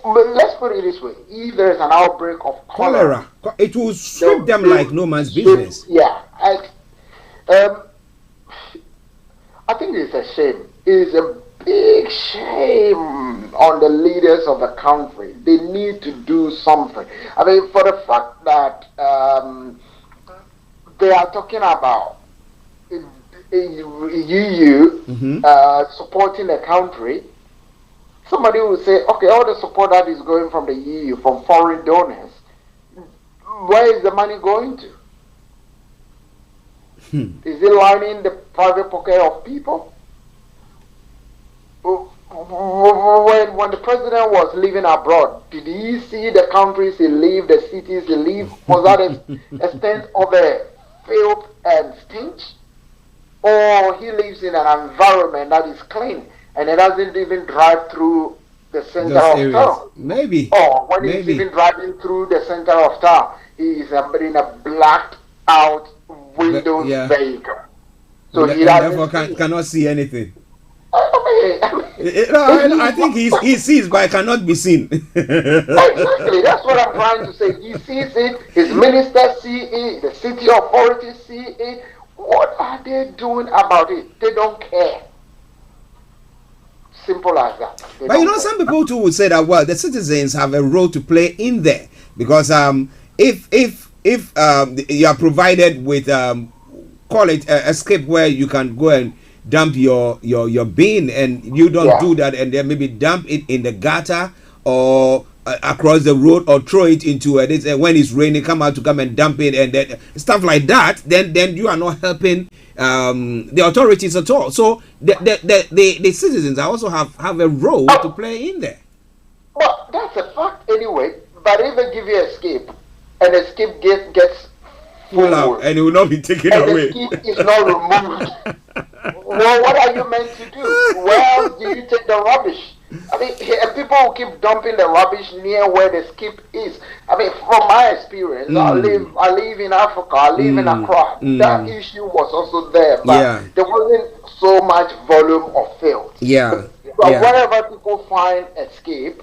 let's put it this way: if there's an outbreak of cholera, it will sweep them like no man's business. Yeah. I think it's a shame. It's a big shame on the leaders of the country. They need to do something. I mean, for the fact that they are talking about EU supporting the country, somebody will say, okay, all the support that is going from the EU, from foreign donors, where is the money going to? Is it lining the private pocket of people? When the president was living abroad, did he see the countries he lived, the cities he lived? Was that an extent of the filth and stench? Or he lives in an environment that is clean and it doesn't even drive through the center of town? Maybe. Or when he's even driving through the center of town, he is in a blacked out windows vehicle. So he therefore cannot see anything. I think he sees but cannot be seen. Exactly, that's what I'm trying to say. He sees it, his ministers see it, the city authorities see it. What are they doing about it? They don't care. Simple as that. But you know, some people too would say that, well, the citizens have a role to play in there, because if if you are provided with call it a skip where you can go and dump your bin, and you don't do that, and then maybe dump it in the gutter or across the road, or throw it into when it's raining, come out to come and dump it, and then stuff like that, then you are not helping the authorities at all. So the citizens also have a role to play in there. Well, that's a fact anyway. But if they give you a skip, and the skip gets full out, and it will not be taken away, the skip is not removed, well, what are you meant to do? Where else do you take the rubbish? I mean, and people will keep dumping the rubbish near where the skip is. I mean, from my experience, I live in Africa, I live in Accra. That issue was also there, but there wasn't so much volume of filth. But wherever people find a skip,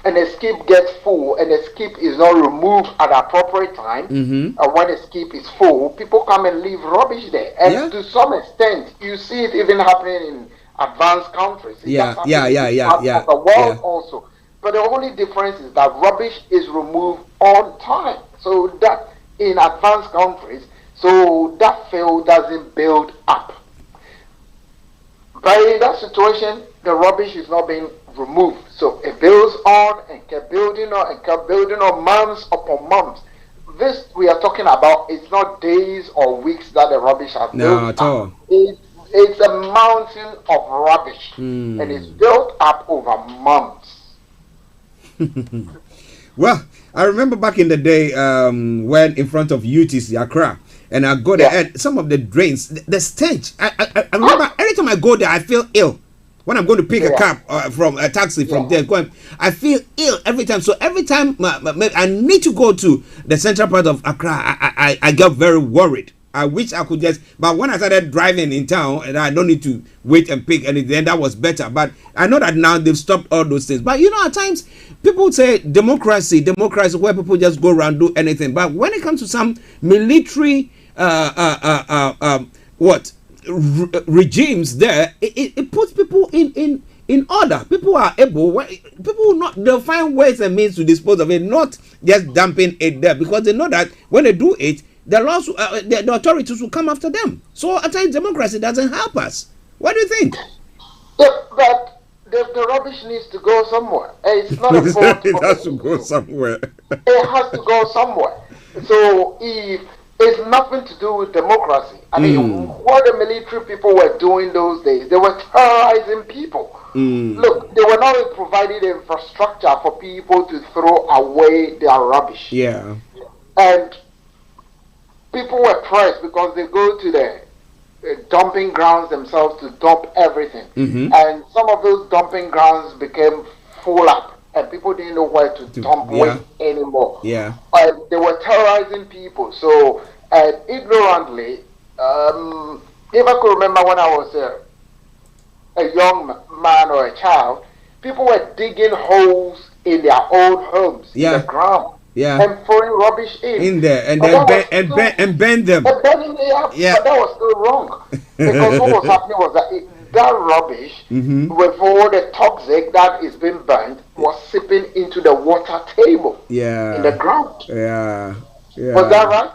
and the skip gets full, and the skip is not removed at the appropriate time, and when the skip is full, people come and leave rubbish there. And to some extent, you see it even happening in advanced countries. Of the world also. But the only difference is that rubbish is removed on time. So that in advanced countries, so that filth doesn't build up. But in that situation, the rubbish is not being removed. So it builds on and kept building on and kept building on, months upon months. This we are talking about, it's not days or weeks that the rubbish has built at all. It's a mountain of rubbish, and it's built up over months. Well, I remember back in the day when in front of UTC Accra, and I go there, and some of the drains, the stench. I remember every time I go there, I feel ill. When I'm going to pick a cab from a taxi from there, I feel ill every time. So every time I need to go to the central part of Accra, I get very worried. I wish I could just, but when I started driving in town and I don't need to wait and pick anything, then that was better. But I know that now they've stopped all those things. But you know, at times people say democracy, where people just go around do anything. But when it comes to some military regimes there, it puts people in order. People are able, people will not, they'll find ways and means to dispose of it, not just dumping it there, because they know that when they do it, the laws, the authorities will come after them. So at times democracy doesn't help us. What do you think? Yeah, but the rubbish needs to go somewhere. It's not a fault. It has to go somewhere. It has to go somewhere. So if it's nothing to do with democracy. I mean, what the military people were doing those days, they were terrorizing people. Look, they were not even providing the infrastructure for people to throw away their rubbish. Yeah. And people were pressed because they go to the dumping grounds themselves to dump everything. And some of those dumping grounds became full up, and people didn't know where to dump waste anymore. Yeah. And they were terrorizing people. So, and ignorantly, if I could remember when I was a young man or a child, people were digging holes in their own homes, in the ground. And throwing rubbish in there, and then bend them. And bending it up. Yeah. But that was still wrong. Because what was happening was that rubbish, with all the toxic that is being burned, was seeping into the water table in the ground. Yeah. Was that right?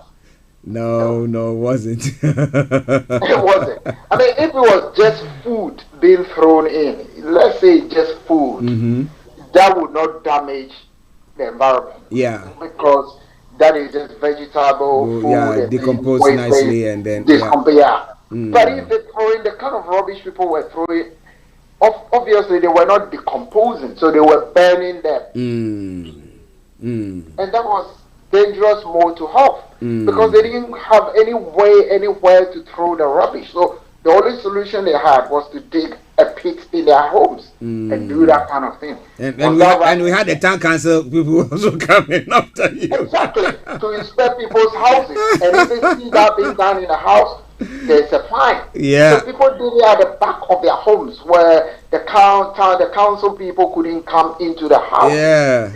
No, it wasn't. It wasn't. I mean, if it was just food being thrown in, let's say just food, that would not damage the environment. Yeah. Because that is just vegetable food. Yeah, decompose nicely and then. But if they throw in the kind of rubbish people were throwing, obviously they were not decomposing, so they were burning them. And that was dangerous more to health because they didn't have anywhere to throw the rubbish. So the only solution they had was to dig a pit in their homes and do that kind of thing. And we had the town council people also coming after you. Exactly, to inspect people's houses. And if they see that being done in a house, there's a fine. Yeah. So people did it at the back of their homes where the council people couldn't come into the house. Yeah.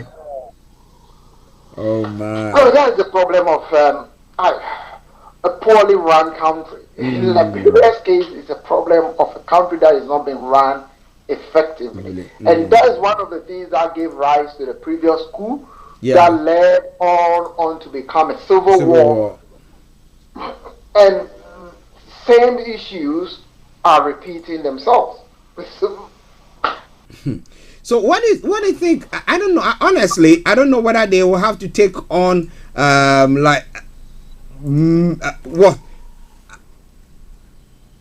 Oh man. So that is the problem of a poorly run country. In Liberia's case, it's a problem of a country that is not being run effectively. And that is one of the things that gave rise to the previous coup that led on to become a civil war. And same issues are repeating themselves. So what do you think? I don't know. Honestly, I don't know whether they will have to take on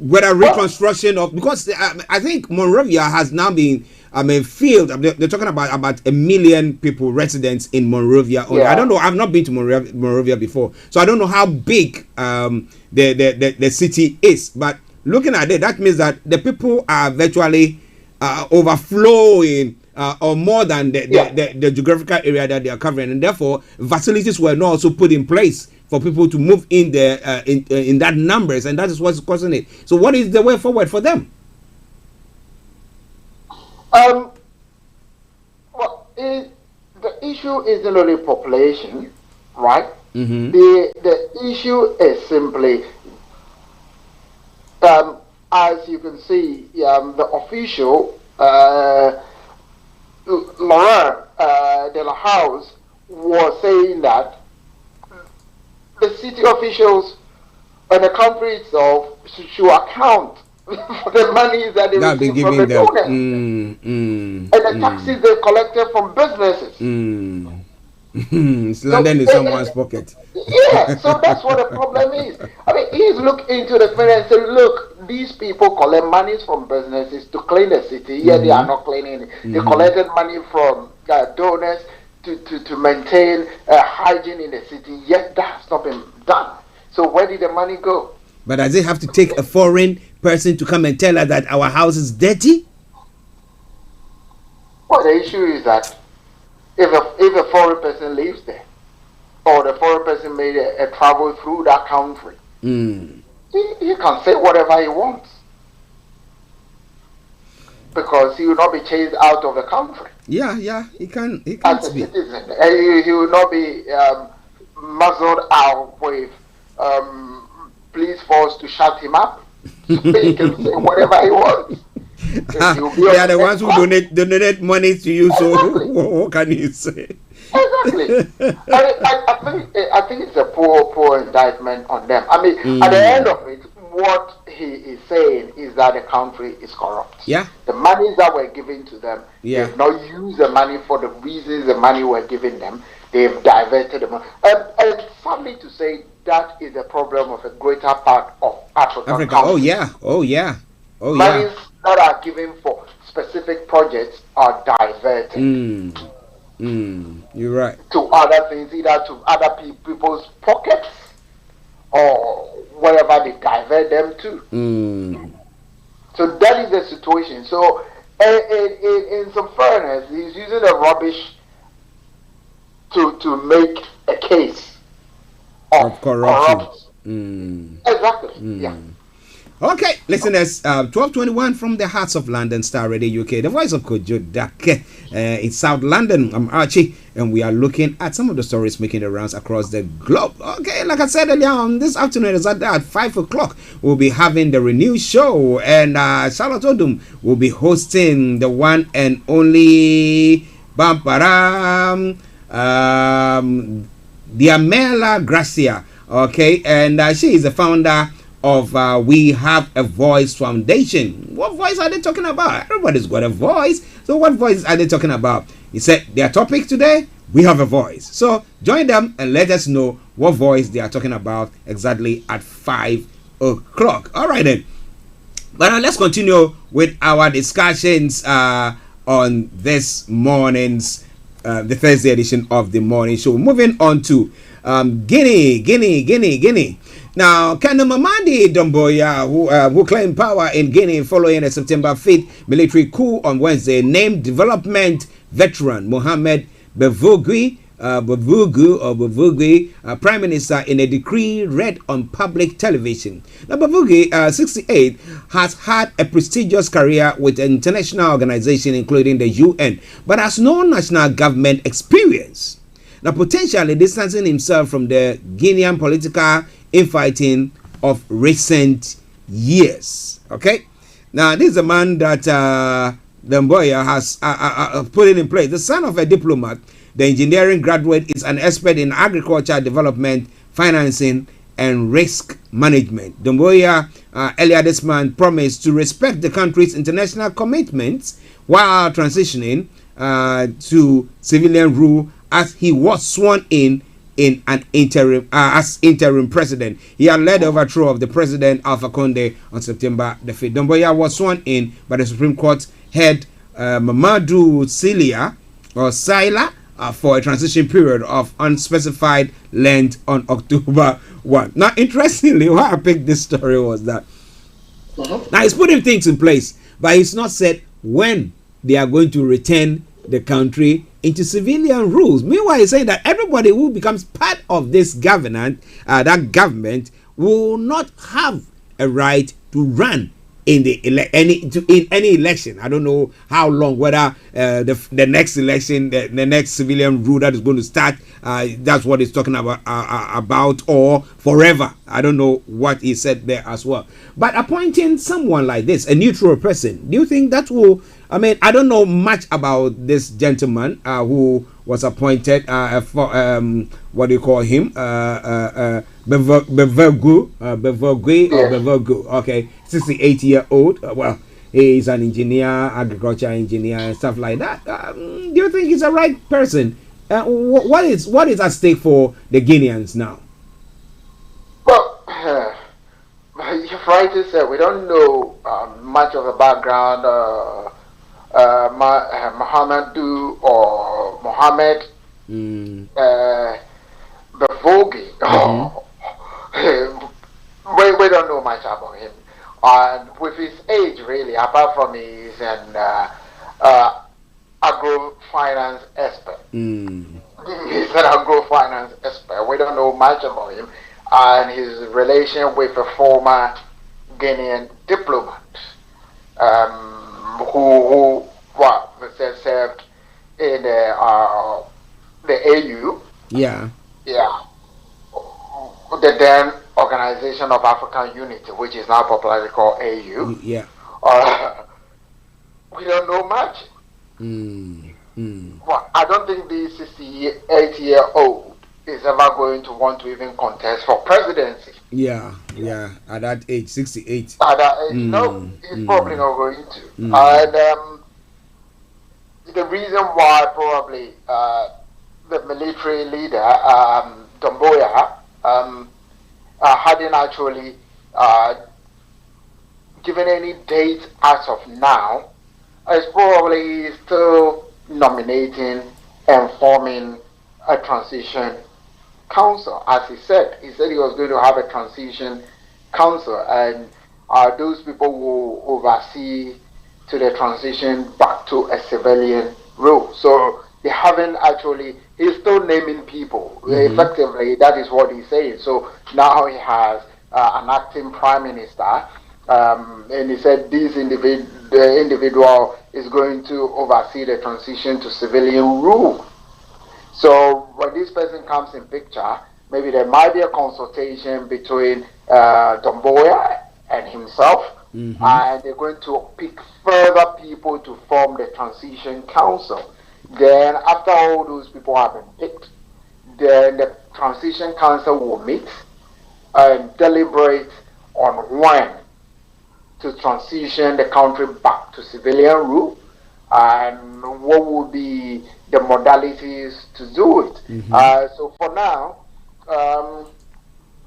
whether reconstruction of, because I think Monrovia has now been filled. They're talking about 1 million people, residents in Monrovia. I don't know. I've not been to Monrovia before, so I don't know how big the city is. But looking at it, that means that the people are virtually overflowing or more than the geographical area that they are covering, and therefore facilities were not also put in place for people to move in there in that numbers, and that is what's causing it. So what is the way forward for them? Well, the issue isn't only population, right? The issue is simply, as you can see, the official, Laurent de la House, was saying that the city officials and the country itself should account for the money that they receive from the donors and the taxes they collected from businesses. It's landing in someone's pocket. Yeah, so that's what the problem is. I mean, he's looked into the thing and said, look, these people collect monies from businesses to clean the city. Yeah, they are not cleaning it. They collected money from donors to maintain hygiene in the city, yet that has not been done. So where did the money go? But does it have to take a foreign person to come and tell us that our house is dirty? Well, the issue is that if a foreign person lives there, or the foreign person made a travel through that country, he can say whatever he wants, because he will not be chased out of the country. Yeah, he can't be. Citizen. He will not be muzzled out with police force to shut him up. So he can say whatever he wants. They are the ones who donate money to you. So what can you say? Exactly. I think it's a poor indictment on them. I mean, at the end of it, what he is saying is that the country is corrupt. Yeah. The monies that were given to them, they've not used the money for the reasons the money were given them. They've diverted the money. And sadly to say, that is the problem of a greater part of Africa. Countries. Monies that are given for specific projects are diverted. You're right. To other things, either to other people's pockets or wherever they divert them to. So that is the situation. So in some fairness, he's using the rubbish to make a case of corruption. Exactly. Yeah. Okay, listeners, 1221 from the hearts of London, Starr Radio UK, the voice of Kojo Dake. It's South London. I'm Archie, and we are looking at some of the stories making the rounds across the globe. Okay, like I said earlier on, this afternoon is at 5 o'clock. We'll be having the renewed show, and Charlotte Odum will be hosting the one and only Bamparam, Diamela Gracia. Okay, and she is the founder of We Have a Voice Foundation. What voice are they talking about? Everybody's got a voice. So what voice are they talking about? He said their topic today, we have a voice. So join them and let us know what voice they are talking about exactly at 5 o'clock. All right then. But now let's continue with our discussions on this morning's the Thursday edition of the morning show. Moving on to Guinea. Now, Kano Mamadi Domboya, who claimed power in Guinea following a September 5th military coup on Wednesday, named development veteran Mohamed Bevugui, Prime Minister in a decree read on public television. Now, Bevugui, 68, has had a prestigious career with an international organization, including the UN, but has no national government experience. Now, potentially distancing himself from the Guinean political infighting of recent years. Okay, now this is a man that Demboya has put it in place. The son of a diplomat, The engineering graduate is an expert in agriculture development, financing, and risk management. Domboya earlier this month promised to respect the country's international commitments while transitioning to civilian rule as he was sworn in an interim as interim president. He had led the overthrow of the president Alpha Conde on September the 5th. Domboya was sworn in by the Supreme Court head Mamadou Sila for a transition period of unspecified length on October 1. Now, interestingly, why I picked this story was that now he's putting things in place, but he's not said when they are going to return the country into civilian rules. Meanwhile, he's saying that everybody who becomes part of this government will not have a right to run in any election. I don't know how long, whether the next election, the next civilian rule that is going to start, that's what he's talking about, or forever. I don't know what he said there as well. But appointing someone like this, a neutral person, do you think that will? I mean, I don't know much about this gentleman who was appointed for what do you call him? Bevergu. Okay, 68-year-old. Well, he is an engineer, agriculture engineer, and stuff like that. Do you think he's the right person? What is at stake for the Guineans now? Well, you're right to say we don't know much of the background. Muhammadu or Mohammed Bevogi. We don't know much about him. And with his age, really, apart from he's an agro-finance expert. He's an agro-finance expert. We don't know much about him. And his relation with a former Guinean diplomat. Who served in the AU. Yeah. The then Organization of African Unity, which is now popularly called AU. Yeah. We don't know much. Well, I don't think the 68-year-old is ever going to want to even contest for presidency. Yeah, at that age, 68. At that age, no, he's probably not going to. And the reason why probably the military leader, Domboya, hadn't actually given any date as of now, is probably still nominating and forming a transition council. As he said he was going to have a transition council, and those people will oversee to the transition back to a civilian rule. So they haven't actually, he's still naming people. Effectively, that is what he's saying. So now he has an acting prime minister, and he said the individual is going to oversee the transition to civilian rule. So when this person comes in picture, maybe there might be a consultation between Domboya and himself, and they're going to pick further people to form the transition council. Then after all those people have been picked, then the transition council will meet and deliberate on when to transition the country back to civilian rule and what would be the modalities to do it. So for now,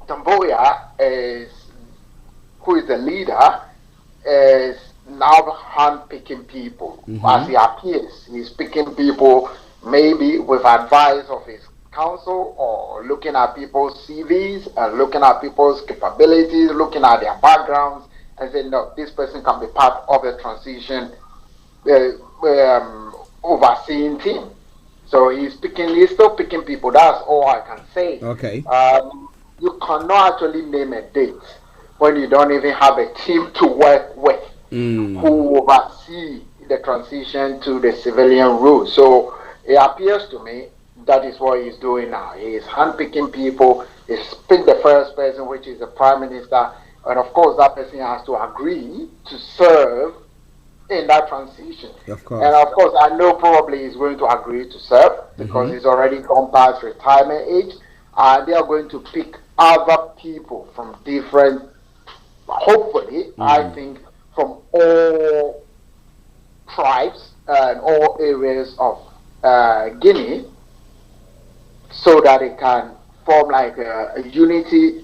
Domboya who is the leader, is now hand-picking people as he appears. He's picking people maybe with advice of his council, or looking at people's CVs and looking at people's capabilities, looking at their backgrounds, and saying, no, this person can be part of the transition overseeing team. So he's still picking people. That's all I can say. Okay. You cannot actually name a date when you don't even have a team to work with who oversee the transition to the civilian rule. So it appears to me that is what he's doing now. He is handpicking people. He's picked the first person, which is the prime minister, and of course that person has to agree to serve in that transition. Of course. And of course, I know probably he's going to agree to serve because he's already gone past retirement age. They are going to pick other people from different, hopefully, I think, from all tribes and all areas of Guinea, so that it can form like a unity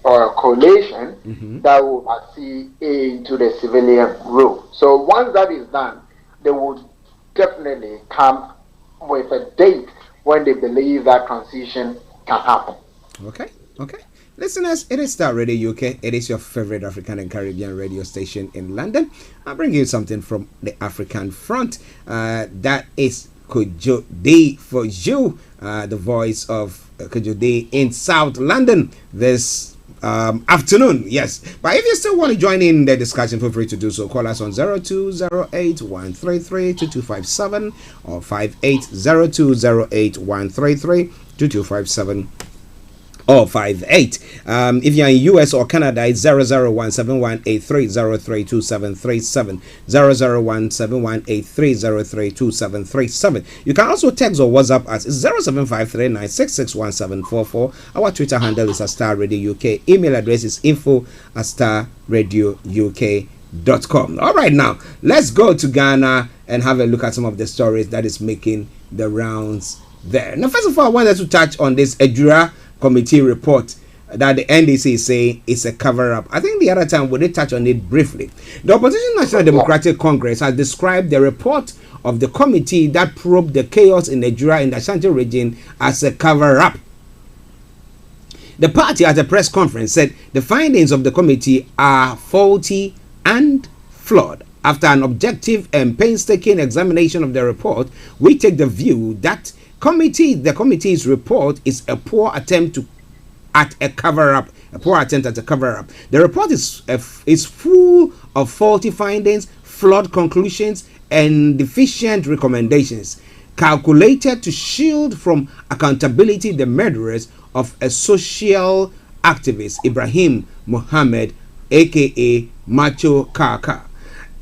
or a coalition that will see into the civilian rule. So once that is done, they will definitely come with a date when they believe that transition can happen. Okay. Listeners, it is Star Radio UK. It is your favorite African and Caribbean radio station in London. I'll bring you something from the African front. That is Kojo Day for you, the voice of Kojo Day in South London this afternoon. Yes, but if you still want to join in the discussion, feel free to do so. Call us on 0208-133-2257 or 580208-133-2257 or 58. If you're in US or Canada, it's 0017183032737, 0017183032737. You can also text or WhatsApp us 0753966144. Our Twitter handle is @Starr Radio UK. Email address is info@starradiouk.com. All right, now let's go to Ghana and have a look at some of the stories that is making the rounds there. Now, first of all, I wanted to touch on this Ejura committee report that the NDC is saying is a cover-up. I think the other time we did touch on it briefly. The Opposition National Democratic Congress has described the report of the committee that probed the chaos in Ejura in the Ashanti region as a cover-up. The party at a press conference said the findings of the committee are faulty and flawed. After an objective and painstaking examination of the report, we take the view that the committee's report is a poor attempt at a cover-up. The report is full of faulty findings, flawed conclusions, and deficient recommendations, calculated to shield from accountability the murderers of a social activist, Ibrahim Mohammed, aka Macho Kaka,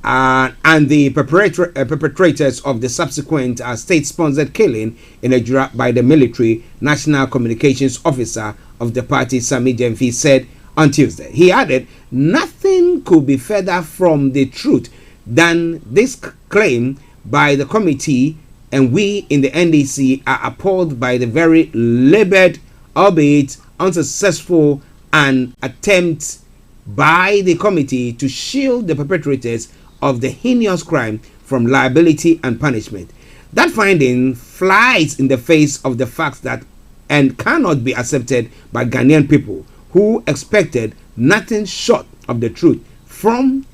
and the perpetrators of the subsequent state-sponsored killing in Ejura by the military national communications officer of the party, Sami Jemfi, said on Tuesday. He added, nothing could be further from the truth than this claim by the committee, and we in the NDC are appalled by the very labored, albeit unsuccessful, and attempt by the committee to shield the perpetrators of the heinous crime from liability and punishment. That finding flies in the face of the facts that and cannot be accepted by Ghanaian people who expected nothing short of the truth from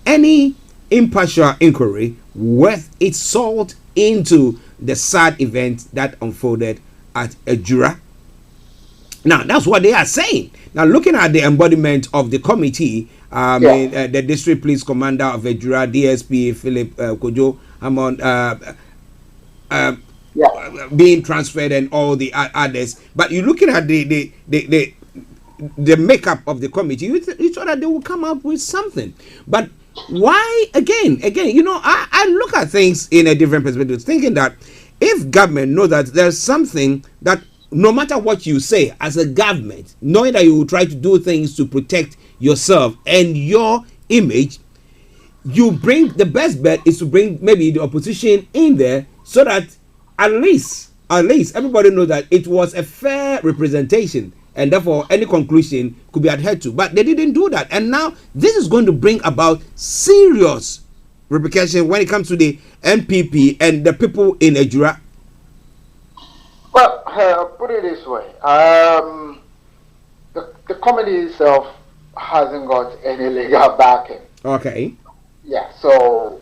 any impartial inquiry worth its salt into the sad event that unfolded at Ejura. Now, that's what they are saying. Now, looking at the embodiment of the committee, the district police commander of Ejura, DSP Philip Kojo Hammond, being transferred, and all the others. But you're looking at the makeup of the committee, you thought that they will come up with something. But why, again, I look at things in a different perspective, thinking that if government know that there's something that no matter what you say as a government, knowing that you will try to do things to protect yourself and your image, you bring the best bet is to bring maybe the opposition in there so that at least everybody knows that it was a fair representation and therefore any conclusion could be adhered to. But they didn't do that, and now this is going to bring about serious repercussions when it comes to the NPP and the people in Ejura. Well, put it this way. The committee itself hasn't got any legal backing. Okay. Yeah, so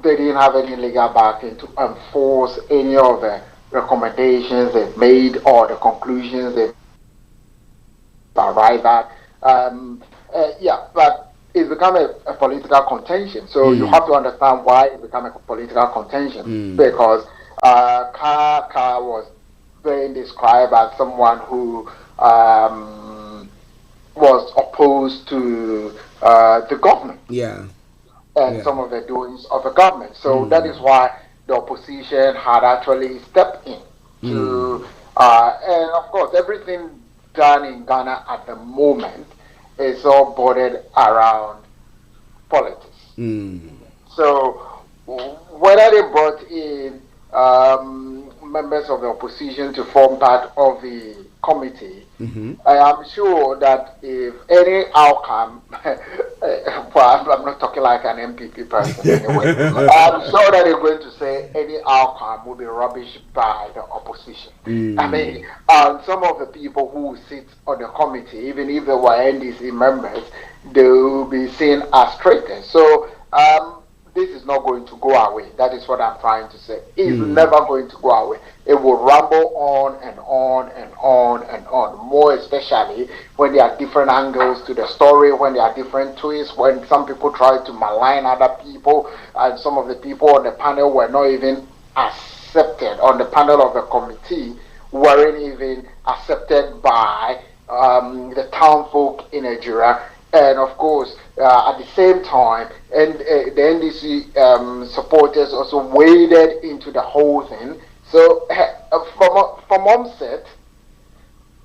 they didn't have any legal backing to enforce any of the recommendations they've made or the conclusions they've arrived at. But it's become a political contention. So you have to understand why it became a political contention. Because Kaka was being described as someone who was opposed to the government. Yeah. and some of the doings of the government. So that is why the opposition had actually stepped in to, and of course, everything done in Ghana at the moment is all bordered around politics. So whether they brought in members of the opposition to form part of the committee, I am sure that if any outcome, well, I'm not talking like an MPP person anyway, I'm sure that they're going to say any outcome will be rubbish by the opposition. I mean, some of the people who sit on the committee, even if they were NDC members, they will be seen as traitors. So this is not going to go away. That is what I'm trying to say. It's never going to go away. It will rumble on and on and on and on. More especially when there are different angles to the story, when there are different twists, when some people try to malign other people, and some of the people on the panel were not even accepted, on the panel of the committee, weren't even accepted by the town folk in Nigeria. And of course, at the same time, and the NDC supporters also waded into the whole thing. So from onset,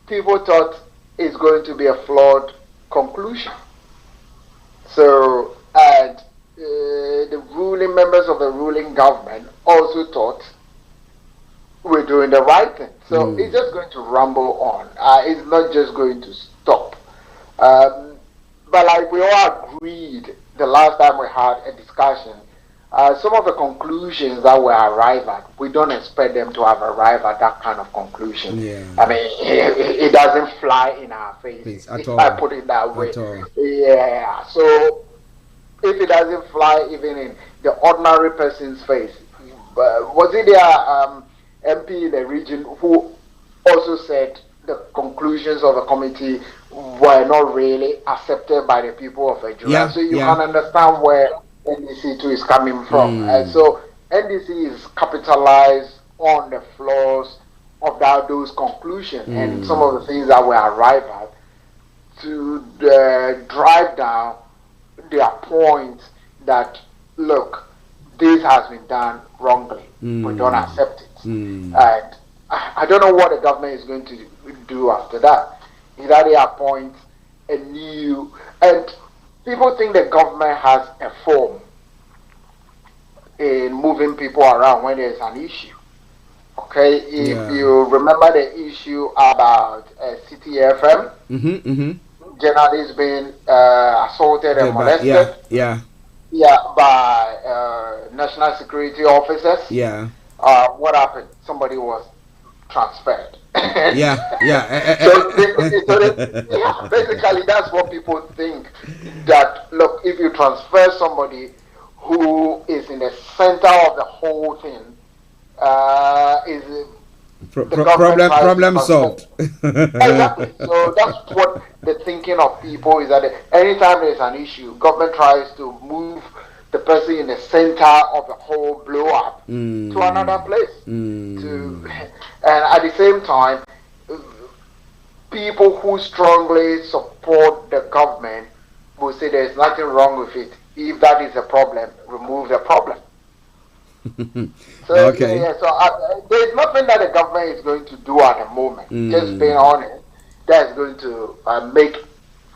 people thought it's going to be a flawed conclusion. So, and the ruling members of the ruling government also thought we're doing the right thing. So it's just going to rumble on. It's not just going to stop. But like we all agreed the last time we had a discussion, some of the conclusions that we arrived at, we don't expect them to have arrived at that kind of conclusion. I mean, it doesn't fly in our face, if I put it that way. Yeah, so if it doesn't fly even in the ordinary person's face, was it their MP in the region who also said the conclusions of the committee were not really accepted by the people of Nigeria? So you can understand where NDC too is coming from. And so NDC is capitalized on the flaws of those conclusions and some of the things that we arrived at to drive down their point that, look, this has been done wrongly. We don't accept it. And I don't know what the government is going to do after that. Either they appoint a new, and people think the government has a form in moving people around when there's an issue. Okay, if you remember the issue about CTFM, journalists being assaulted and molested, by national security officers. What happened? Somebody was transferred. So basically, that's what people think. That look, if you transfer somebody who is in the center of the whole thing, is problem solved. Exactly. So that's what the thinking of people is, that anytime there's an issue, government tries to move the person in the center of the whole blow up to another place. And at the same time, people who strongly support the government will say there's nothing wrong with it. If that is a problem, remove the problem. So, there's nothing that the government is going to do at the moment. Just being honest, that's going to make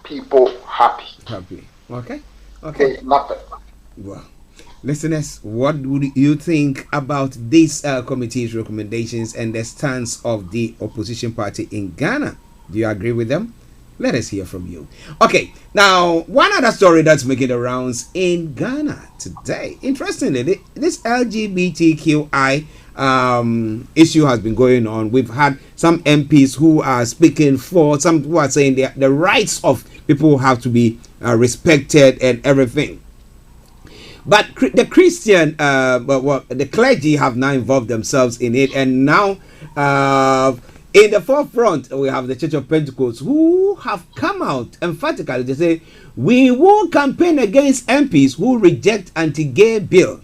people happy. Okay. There's nothing. Well, listeners, what would you think about this committee's recommendations and the stance of the opposition party in Ghana? Do you agree with them? Let us hear from you. Okay, now one other story that's making the rounds in Ghana today. Interestingly, this LGBTQI issue has been going on. We've had some MPs who are speaking for, some who are saying the rights of people have to be respected and everything. But the Christian, the clergy have now involved themselves in it, and now in the forefront we have the Church of Pentecost, who have come out emphatically to say we will campaign against MPs who reject anti-gay bill.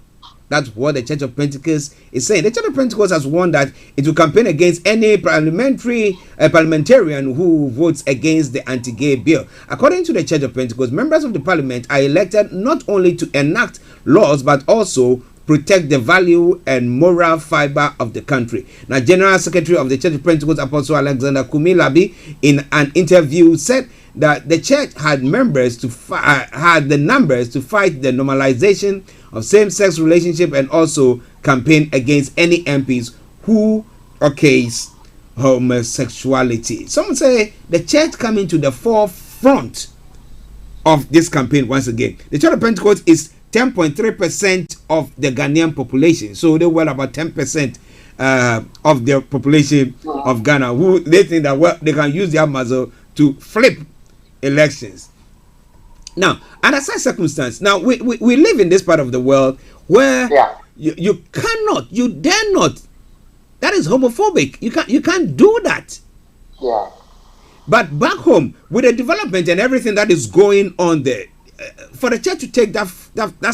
That's what the Church of Pentecost is saying. The Church of Pentecost has warned that it will campaign against any parliamentarian who votes against the anti-gay bill. According to the Church of Pentecost, members of the parliament are elected not only to enact laws but also protect the value and moral fiber of the country. Now, General Secretary of the Church of Pentecost, Apostle Alexander Kumilabi, in an interview said that the church had the numbers to fight the normalization of same-sex relationship and also campaign against any MPs who occasion homosexuality. Some say the church coming to the forefront of this campaign once again. The Church of Pentecost is 10.3% of the Ghanaian population, so they were about 10% of the population of Ghana, who they think that they can use their muzzle to flip elections. Now, under such circumstance, now we live in this part of the world where you cannot, you dare not. That is homophobic. You can't do that. Yeah. But back home, with the development and everything that is going on there, for the church to take that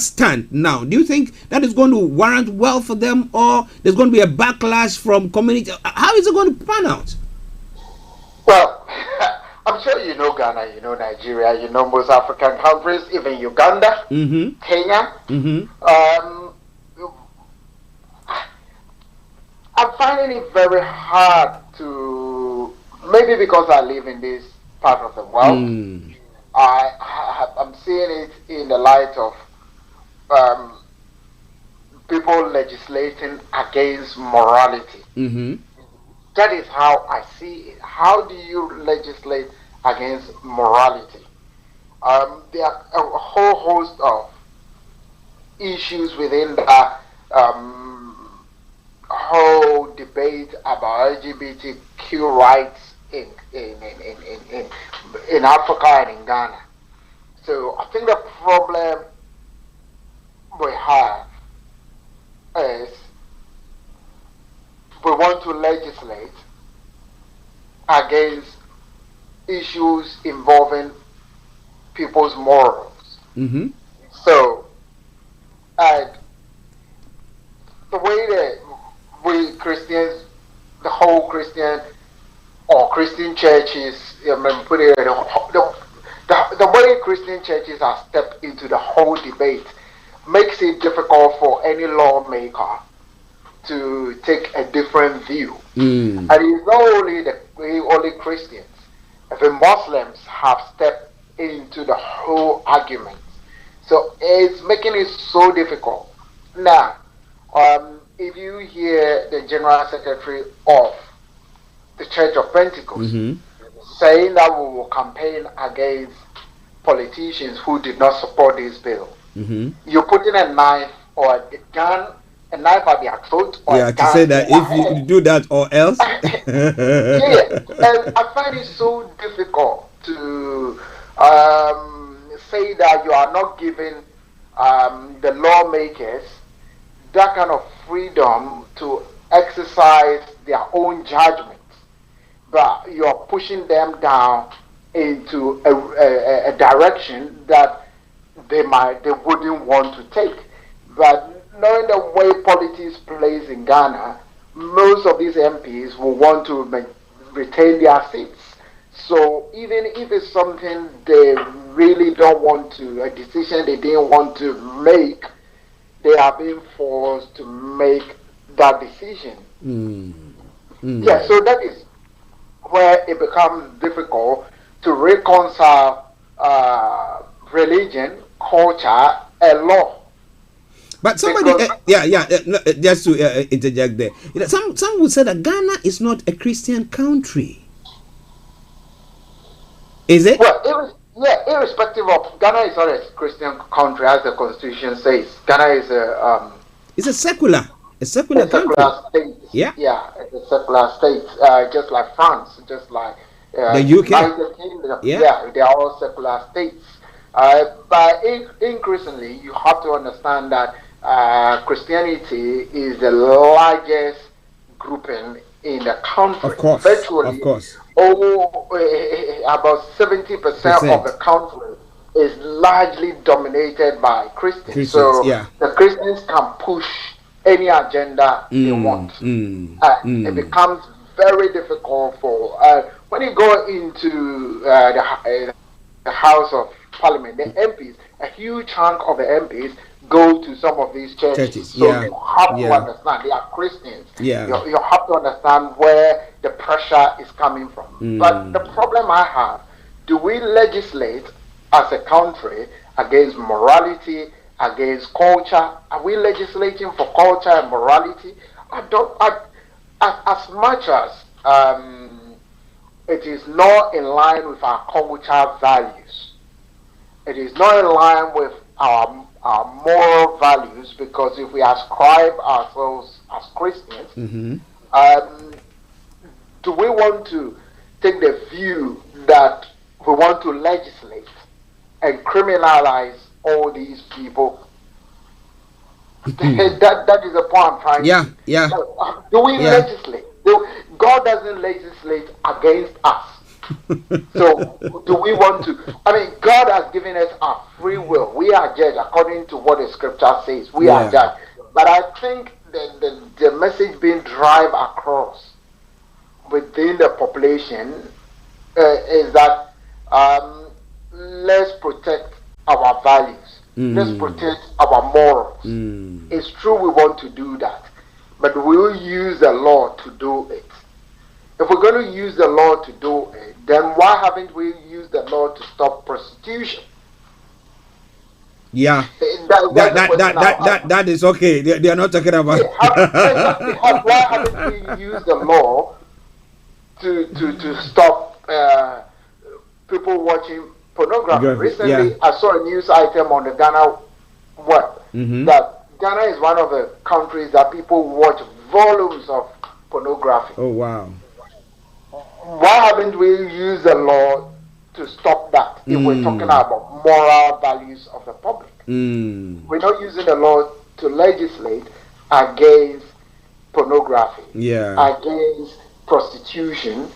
stand now, do you think that is going to warrant well for them, or there's going to be a backlash from community? How is it going to pan out? Well, I'm sure you know Ghana, you know Nigeria, you know most African countries, even Uganda, Kenya. I'm finding it very hard to, maybe because I live in this part of the world, I'm seeing it in the light of people legislating against morality. That is how I see it. How do you legislate against morality? There are a whole host of issues within that whole debate about LGBTQ rights in Africa and in Ghana. So I think the problem we have is we want to legislate against issues involving people's morals. So, the way that we Christians, the whole Christian or Christian churches, the way Christian churches are stepped into the whole debate makes it difficult for any lawmaker to take a different view. And it's not only Christians. Even Muslims have stepped into the whole argument. So it's making it so difficult. Now, if you hear the General Secretary of the Church of Pentecost saying that we will campaign against politicians who did not support this bill, you're putting a knife or a gun, a knife at their throat, or a gun to say that if you do that or else. And I find it so difficult to say that you are not giving the lawmakers that kind of freedom to exercise their own judgment, but you are pushing them down into a direction that they wouldn't want to take. But knowing the way politics plays in Ghana, most of these MPs will want to retain their seats. So even if it's something they really don't want to, a decision they didn't want to make, they are being forced to make that decision. Yeah, so that is where it becomes difficult to reconcile religion, culture, and law. But somebody, just to interject there, some would say that Ghana is not a Christian country. Is it? Well, irrespective of, Ghana is not a Christian country, as the Constitution says. Ghana is it's a secular country. Secular state. Yeah, it's a secular state, just like France, just like the UK. United Kingdom. Yeah, they are all secular states. But increasingly, you have to understand that Christianity is the largest grouping in the country. Of course, virtually, of course. about 70% of the country is largely dominated by Christians. So the Christians can push any agenda they want. It becomes very difficult for when you go into the House of Parliament, the MPs, a huge chunk of the MPs go to some of these churches. So you have to understand they are Christians. You have to understand where the pressure is coming from. But the problem I have, do we legislate as a country against morality, against culture? Are we legislating for culture and morality? As much as it is not in line with our cultural values, it is not in line with our moral values, because if we ascribe ourselves as Christians, do we want to take the view that we want to legislate and criminalize all these people? that is the point I'm trying to. Do we legislate? God doesn't legislate against us. So do we want to? I mean, God has given us our free will. We are judged according to what the scripture says. We are judged. But I think the message being driven across within the population is that let's protect our values. Let's protect our morals. It's true we want to do that, but we'll use the law to do it. If we're going to use the law to do it, then why haven't we used the law to stop prostitution? Yeah, that is okay. They are not talking about. Why haven't we used the law to stop people watching pornography? Recently, I saw a news item on the Ghana web that Ghana is one of the countries that people watch volumes of pornography. Oh wow! Why haven't we used the law to stop that? If we're talking about moral values of the public, we're not using the law to legislate against pornography, against prostitution,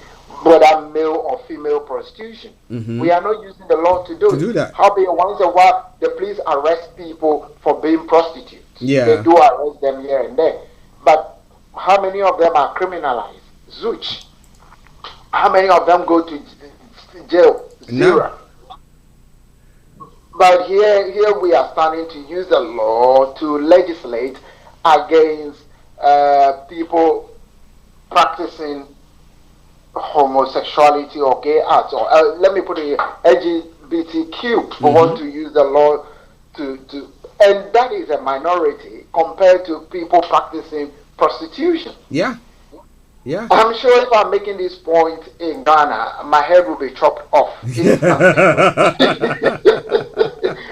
whether male or female prostitution. We are not using the law to do that. Howbeit, once in a while, the police arrest people for being prostitutes. They do arrest them here and there. But how many of them are criminalized? Zooch. How many of them go to jail? Zero. But here we are starting to use the law to legislate against people practicing homosexuality or gay acts, or let me put it LGBTQ. We want to use the law to, and that is a minority compared to people practicing prostitution. I'm sure if I'm making this point in Ghana, my head will be chopped off.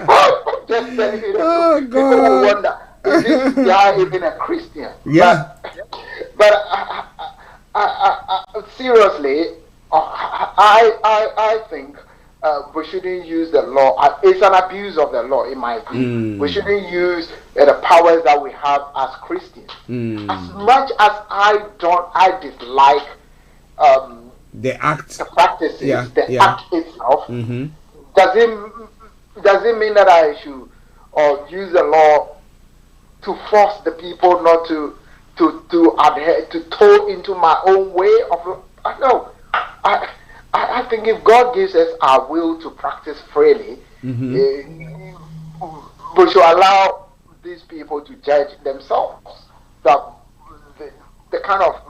Oh God! People will wonder, is this guy even a Christian? But seriously, I think we shouldn't use the law. It's an abuse of the law, in my view. We shouldn't use the powers that we have as Christians. As much as I dislike the act, the practices, act itself. Does it mean that I should use the law to force the people not to adhere, to toe into my own way of? No, I think if God gives us our will to practice freely, we should allow these people to judge themselves that the kind of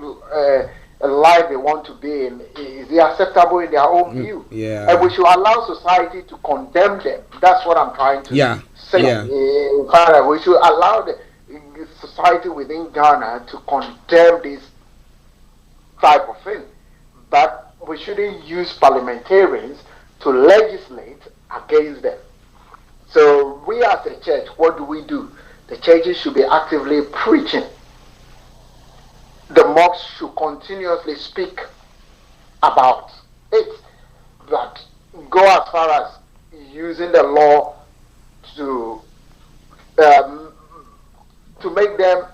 life they want to be in is acceptable in their own view. And we should allow society to condemn them. That's what I'm trying to say. We should allow the society within Ghana to condemn this type of thing. But we shouldn't use parliamentarians to legislate against them. So we as a church, what do? The churches should be actively preaching. The mosques should continuously speak about it, but go as far as using the law to make them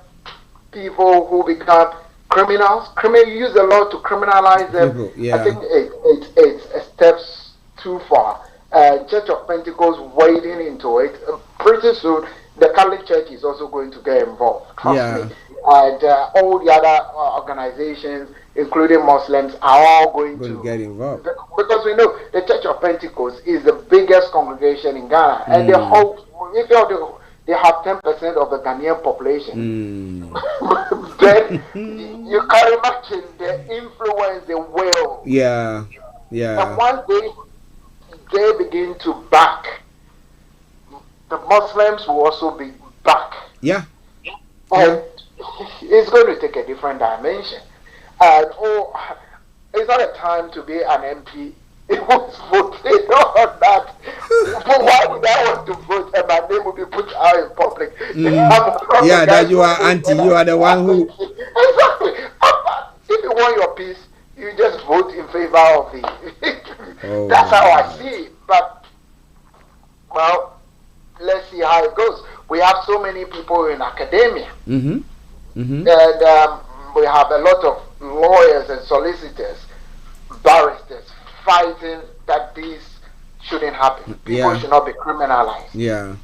people who become criminals. Use the law to criminalize them. I think it's steps too far. Church of Pentecost wading into it. Pretty soon, the Catholic Church is also going to get involved. Trust me. And all the other organizations, including Muslims, are all going to get involved. Because we know the Church of Pentecost is the biggest congregation in Ghana, and they hope if they have 10% of the Ghanaian population. Then you can imagine the influence, the will. Yeah. And once they begin to back, the Muslims will also be back. Yeah. And it's going to take a different dimension. And it's not a time to be an MP. It was voted on that. But why would I want to vote and my name will be put out in public? Yeah, that you are anti, you are the one who... Exactly. If you want your peace, you just vote in favor of the... That's how I see it. But, well, let's see how it goes. We have so many people in academia. And we have a lot of lawyers and solicitors, barristers, fighting that these shouldn't happen. People should not be criminalized. Yeah.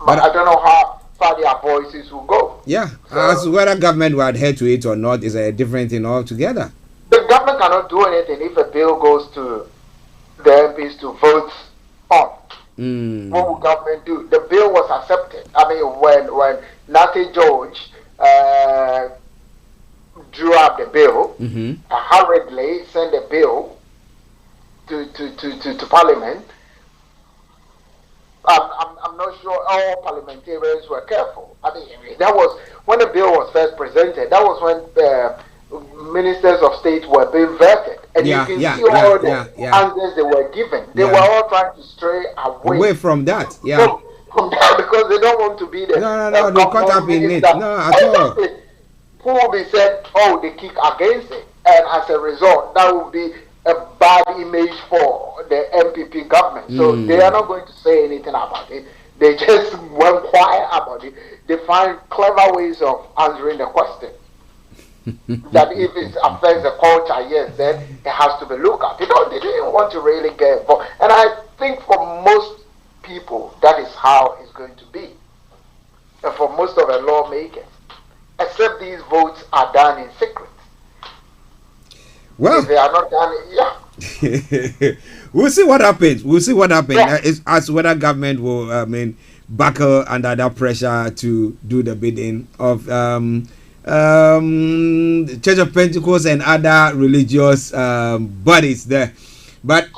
But I don't know how far their voices will go. Yeah. As whether government will adhere to it or not is a different thing altogether. The government cannot do anything if a bill goes to the MPs to vote on. What will government do? The bill was accepted. I mean, when Natty George drew up the bill, hurriedly sent the bill to Parliament. I'm not sure all parliamentarians were careful. I mean, that was when the bill was first presented. That was when ministers of state were being vetted, and you can see all the answers they were given. They were all trying to stray away from that. From that, because they don't want to be the no, they caught up in it. No, at all. Who will be said, oh, they kick against it, and as a result, that will be a bad image for the MPP government. So they are not going to say anything about it. They just went quiet about it. They find clever ways of answering the question. That if it affects the culture, yes, then it has to be looked at. They didn't want to really get involved. And I think for most people, that is how it's going to be. And for most of the lawmakers, except these votes are done in secret. Well, if they are not done, we'll see what happens. As whether government will, buckle under that pressure to do the bidding of the Church of Pentecost and other religious bodies there. But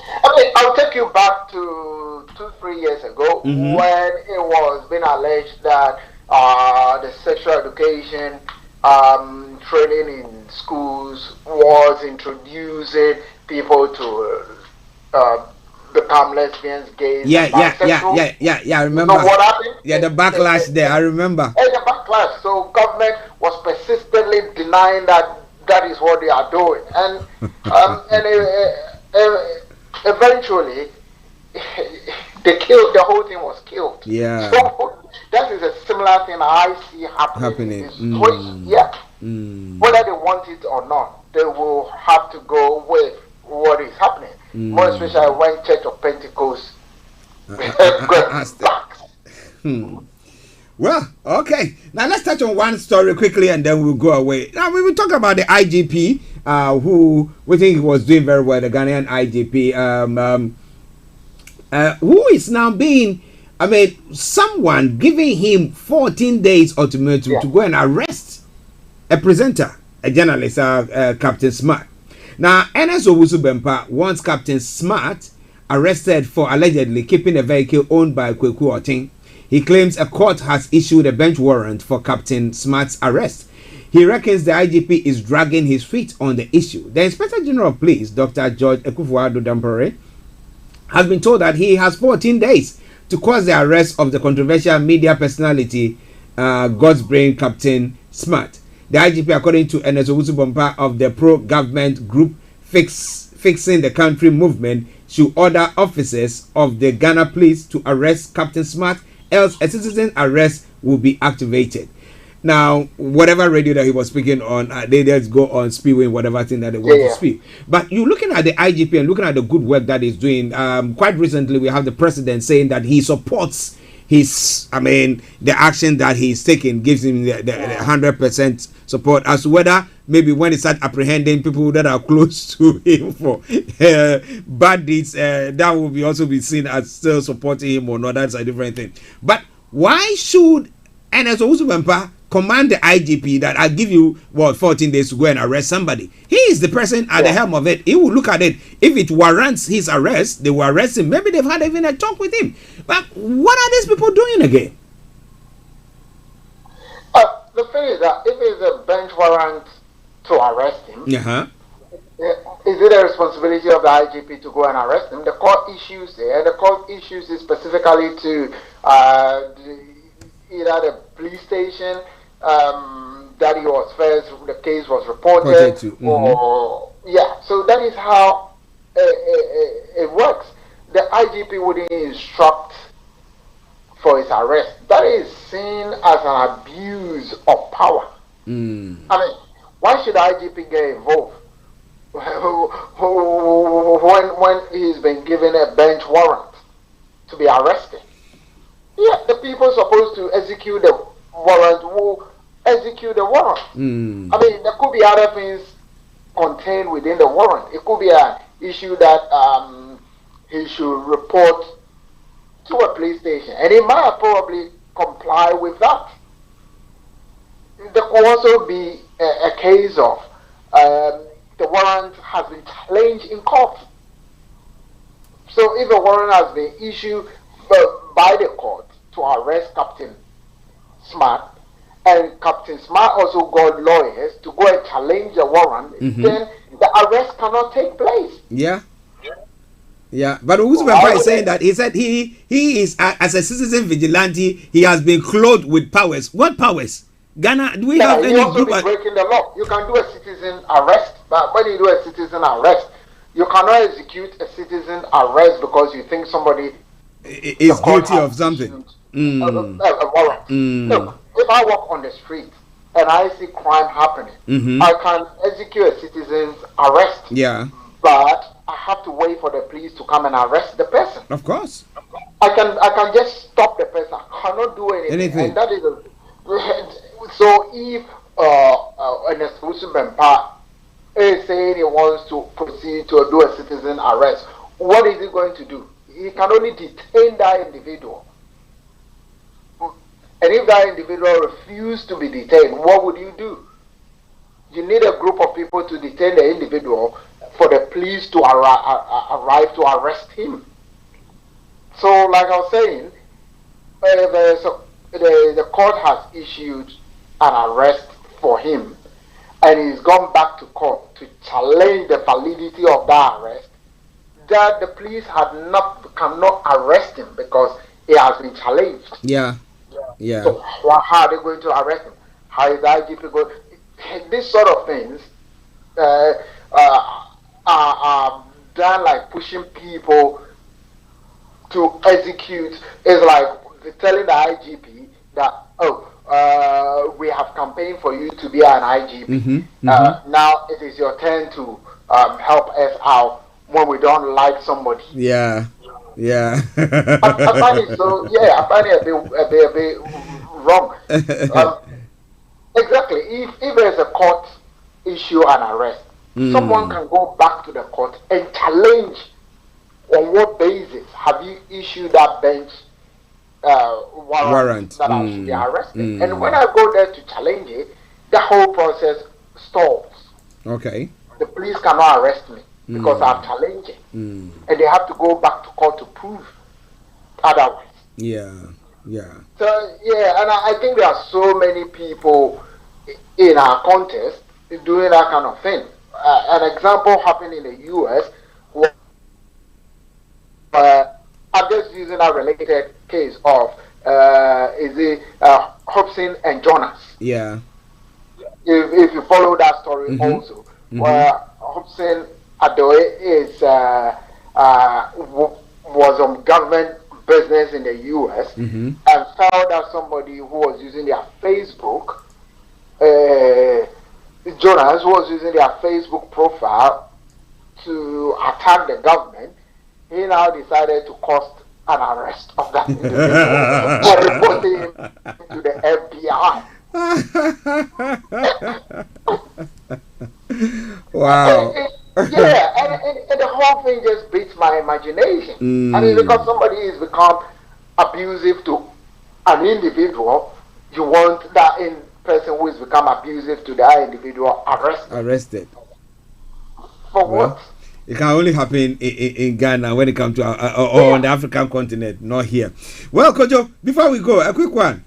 I'll take you back to 2-3 years ago when it was being alleged that the sexual education training in schools was introducing people to become lesbians, gays, I remember. So what happened? Yeah, the backlash there, I remember. The backlash. So government was persistently denying that is what they are doing, and eventually the whole thing was killed. Yeah. So that is a similar thing I see happening. Whether they want it or not, they will have to go with what is happening. More especially when Church of Pentecost Well, okay. Now let's touch on one story quickly and then we'll go away. Now we will talk about the IGP, who we think was doing very well, the Ghanaian IGP, who is now being, someone giving him 14 days ultimatum to go and arrest a presenter, a journalist, Captain Smart. Now, Ernest Owusu Bempa wants Captain Smart arrested for allegedly keeping a vehicle owned by Kweku Otin. He claims a court has issued a bench warrant for Captain Smart's arrest. He reckons the IGP is dragging his feet on the issue. The Inspector General of Police, Dr. George Ekufuado Dampare, has been told that he has 14 days to cause the arrest of the controversial media personality, God's Brain Captain Smart. The IGP, according to Ernest Owusu Bempa of the pro-government group Fixing the Country movement, should order officers of the Ghana Police to arrest Captain Smart, else a citizen arrest will be activated. Now, whatever radio that he was speaking on, they just go on spewing whatever thing that they want to speak. But you looking at the IGP and looking at the good work that he's doing. Quite recently, we have the president saying that he supports the action that he's taking, gives him the 100% support. As to whether maybe when he start apprehending people that are close to him for bad deeds, that will be also be seen as still supporting him or not. That's a different thing. But why should NSO Usubempa command the IGP that I'll give you 14 days to go and arrest somebody? He is the person at the helm of it. He will look at it. If it warrants his arrest, they will arrest him. Maybe they've had even a talk with him. But what are these people doing again? The thing is that if it's a bench warrant to arrest him, is it a responsibility of the IGP to go and arrest him? The court issues it specifically to either the police station that he was first, the case was reported, or so that is how it works. The IGP wouldn't instruct for his arrest. That is seen as an abuse of power. I mean, why should the IGP get involved when he's been given a bench warrant to be arrested? Yeah, the people supposed to execute the warrant will execute the warrant. I mean, there could be other things contained within the warrant. It could be an issue that he should report to a police station, and he might probably comply with that. There could also be a case of the warrant has been challenged in court. So if a warrant has been issued by the court to arrest Captain Smart, and Captain Smart also got lawyers to go and challenge the warrant, then the arrest cannot take place. Yeah, but Usubempa is saying that he said he is as a citizen vigilante, he has been clothed with powers. What powers? Ghana, do we have any group? Breaking the law. You can do a citizen arrest, but when you do a citizen arrest, you cannot execute a citizen arrest because you think somebody is guilty of something. A warrant. Look, if I walk on the street and I see crime happening, I can execute a citizen's arrest. But I have to wait for the police to come and arrest the person. Of course. I can just stop the person. I cannot do anything. And that is so if an Usubempa is saying he wants to proceed to do a citizen arrest, what is he going to do? He can only detain that individual. And if that individual refuses to be detained, what would you do? You need a group of people to detain the individual for the police to arrive to arrest him. So, like I was saying, the court has issued an arrest for him, and he's gone back to court to challenge the validity of that arrest. That the police cannot arrest him because he has been challenged. So how are they going to arrest him? How is the IGP going? These sort of things are done like pushing people to execute. Is like telling the IGP that we have campaigned for you to be an IGP. Now it is your turn to help us out when we don't like somebody. I find it so. I find it a bit wrong. Exactly. If there's a court issue an arrest, someone can go back to the court and challenge on what basis have you issued that bench warrant that I should be arrested. And when I go there to challenge it, the whole process stalls. The police cannot arrest me because I'm challenging. And they have to go back to court to prove otherwise. So, and I think there are so many people in our contest doing that kind of thing. An example happened in the US where I'm just using a related case of Hobson and Jonas. If you follow that story also, where Hobson Adoe was on government business in the US and found out somebody who was using their Facebook Jonas was using their Facebook profile to attack the government, he now decided to cost an arrest of that individual for reporting him to the FBI. Wow. And the whole thing just beats my imagination. I mean, because somebody has become abusive to an individual, you want that person who has become abusive to that individual arrested. For what? It can only happen in Ghana when it comes to or on the African continent, not here. Well, Kojo, before we go, a quick one.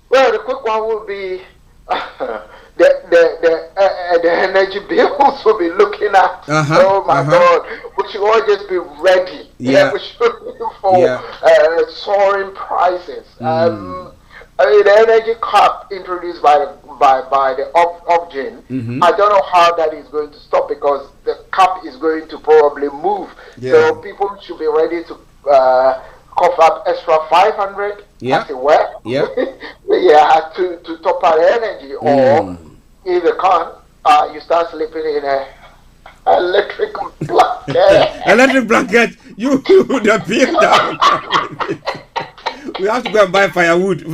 Well, the quick one will be the energy bills we'll be looking at. Oh my God, we should all just be ready. We should be for soaring prices. The energy cap introduced by the Opgen, I don't know how that is going to stop because the cap is going to probably move. So people should be ready to cough up extra 500 as it were. To top our energy, or if you can't, you start sleeping in a electric blanket. Electric blanket, you would appear down. We have to go and buy firewood. So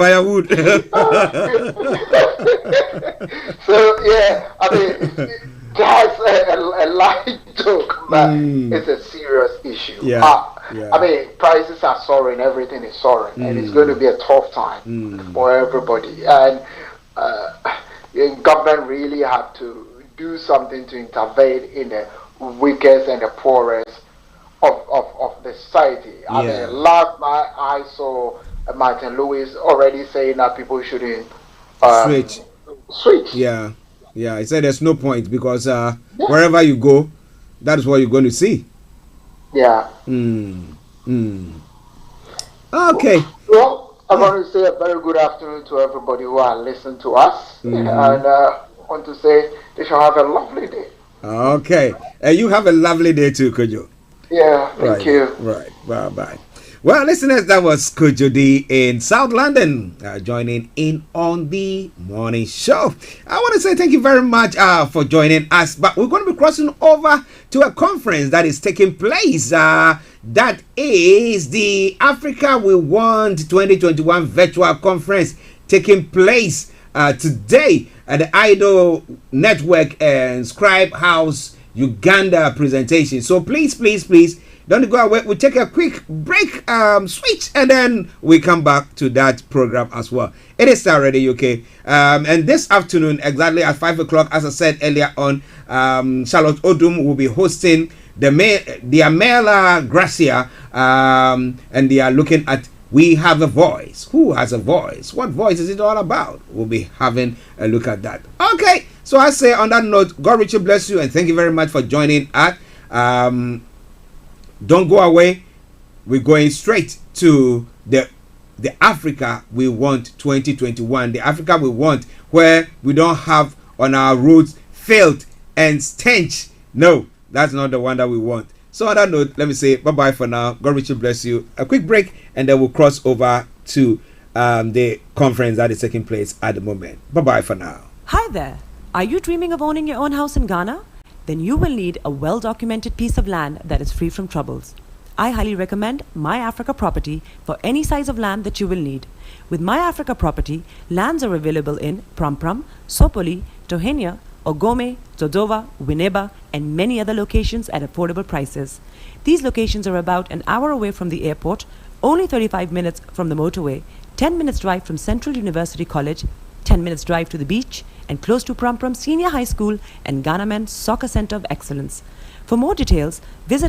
I mean, that's a light joke, but it's a serious issue. I mean, prices are soaring, everything is soaring, and it's going to be a tough time for everybody. And the government really have to do something to intervene in the weakest and the poorest of the society. I mean, last night I saw Martin Lewis already saying that people shouldn't switch. Yeah, he said there's no point because wherever you go, that is what you're going to see. Okay. Well, I want to say a very good afternoon to everybody who are listening to us, and want to say they shall have a lovely day. Okay, and you have a lovely day too, Kojo. Thank you. Right, bye. Well, listeners, that was Kojo D in South London, joining in on the morning show. I want to say thank you very much for joining us, but we're going to be crossing over to a conference that is taking place. That is the Africa We Want 2021 virtual conference taking place today at the Idol Network and Scribe House, Uganda presentation. So please, don't go away. We'll take a quick break, switch, and then we come back to that program as well. It is Starr Radio UK. And this afternoon, exactly at 5 o'clock, as I said earlier on, Charlotte Odum will be hosting the Amela Gracia, and they are looking at We Have a Voice. Who has a voice? What voice is it all about? We'll be having a look at that. Okay, so I say on that note, God richly bless you, and thank you very much for joining us. Don't go away. We're going straight to the Africa We Want 2021. The Africa we want, where we don't have on our roads filth and stench. No, that's not the one that we want. So on that note, let me say bye-bye for now. God richly bless you. A quick break, and then we'll cross over to the conference that is taking place at the moment. Bye-bye for now. Hi there. Are you dreaming of owning your own house in Ghana? Then you will need a well-documented piece of land that is free from troubles. I highly recommend My Africa Property for any size of land that you will need. With My Africa Property, lands are available in Pram, Sopoli, Tohenia, Ogome, Dodova, Winneba, and many other locations at affordable prices. These locations are about an hour away from the airport, only 35 minutes from the motorway, 10 minutes drive from Central University College, 10 minutes drive to the beach, and close to Pram Senior High School and Ghana Men's Soccer Center of Excellence. For more details, visit